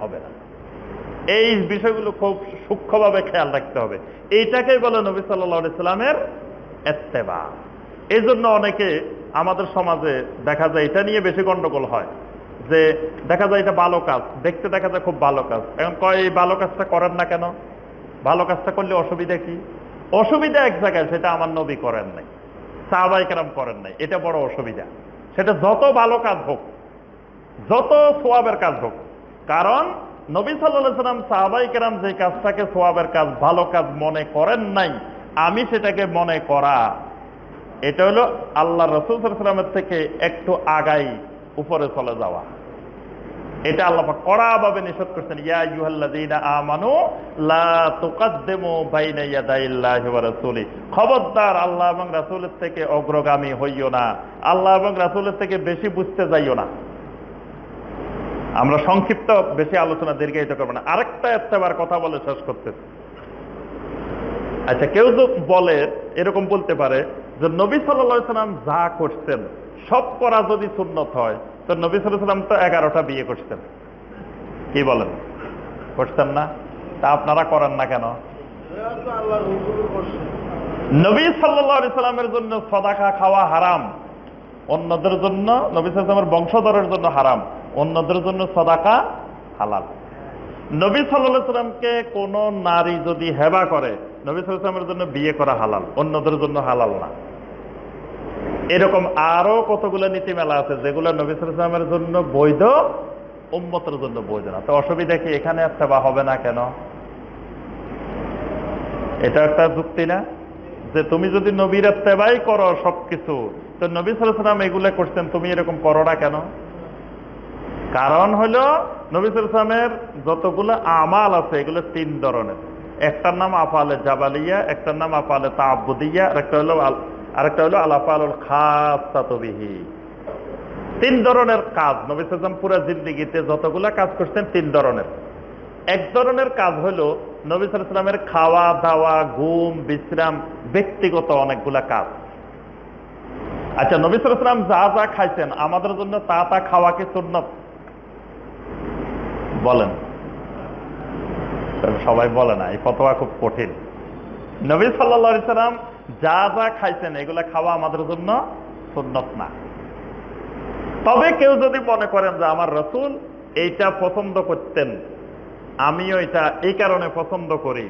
হবে না। এই বিষয়গুলো খুব সূক্ষ্মভাবে খেয়াল রাখতে হবে। এইটাকেই বলে নবী সাল্লাল্লাহু আলাইহি ওয়াসাল্লামের ইত্তেবা। এই জন্য অনেকে আমাদের সমাজে দেখা যায় এটা নিয়ে বেশি গন্ডগোল হয়, যে দেখা যায় এটা ভালো কাজ, দেখতে দেখা যায় খুব ভালো কাজ। এখন কয় এই ভালো কাজটা করেন না কেন? ভালো কাজটা করলে অসুবিধা কি? অসুবিধা এক জায়গায়, সেটা আমার নবী করেন নাই, সাহাবায়ে কেরাম করেন নাই, এটা বড় অসুবিধা। সেটা যত ভালো কাজ হোক, যত সওয়াবের কাজ হোক, কারণ নবী সাল্লাল্লাহু আলাইহি ওয়াসাল্লাম সাহাবায়ে কেরাম যে কাজটাকে সওয়াবের কাজ, ভালো কাজ মনে করেন নাই, আমি সেটাকে মনে করা, এটা হলো আল্লাহ রাসূল সাল্লাল্লাহু আলাইহি ওয়াসাল্লামের থেকে একটু আগাই উপরে চলে যাওয়া। এটা আল্লাহ পাক কড়াভাবে নিষেধ করছেন, ইয়া আইয়ুহাল্লাযীনা আমানু লা তুকদ্দিমু বাইনা ইয়াদাইল্লাহি ওয়া রাসূলি। খবরদার আল্লাহ এবং রাসূলের থেকে অগ্রগামী হইও না, আল্লাহ এবং রাসূলের থেকে বেশি বুঝতে যাইও না। আমরা সংক্ষিপ্ত বেশি আলোচনা দীর্ঘায়িত করব না। আরেকটা ইত্তেবার কথা বলে শেষ করতেছি। আচ্ছা, কেউ তো বলে, এরকম বলতে পারে যে নবী সাল্লাল্লাহু আলাইহি ওয়াসাল্লাম যা করছেন সব করা যদি সুন্নত হয়, তো নবী সাল্লাল্লাহু আলাইহি ওয়াসাল্লাম তো 11টা বিয়ে করছেন, কি বলেন? করছেন না? তা আপনারা করেন না কেন? নবী সাল্লাল্লাহু আলাইহি ওয়াসাল্লামের জন্য সাদাকা খাওয়া হারাম, অন্যদের জন্য, নবী সাল্লাল্লাহু আলাইহি ওয়াসাল্লামের বংশধরের জন্য হারাম, অন্যদের জন্য সাদাকা হালাল। নবী সাল্লাল্লাহু আলাইহি ওয়াসাল্লামকে কোন নারী যদি হেবা করে, নবী সাল্লাল্লাহু আলাইহি ওয়াসাল্লামের জন্য বিয়ে করা হালাল, অন্যদের জন্য হালাল না। এরকম আরো কতগুলো নীতিমেলা আছে যেগুলো নবী সাল্লাল্লাহু আলাইহি ওয়াসাল্লামের জন্য বৈধ, উম্মতের জন্য বৈধ না। তো অসুবিধা কি? এখানে ইত্তেবা হবে না কেন? এটা একটা যুক্তি না, যে তুমি যদি নবীর ইত্তেবাই করো সবকিছু, তো নবী সাল্লাল্লাহু আলাইহি ওয়াসাল্লাম এগুলো করছেন, তুমি এরকম করো না কেন? কারণ হলো নবী সাল্লাল্লাহু আলাইহি ওয়াসাল্লামের যতগুলো আমাল আছে এগুলো 3 ধরনের। একটার নাম আফআলে জাবালিয়া, একটার নাম আফআলে তাআব্বুদিয়া, আরেকটা হলো আল আফআলুল খাসসাতু বিহি। 3 ধরনের কাজ নবী সাল্লাল্লাহু আলাইহি ওয়াসাল্লাম পুরো জিন্দেগিতে যতগুলো কাজ করছেন 3 ধরনের। এক ধরনের কাজ হলো নবী সাল্লাল্লাহু আলাইহি ওয়াসাল্লামের খাওয়া দাওয়া, ঘুম, বিশ্রাম, ব্যক্তিগত অনেকগুলা কাজ। আচ্ছা, নবী সাল্লাল্লাহু আলাইহি ওয়াসাল্লাম যা যা খাইছেন আমাদের জন্য তা খাওয়া কি সুন্নত? বলেন। সবাই বলে না, এই ফতোয়া খুব কঠিন। নবী সাল্লাল্লাহু আলাইহি ওয়াসাল্লাম যা যা খাইছেন এগুলা খাওয়া আমাদের জন্য সুন্নত না। তবে কেউ যদি মনে করেন যে আমার রাসূল এইটা পছন্দ করতেন, আমিও এটা এই কারণে পছন্দ করি,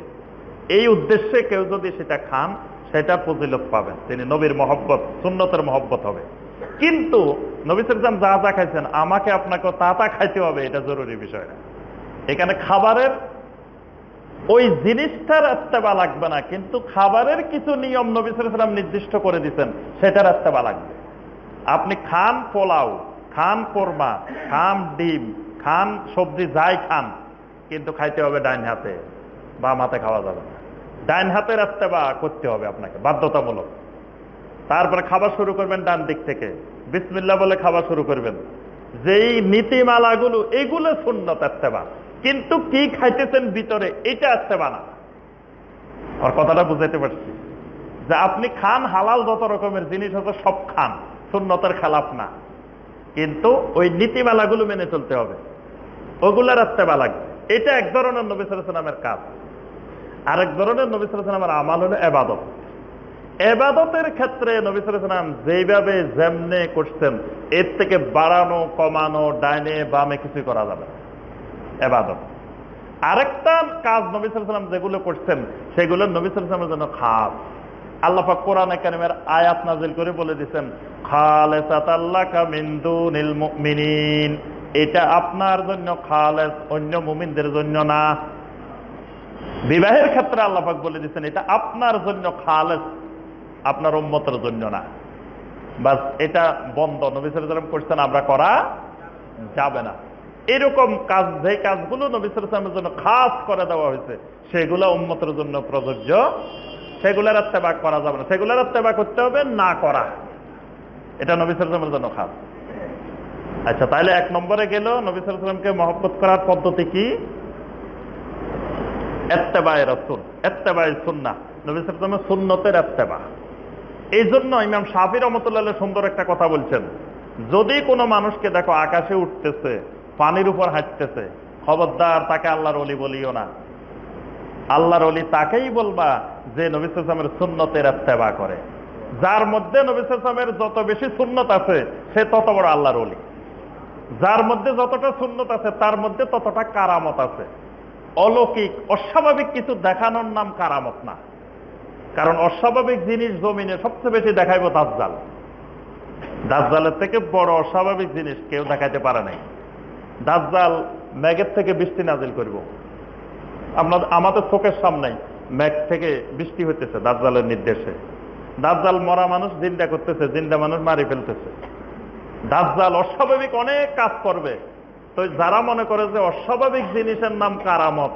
এই উদ্দেশ্যে কেউ যদি সেটা খান, সেটা ফজিলত পাবেন, তিনি নবীর মহব্বত, সুন্নতের মহব্বত হবে। কিন্তু নবী সাল্লাল্লাহু আলাইহি ওয়াসাল্লাম যা যা খাইছেন আমাকে আপনাকে তা খাইতে হবে, এটা জরুরি বিষয় না। এখানে খাবারের ওই জিনিসটার ইত্তেবা লাগবে না, কিন্তু খাবারের কিছু নিয়ম নবী সাল্লাল্লাহু আলাইহি ওয়াসাল্লাম নির্দিষ্ট করে দিয়েছেন, সেটার ইত্তেবা লাগবে। আপনি খান পোলাও, খান কোরমা, খান ডিম, খান সবজি, যাই খান, কিন্তু খাইতে হবে ডাইন হাতে, বাম হাতে খাওয়া যাবে না। ডাইন হাতের ইত্তেবা করতে হবে আপনাকে, বাধ্যতামূলক। তারপরে খাবার শুরু করবেন ডান দিক থেকে, বিসমিল্লাহ বলে খাবার শুরু করবেন। যেই নীতিমালাগুলো এগুলো সুন্নত ইত্তেবা, কিন্তু কি খাইতেছেন ভিতরে এটা ইত্তেবা না। আর কথাটা বুঝাইতে পারছি যে আপনি খান, হালাল যত রকমের জিনিস আছে সব খান, সুন্নতের খেলাফ না, কিন্তু ওই নীতিমালাগুলো মেনে চলতে হবে, ওগুলার ইত্তেবা লাগবে। এটা এক ধরনের নবী সাল্লাল্লাহু আলাইহি ওয়াসাল্লামের কাজ। আরেক ধরনের নবী সাল্লাল্লাহু আলাইহি ওয়াসাল্লামের আমাল হলো ইবাদত। ইবাদতের ক্ষেত্রে নবী সাল্লাল্লাহু আলাইহি ওয়াসাল্লাম যেইভাবে যেমনে করছেন, এর থেকে বাড়ানো কমানো, ডাইনে বামে কিছুই করা যাবে না। ইবাদত। আরেকটা কাজ নবী সাল্লাল্লাহু আলাইহি ওয়াসাল্লাম যেগুলো করছেন সেগুলো নবী সাল্লাল্লাহু আলাইহি ওয়াসাল্লামের জন্য খাস। আল্লাহ পাক কোরআনে কারিমের আয়াত নাযিল করে বলে দিয়েছেন, খালিসাতাল লাকা মিন দুনিল মুমিনিন, এটা আপনার জন্য খালেস, অন্য মুমিনদের জন্য না। বিবাহের ক্ষেত্রে আল্লাহ পাক বলে দিয়েছেন এটা আপনার জন্য খালেস, আপনার উম্মতের জন্য না। বাস এটা বন্ধ, নবী সাল্লাল্লাহু আলাইহি ওয়াসাল্লাম করছেন, আমরা করা যাবে না। এরকম কাজ, যে কাজগুলো নবী সাল্লাল্লাহু আলাইহি ওয়াসাল্লামের জন্য খাস করে দেওয়া হয়েছে সেগুলো উম্মতের জন্য প্রযোজ্য, সেগুলোর ইত্তেবা করা যাবে না। সেগুলোর ইত্তেবা করতে হবে, না করা, এটা নবী সাল্লাল্লাহু আলাইহি ওয়াসাল্লামের জন্য খাস। আচ্ছা, তাহলে 1 নম্বরে গেল নবী সাল্লাল্লাহু আলাইহি ওয়াসাল্লামকে মহব্বত করার পদ্ধতি কি? ইত্তেবায়ে রাসূল, ইত্তেবায়ে সুন্নাহ, নবী সাল্লাল্লাহু আলাইহি ওয়াসাল্লামের সুন্নতের ইত্তেবা। এই জন্য ইমাম শাফি রাহমাতুল্লাহ আলাইহি সুন্দর একটা কথা বলছেন, যদি কোনো মানুষকে দেখো আকাশে উঠতেছে, পানির উপর হাঁটতেছে, খবরদার তাকে আল্লাহর ওলি বলিও না। আল্লাহর ওলি তাকেই বলবা যে নবী সাল্লাল্লাহু আলাইহি ওয়াসাল্লামের সুন্নতের ইত্তেবা করে। যার মধ্যে নবী সাল্লাল্লাহু আলাইহি ওয়াসাল্লামের যত বেশি সুন্নত আছে সে তত বড় আল্লাহর ওলি। যার মধ্যে যতটা সুন্নত আছে তার মধ্যে ততটা কারামত আছে। অলৌকিক অস্বাভাবিক কিছু দেখানোর নাম কারামত না। কারণ অস্বাভাবিক জিনিস জমিনে সবচেয়ে বেশি দেখাইবো দাজ্জাল। দাজ্জালের থেকে বড় অস্বাভাবিক জিনিস কেউ দেখাইতে পারে নাই। দাজ্জাল মেঘের থেকে বৃষ্টি নাজিল করব, আমাদের চোখের সামনেই মেঘ থেকে বৃষ্টি হইতেছে দাজ্জালের নির্দেশে। দাজ্জাল মরা মানুষ জিন্দা করতেছে, জিন্দা মানুষ মারি ফেলতেছে। দাজ্জাল অস্বাভাবিক অনেক কাজ করবে। তো যারা মনে করে যে অস্বাভাবিক জিনিসের নাম কারামত,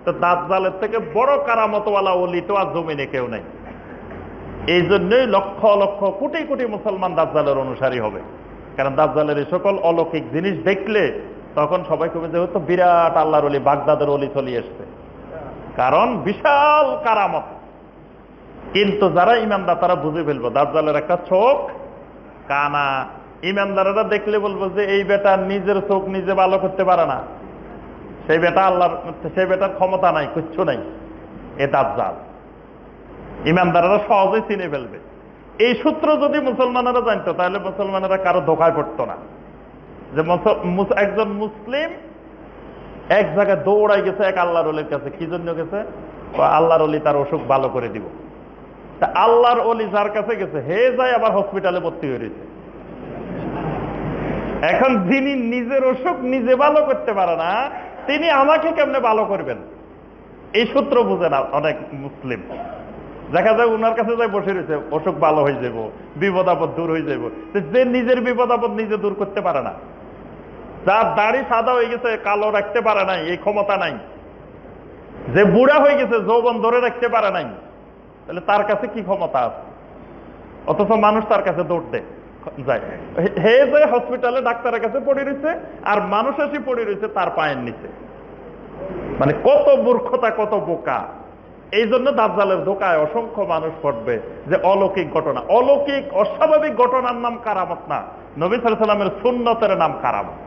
তো দাজ্জালের থেকে বড় কারামতওয়ালা ওলি তো আর জমিনে কেউ নেই। এই জন্যই লক্ষ লক্ষ কোটি কোটি মুসলমান দাজ্জালের অনুসারী হবে। কারণ দাজ্জালের এই সকল অলৌকিক জিনিস দেখলে তখন সবাই কবে যে হতো বিরাট আল্লাহর ওলি, বাগদাদের ওলি চলে এসছে, কারণ বিশাল কারামত। কিন্তু যারা ইমানদার তারা বুঝে ফেলবো দাজ্জালের একটা চোখ কানা। ইমানদারেরা দেখলে বলবো যে এই বেটা নিজের চোখ নিজে ভালো করতে পারে না, সেই বেটা আল্লাহর, সেই বেটার ক্ষমতা নাই, কিচ্ছু নাই, এ দাজ্জাল। ইমানদারেরা সহজেই চিনে ফেলবে। এই সূত্র যদি মুসলমানেরা জানতো তাহলে মুসলমানেরা কারো ধোকায় পড়তো না। যে একজন মুসলিম এক জায়গায় দৌড়াই গেছে এক আল্লাহর ওলির কাছে, কি জন্য গেছে? আল্লাহর ওলি তার অসুখ ভালো করে দিব। তা আল্লাহর ওলি যার কাছে গেছে হে যায় আবার হসপিটালে ভর্তি হয়ে রয়েছে। এখন যিনি নিজের অসুখ নিজে ভালো করতে পারে না, তিনি আমাকে কেমনে ভালো করবেন? এই সূত্র বুঝে না অনেক মুসলিম। দেখা যায় উনার কাছে যাই বসে রয়েছে, অসুখ ভালো হয়ে যাব, বিপদ আপদ দূর হয়ে যাব। যে নিজের বিপদ আপদ নিজে দূর করতে পারে না, যার দাড়ি সাদা হয়ে গেছে, কালো রাখতে পারে নাই, এই ক্ষমতা নাই। যে বুড়া হয়ে গেছে, যৌবন ধরে রাখতে পারে নাই, তাহলে তার কাছে কি ক্ষমতা আছে? অথচ মানুষ তার কাছে দৌড়তে যায়। হে যে হসপিটালে ডাক্তারের কাছে পড়ে রয়েছে, আর মানুষ এসে পড়ে রয়েছে তার পায়ের নিচে। মানে কত মূর্খতা, কত বোকা! এই জন্য দাজ্জালের ধোকায় অসংখ্য মানুষ পড়বে যে অলৌকিক ঘটনা। অলৌকিক অস্বাভাবিক ঘটনার নাম কারামত না, নবী সাল্লাল্লাহু আলাইহি ওয়াসাল্লামের সুন্নতের নাম কারামত।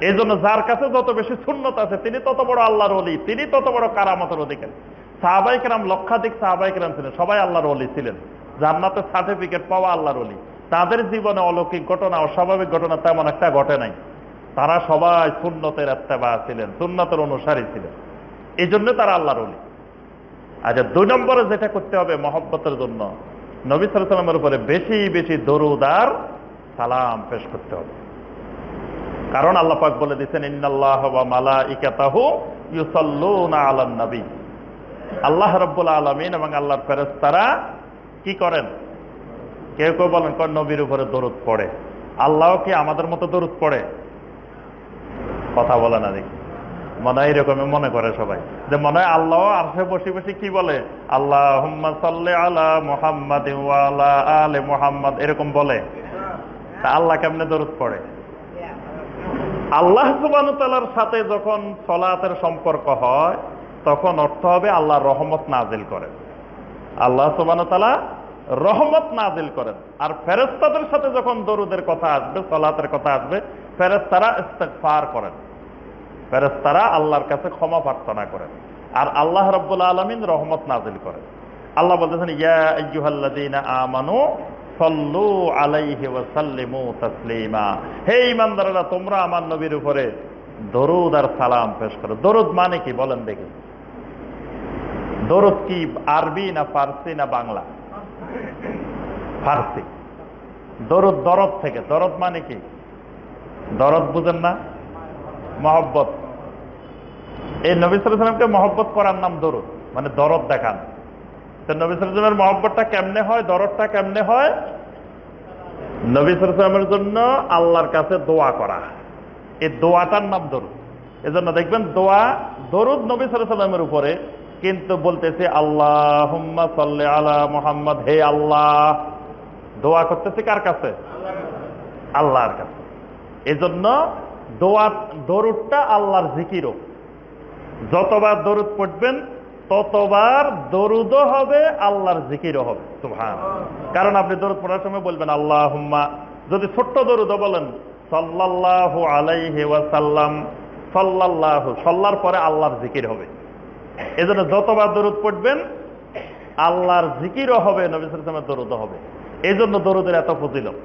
এই জন্য যার কাছে যত বেশি সুন্নত আছে তিনি তত বড় আল্লাহর ওলি, তিনি তত বড় কারামতের অধিকারী। সাহাবায়ে কেরাম, লক্ষাধিক সাহাবায়ে কেরাম ছিলেন, সবাই আল্লাহর ওলি ছিলেন, জান্নাতের সার্টিফিকেট পাওয়া আল্লাহর ওলি। তাদের জীবনে অলৌকিক ঘটনা, অস্বাভাবিক ঘটনা তেমন একটা ঘটে নাই। তারা সবাই সুন্নতের ইত্তেবা ছিলেন, সুন্নতের অনুসারী ছিলেন, এই জন্য তারা আল্লাহর ওলি। আচ্ছা, 2 নম্বরে যেটা করতে হবে মহব্বতের জন্য, নবী সাল্লাল্লাহু আলাইহি ওয়াসাল্লামের উপরে বেশি বেশি দরুদ আর সালাম পেশ করতে হবে। কারণ আল্লাহ পাক বলে দিয়েছেন, ইন্নাল্লাহা ওয়া মালাইকাতাহু ইউসাল্লুনা আলান নবী। আল্লাহ রাব্বুল আলামিন এবং আল্লাহর ফেরেশতারা কি করেন? কেউ কেউ বলেন নবীর উপরে দরুদ পড়ে। আল্লাহও কি আমাদের মতো দরুদ পড়ে? কথা বলে না দেখি, মনে হয় এরকমই মনে করে সবাই, যে মনে হয় আল্লাহ আরশে বসে বসে কি বলে, আল্লাহুম্মা সাল্লি আলা মুহাম্মাদিন ওয়া আলা আলি মুহাম্মাদ, এরকম বলে। তা আল্লাহ কেমনে দরুদ পড়ে? আল্লাহ সুবহানাহু ওয়া তাআলার সাথে যখন সালাতের সম্পর্ক হয়, তখন অর্থ হবে আল্লাহ রহমত নাজিল করেন। আল্লাহ সুবহানাহু ওয়া তাআলা রহমত নাজিল করেন। আর ফেরেশতাদের সাথে যখন দরুদের কথা আসবে, সালাতের কথা আসবে, ফেরেশতারা ইস্তিগফার করেন, ফেরেশতারা আল্লাহর কাছে ক্ষমা প্রার্থনা করেন, আর আল্লাহ রাব্বুল আলামিন রহমত নাজিল করেন। আল্লাহ বলতেছেন, ইয়া আইয়ুহাল্লাযীনা আমানু সাল্লু আলাইহি ওয়া সাল্লিমু তাসলিমা। হে ঈমানদাররা, তোমরা আমার নবীর উপরে দরুদ আর সালাম পেশ করো। দরুদ মানে কি বলেন দেখি? দরুদ কি আরবি না ফার্সি না বাংলা? ফার্সি। দরুদ দরদ থেকে। দরদ মানে কি? দরদ বুঝেন না? মহব্বত। এই নবী সাল্লাল্লাহু আলাইহি ওয়াসাল্লামকে মহব্বত করার নাম দরুদ, মানে দরদ দেখান। তো নবী সাল্লাল্লাহু আলাইহি ওয়াসাল্লামের মহব্বতটা কেমনে হয়, দরদটা কেমনে হয়? নবী সাল্লাল্লাহু আলাইহি ওয়াসাল্লামের জন্য আল্লাহর কাছে দোয়া করা, এই দোয়াটার নাম দরুদ। এজন্য দেখবেন দোয়া, দরুদ নবী সাল্লাল্লাহু আলাইহি ওয়াসাল্লামের উপরে, কিন্তু বলতেছে আল্লাহুম্মা সাল্লি আলা মুহাম্মাদ, হে আল্লাহ। দোয়া করতেছে কার কাছে? আল্লাহর কাছে। এজন্য দোয়া, দরুদটা আল্লাহর জিকিরও। যতবার দরুদ পড়বেন ততবার দরুদও হবে, আল্লাহর জিকিরও হবে। সুবহানাল্লাহ। কারণ আপনি দরুদ পড়ার সময় বলবেন আল্লাহুম্মা, যদি ছোট্ট দরুদও বলেন সাল্লাল্লাহু আলাইহি ওয়াসাল্লাম, সাল্লাল্লাহু, সাল্লার পরে আল্লাহর জিকির হবে। এজন্য যতবার দরুদ পড়বেন আল্লাহর জিকিরও হবে, নবী সাল্লাল্লাহু আলাইহি ওয়াসাল্লামের দরুদও হবে। এই জন্য দরুদের এত ফজিলত।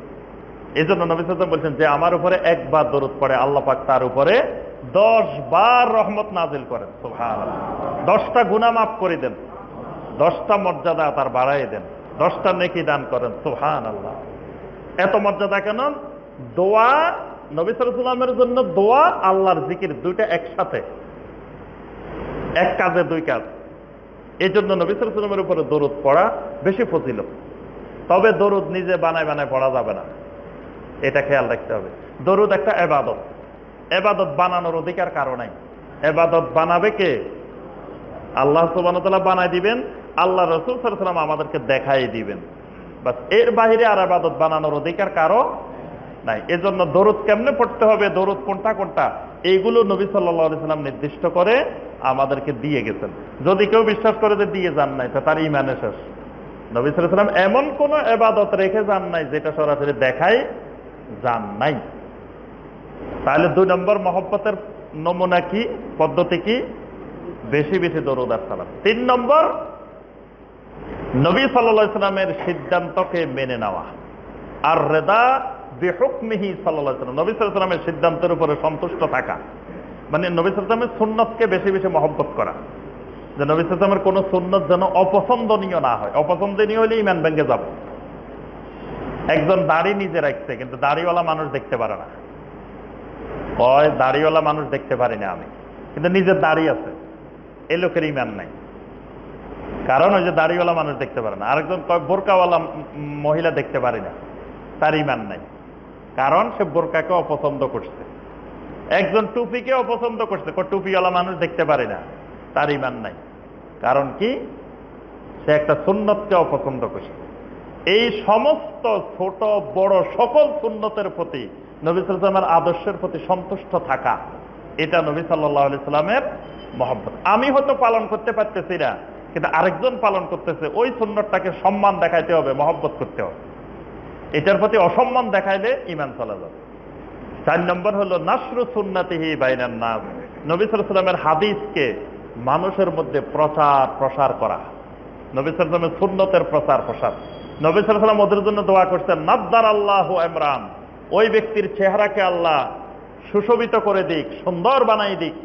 এই জন্য নবী সাল্লাল্লাহু আলাইহি ওয়াসাল্লাম বলছেন, যে আমার উপরে একবার দরুদ পড়ে আল্লাহ পাক তার উপরে 10 বার রহমত নাজিল করেন। সুবহানাল্লাহ। 10টা গুনাহ মাফ করে দেন, 10টা মর্যাদা তার বাড়ায় দেন, 10টা নেকি দান করেন। সুবহানাল্লাহ। এত মর্যাদা কেন? দোয়া, নবী সাল্লাল্লাহু আলাইহি ওয়াসাল্লামের জন্য দোয়া, আল্লাহর জিকির, দুইটা একসাথে, এক কাজে দুই কাজ। এই জন্য নবী সাল্লাল্লাহু আলাইহি ওয়াসাল্লামের উপরে দরুদ পড়া বেশি ফজিলত। তবে দরুদ নিজে বানায় বানায় পড়া যাবে না, এটা খেয়াল রাখতে হবে। দরুদ একটা ইবাদত, ইবাদত বানানোর অধিকার কারো নাই। ইবাদত বানাবে কে? আল্লাহ সুবহানাহু ওয়া তাআলা বানায় দিবেন, আল্লাহ রাসূল সাল্লাল্লাহু আলাইহি ওয়াসাল্লাম আমাদেরকে দেখাই দিবেন, বাস। এর বাইরে আর ইবাদত বানানোর অধিকার কারো নাই। এজন্য দরুদ কেমনে পড়তে হবে, দরুদ কোনটা কোনটা, এইগুলো নবী সাল্লাল্লাহু আলাইহি ওয়াসাল্লাম নির্দিষ্ট করে আমাদেরকে দিয়ে গেছেন। যদি কেউ বিশ্বাস করে যে দিয়ে যান নাই, তো তার ঈমানে শেষ। নবী সাল্লাল্লাহু আলাইহি ওয়াসাল্লাম এমন কোন ইবাদত রেখে যান নাই যেটা সরাসরি দেখাই যান নাই। তাহলে 2 নম্বর মহব্বতের নমুনা কি, পদ্ধতি কি? বেশি বেশি দরুদ আর সালাম। 3 নম্বর, নবী সাল্লাল্লাহু আলাইহি ওয়াসাল্লামের সিদ্ধান্তকে মেনে নেওয়া। আর রিদা বিহুকমিহি সাল্লাল্লাহু আলাইহি ওয়াসাল্লাম, নবী সাল্লাল্লাহু আলাইহি ওয়াসাল্লামের সিদ্ধান্তের উপরে সন্তুষ্ট থাকা, মানে নবী সাল্লাল্লাহু আলাইহি ওয়াসাল্লামের সুন্নতকে বেশি বেশি মহব্বত করা, যে নবী সাল্লাল্লাহু আলাইহি ওয়াসাল্লামের কোন সুন্নত যেন অপছন্দনীয় না হয়। অপছন্দনীয় হলে ঈমান ভেঙে যাবে। একজন দাড়ি নিজে রাখছে, কিন্তু দাড়িওয়ালা মানুষ দেখতে পারে না। কয় দাড়িওয়ালা মানুষ দেখতে পারি না আমি, কিন্তু নিজের দাড়ি আছে, এই লোকের ঈমান নাই। কারণ ওই যে দাড়িওয়ালা মানুষ দেখতে পারে না। আরেকজন কয় বোরকাওয়ালা মহিলা দেখতে পারি না, তার ঈমান নাই। কারণ সে বোরকাকে অপছন্দ করছে। একজন টুপিকে অপছন্দ করছে, টুপিওয়ালা মানুষ দেখতে পারে না, তার ঈমান নাই। কারণ কি? সে একটা সুন্নতকে অপছন্দ করছে। এই সমস্ত ছোট বড় সকল সুন্নতের প্রতি নবী সাল্লাল্লাহু আলাইহি ওয়াসাল্লামের আদর্শের প্রতি সন্তুষ্ট থাকা, এটা নবী সাল্লাল্লাহু আলাইহি সাল্লামের মহব্বত। আমি হয়তো পালন করতে পারতেছি না, কিন্তু আরেকজন পালন করতেছে, ওই সুন্নতটাকে সম্মান দেখাইতে হবে, মহব্বত করতে হবে। এটার প্রতি অসম্মান দেখাইলে ঈমান চলে যাবে। 4 নম্বর হলো নাসরু সুন্নাতিহি বাইনান নাস, নবী সাল্লাল্লাহু আলাইহি ওয়াসাল্লামের হাদিসকে মানুষের মধ্যে প্রসার করা, নবী সাল্লাল্লাহু আলাইহি ওয়াসাল্লামের সুন্নতের প্রসার। নবী সাল্লাল্লাহু আলাইহি ওয়াসাল্লাম ওদের জন্য দোয়া করতেন, নাদ্দার আল্লাহু ইমরান, ওই ব্যক্তির চেহারাকে আল্লাহ সুশোভিত করে দিক, সুন্দর বানাই দিক,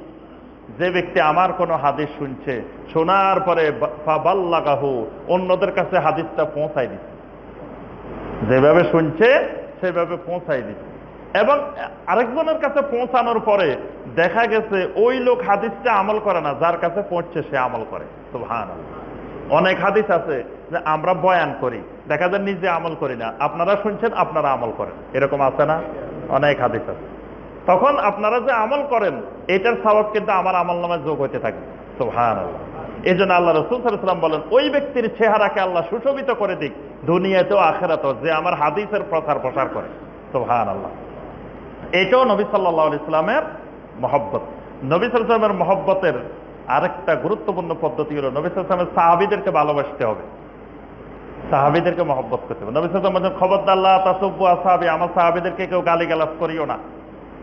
যে ব্যক্তি আমার কোনো হাদিস শুনছে, শোনার পরে ফাবাল্লাগাহু, অন্যদের কাছে হাদিসটা পৌঁছাই দিচ্ছে, যেভাবে শুনছে সেভাবে পৌঁছাই দিচ্ছে। এবং আরেকজনের কাছে পৌঁছানোর পরে দেখা গেছে ওই লোক হাদিসটা আমল করে না, যার কাছে পৌঁছছে সে আমল করে। সুবহানাল্লাহ। অনেক হাদিস আছে যে আমরা বয়ান করি, দেখা যায় নিজে আমল করি না, আপনারা শুনছেন আপনারা আমল করেন, এরকম আছে না? অনেক হাদিস আছে। তখন আপনারা যে আমল করেন এটার সওয়াব কিন্তু আমার আমলনামায় যোগ হতে থাকে। সুবহানাল্লাহ। এই জন্য আল্লাহ রাসূল সাল্লাল্লাহু আলাইহি ওয়াসাল্লাম বলেন, ওই ব্যক্তির চেহারাকে আল্লাহ সুশোভিত করে দিক দুনিয়াতেও আখিরাতেও, যে আমার হাদিসের প্রসার করে। সুবহানাল্লাহ। এটাও নবী সাল্লাল্লাহু আলাইহি ওয়াসাল্লামের মহব্বত। নবী সাল্লাল্লাহু আলাইহি ওয়াসাল্লামের মহব্বতের আরেকটা গুরুত্বপূর্ণ পদ্ধতি হলো নবী সাল্লাল্লাহু আলাইহি ওয়াসাল্লামের সাহাবীদেরকে ভালোবাসতে হবে, সাহাবীদেরকে মহব্বত করতে হবে। নবী সাল্লাল্লাহু আলাইহি ওয়াসাল্লাম খবরদার লা তাসুব্বু আসহাবি, আমার সাহাবীদেরকে কেউ গালিগালাজ করিও না।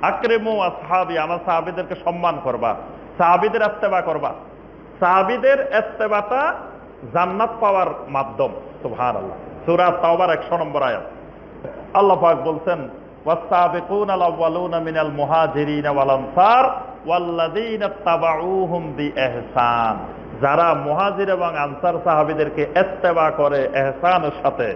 আকরিমু আসহাবি, আমার সাহাবীদেরকে সম্মান করবা, সাহাবীদের ইত্তেবা করবা। সাহাবীদের ইত্তেবাটা জান্নাত পাওয়ার মাধ্যম। সুবহানাল্লাহ। সূরা তাওবার 100 নম্বর আয়াত আল্লাহ পাক বলছেন, ওয়াস-সাবিকুনা আল-আউওয়ালুনা মিনাল মুহাজিরিন ওয়াল আনসার ওয়াল্লাযীনা তাবাউহুম বিইহসান, যারা মুহাজির এবং আনসার সাহাবীদেরকে ইত্তেবা করে ইহসানের সাথে,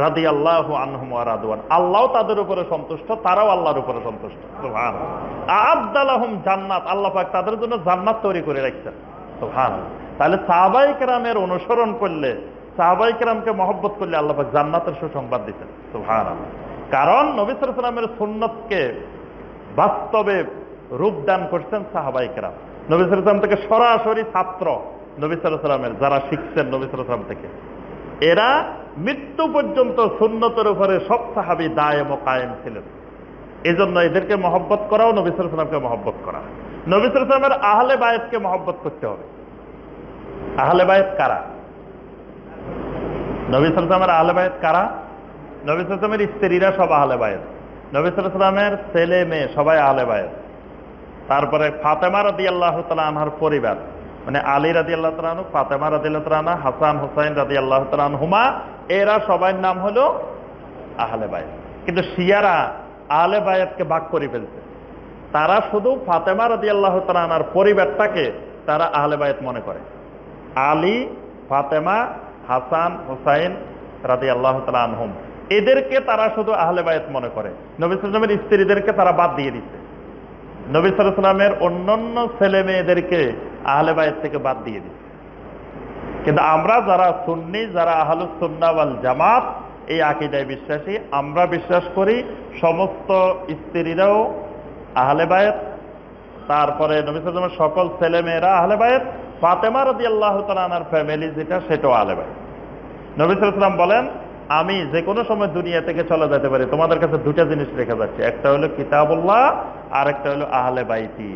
রাদিয়াল্লাহু আনহুম ওয়া রাদওয়ান, আল্লাহ তাদের উপরে সন্তুষ্ট, তারাও আল্লাহর উপরে সন্তুষ্ট। সুবহানাল্লাহ। আ'আদ্দা লাহুম জান্নাত, আল্লাহ পাক তাদের জন্য জান্নাত তৈরি করে রাখছেন। সুবহানাল্লাহ। তাহলে সাহাবায়ে কেরামের অনুসরণ করলে, সাহাবায়ে কেরামকে মহব্বত করলে আল্লাহ পাক জান্নাতের সুসংবাদ দিতেন। সুবহানাল্লাহ। কারণ নবী সাল্লাল্লাহু আলাইহি ওয়াসাল্লামের সুন্নতকে বাস্তবে রূপদান করছেন সাহাবায়ে কেরাম। নবী সাল্লাল্লাহু আলাইহি ওয়াসাল্লাম থেকে সরাসরি ছাত্র নবী সাল্লাল্লাহু আলাইহি ওয়াসাল্লামের, যারা শিখছেন নবী সাল্লাল্লাহু আলাইহি ওয়াসাল্লাম থেকে, এরা মৃত্যু পর্যন্ত সুন্নতের উপরে সব সাহাবী দায়েম ও কায়েম ছিলেন। এজন্য এদেরকে মহব্বত করাও নবী সাল্লাল্লাহু আলাইহি ওয়াসাল্লামকে মহব্বত করা। নবী সাল্লাল্লাহু আলাইহি ওয়াসাল্লামের আহলে বায়তকে মহব্বত করতে হবে। আহলে বায়ত কারা? নবী সাল্লাল্লাহু আলাইহি ওয়াসাল্লামের আহলে বায়ত কারা? নবী সাল্লাল্লাহু আলাইহি ওয়াসাল্লামের স্ত্রীরা সব আহলে বায়ত, নবী সাল্লাল্লাহু আলাইহি ওয়াসাল্লামের ছেলে মেয়ে সবাই আহলে বায়ত। তারপরে ফাতেমা রাদিয়াল্লাহু তাআলা আনহার পরিবার, মানে আলী রাদিয়াল্লাহু তাআলা আনহু, ফাতেমা রাদিয়াল্লাহু তাআলা আনহা, হাসান হুসাইন রাদিয়াল্লাহু তাআলা আনহুমা, এরা সবার নাম হলো আহলে বায়ত। কিন্তু শিয়ারা আহলে বায়তকে ভাগ করে ফেলছে। তারা শুধু ফাতেমা রাদিয়াল্লাহু তাআলা আনহার পরিবারটাকে তারা আহলে বায়ত মনে করে। আলী, ফাতেমা, হাসান, হুসাইন রাদিয়াল্লাহু তাআলা আনহুম, এদেরকে তারা শুধু আহলে বায়ত মনে করে। নবী সাল্লাল্লাহু আলাইহি ওয়াসাল্লামের স্ত্রীদেরকে তারা বাদ দিয়ে দিচ্ছে। নবী সাল্লাল্লাহু আলাইহি ওয়াসাল্লামের অন্যান্য ছেলে মেয়েদেরকে আহলে বায়ত থেকে বাদ দিয়ে দিচ্ছে। কিন্তু আমরা যারা সুন্নি, যারা আহলুস সুন্নাহ ওয়াল জামাত, এই আকীদায় বিশ্বাসী, আমরা বিশ্বাস করি সমস্ত স্ত্রীরাও আহলে বায়ত, তারপরে নবী সাল্লাল্লাহু আলাইহি ওয়াসাল্লামের সকল ছেলে মেয়েরা আহলে বায়ত, ফাতেমা রাদিয়াল্লাহু তাআলা আনহার ফ্যামিলি যেটা, সেটাও আহলে বায়ত। নবী সাল্লাল্লাহু আলাইহি ওয়াসাল্লাম বলেন, আমি যে কোনো সময় দুনিয়া থেকে চলে যেতে পারি, তোমাদের কাছে দুটা জিনিস রেখে যাচ্ছে, একটা হলো কিতাবুল্লাহ আর একটা হলো আহলে বাইতি।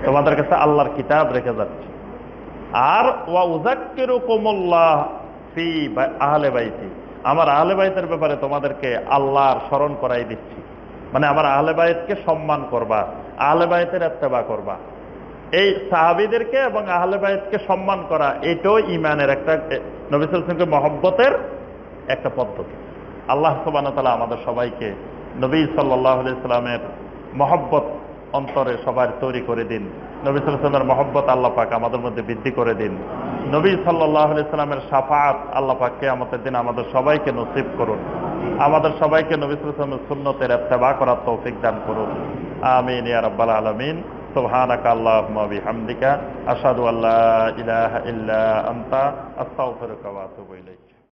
তোমাদের কাছে আল্লাহর কিতাব রেখে যাচ্ছে। আর ওয়া উযাক্কিরুকুমুল্লাহ ফি আহলে বাইতি, আমার আহলে বাইতের ব্যাপারে তোমাদেরকে আল্লাহর স্মরণ করাই দিচ্ছি। মানে আমার আহলে বাইতকে সম্মান করবা, আহলে বাইতের ইত্তেবা করবা। এই সাহাবীদেরকে এবং আহলে বাইতকে সম্মান করা, এটাও ঈমানের একটা, নবী সাল্লাল্লাহু আলাইহি ওয়াসাল্লামকে মহব্বতের একটা পদ্ধতি। আল্লাহ সুবহানাহু ওয়া তাআলা আমাদের সবাইকে নবী সাল্লাল্লাহু আলাইহি ওয়াসাল্লামের মহব্বত অন্তরে সবার তৈরি করে দিন। নবী সাল্লাল্লাহু আলাইহি ওয়াসাল্লামের মহব্বত আল্লাহ পাক আমাদের মধ্যে বৃদ্ধি করে দিন। নবী সাল্লাল্লাহু আলাইহি ওয়াসাল্লামের শাফাআত আল্লাহ পাক কিয়ামতের দিন আমাদের সবাইকে নসিব করুন। আমাদের সবাইকে নবী সাল্লাল্লাহু আলাইহি ওয়াসাল্লামের সুন্নতের ইত্তেবা করার তৌফিক দান করুন। আমিন ইয়া রাব্বাল আলামিন। সুবহানাকা আল্লাহুম্মা ওয়া বিহামদিকা আশহাদু আল্লা ইলাহা ইল্লা আনতা আস্তাগফিরুকা ওয়া আতুবু ইলাইক।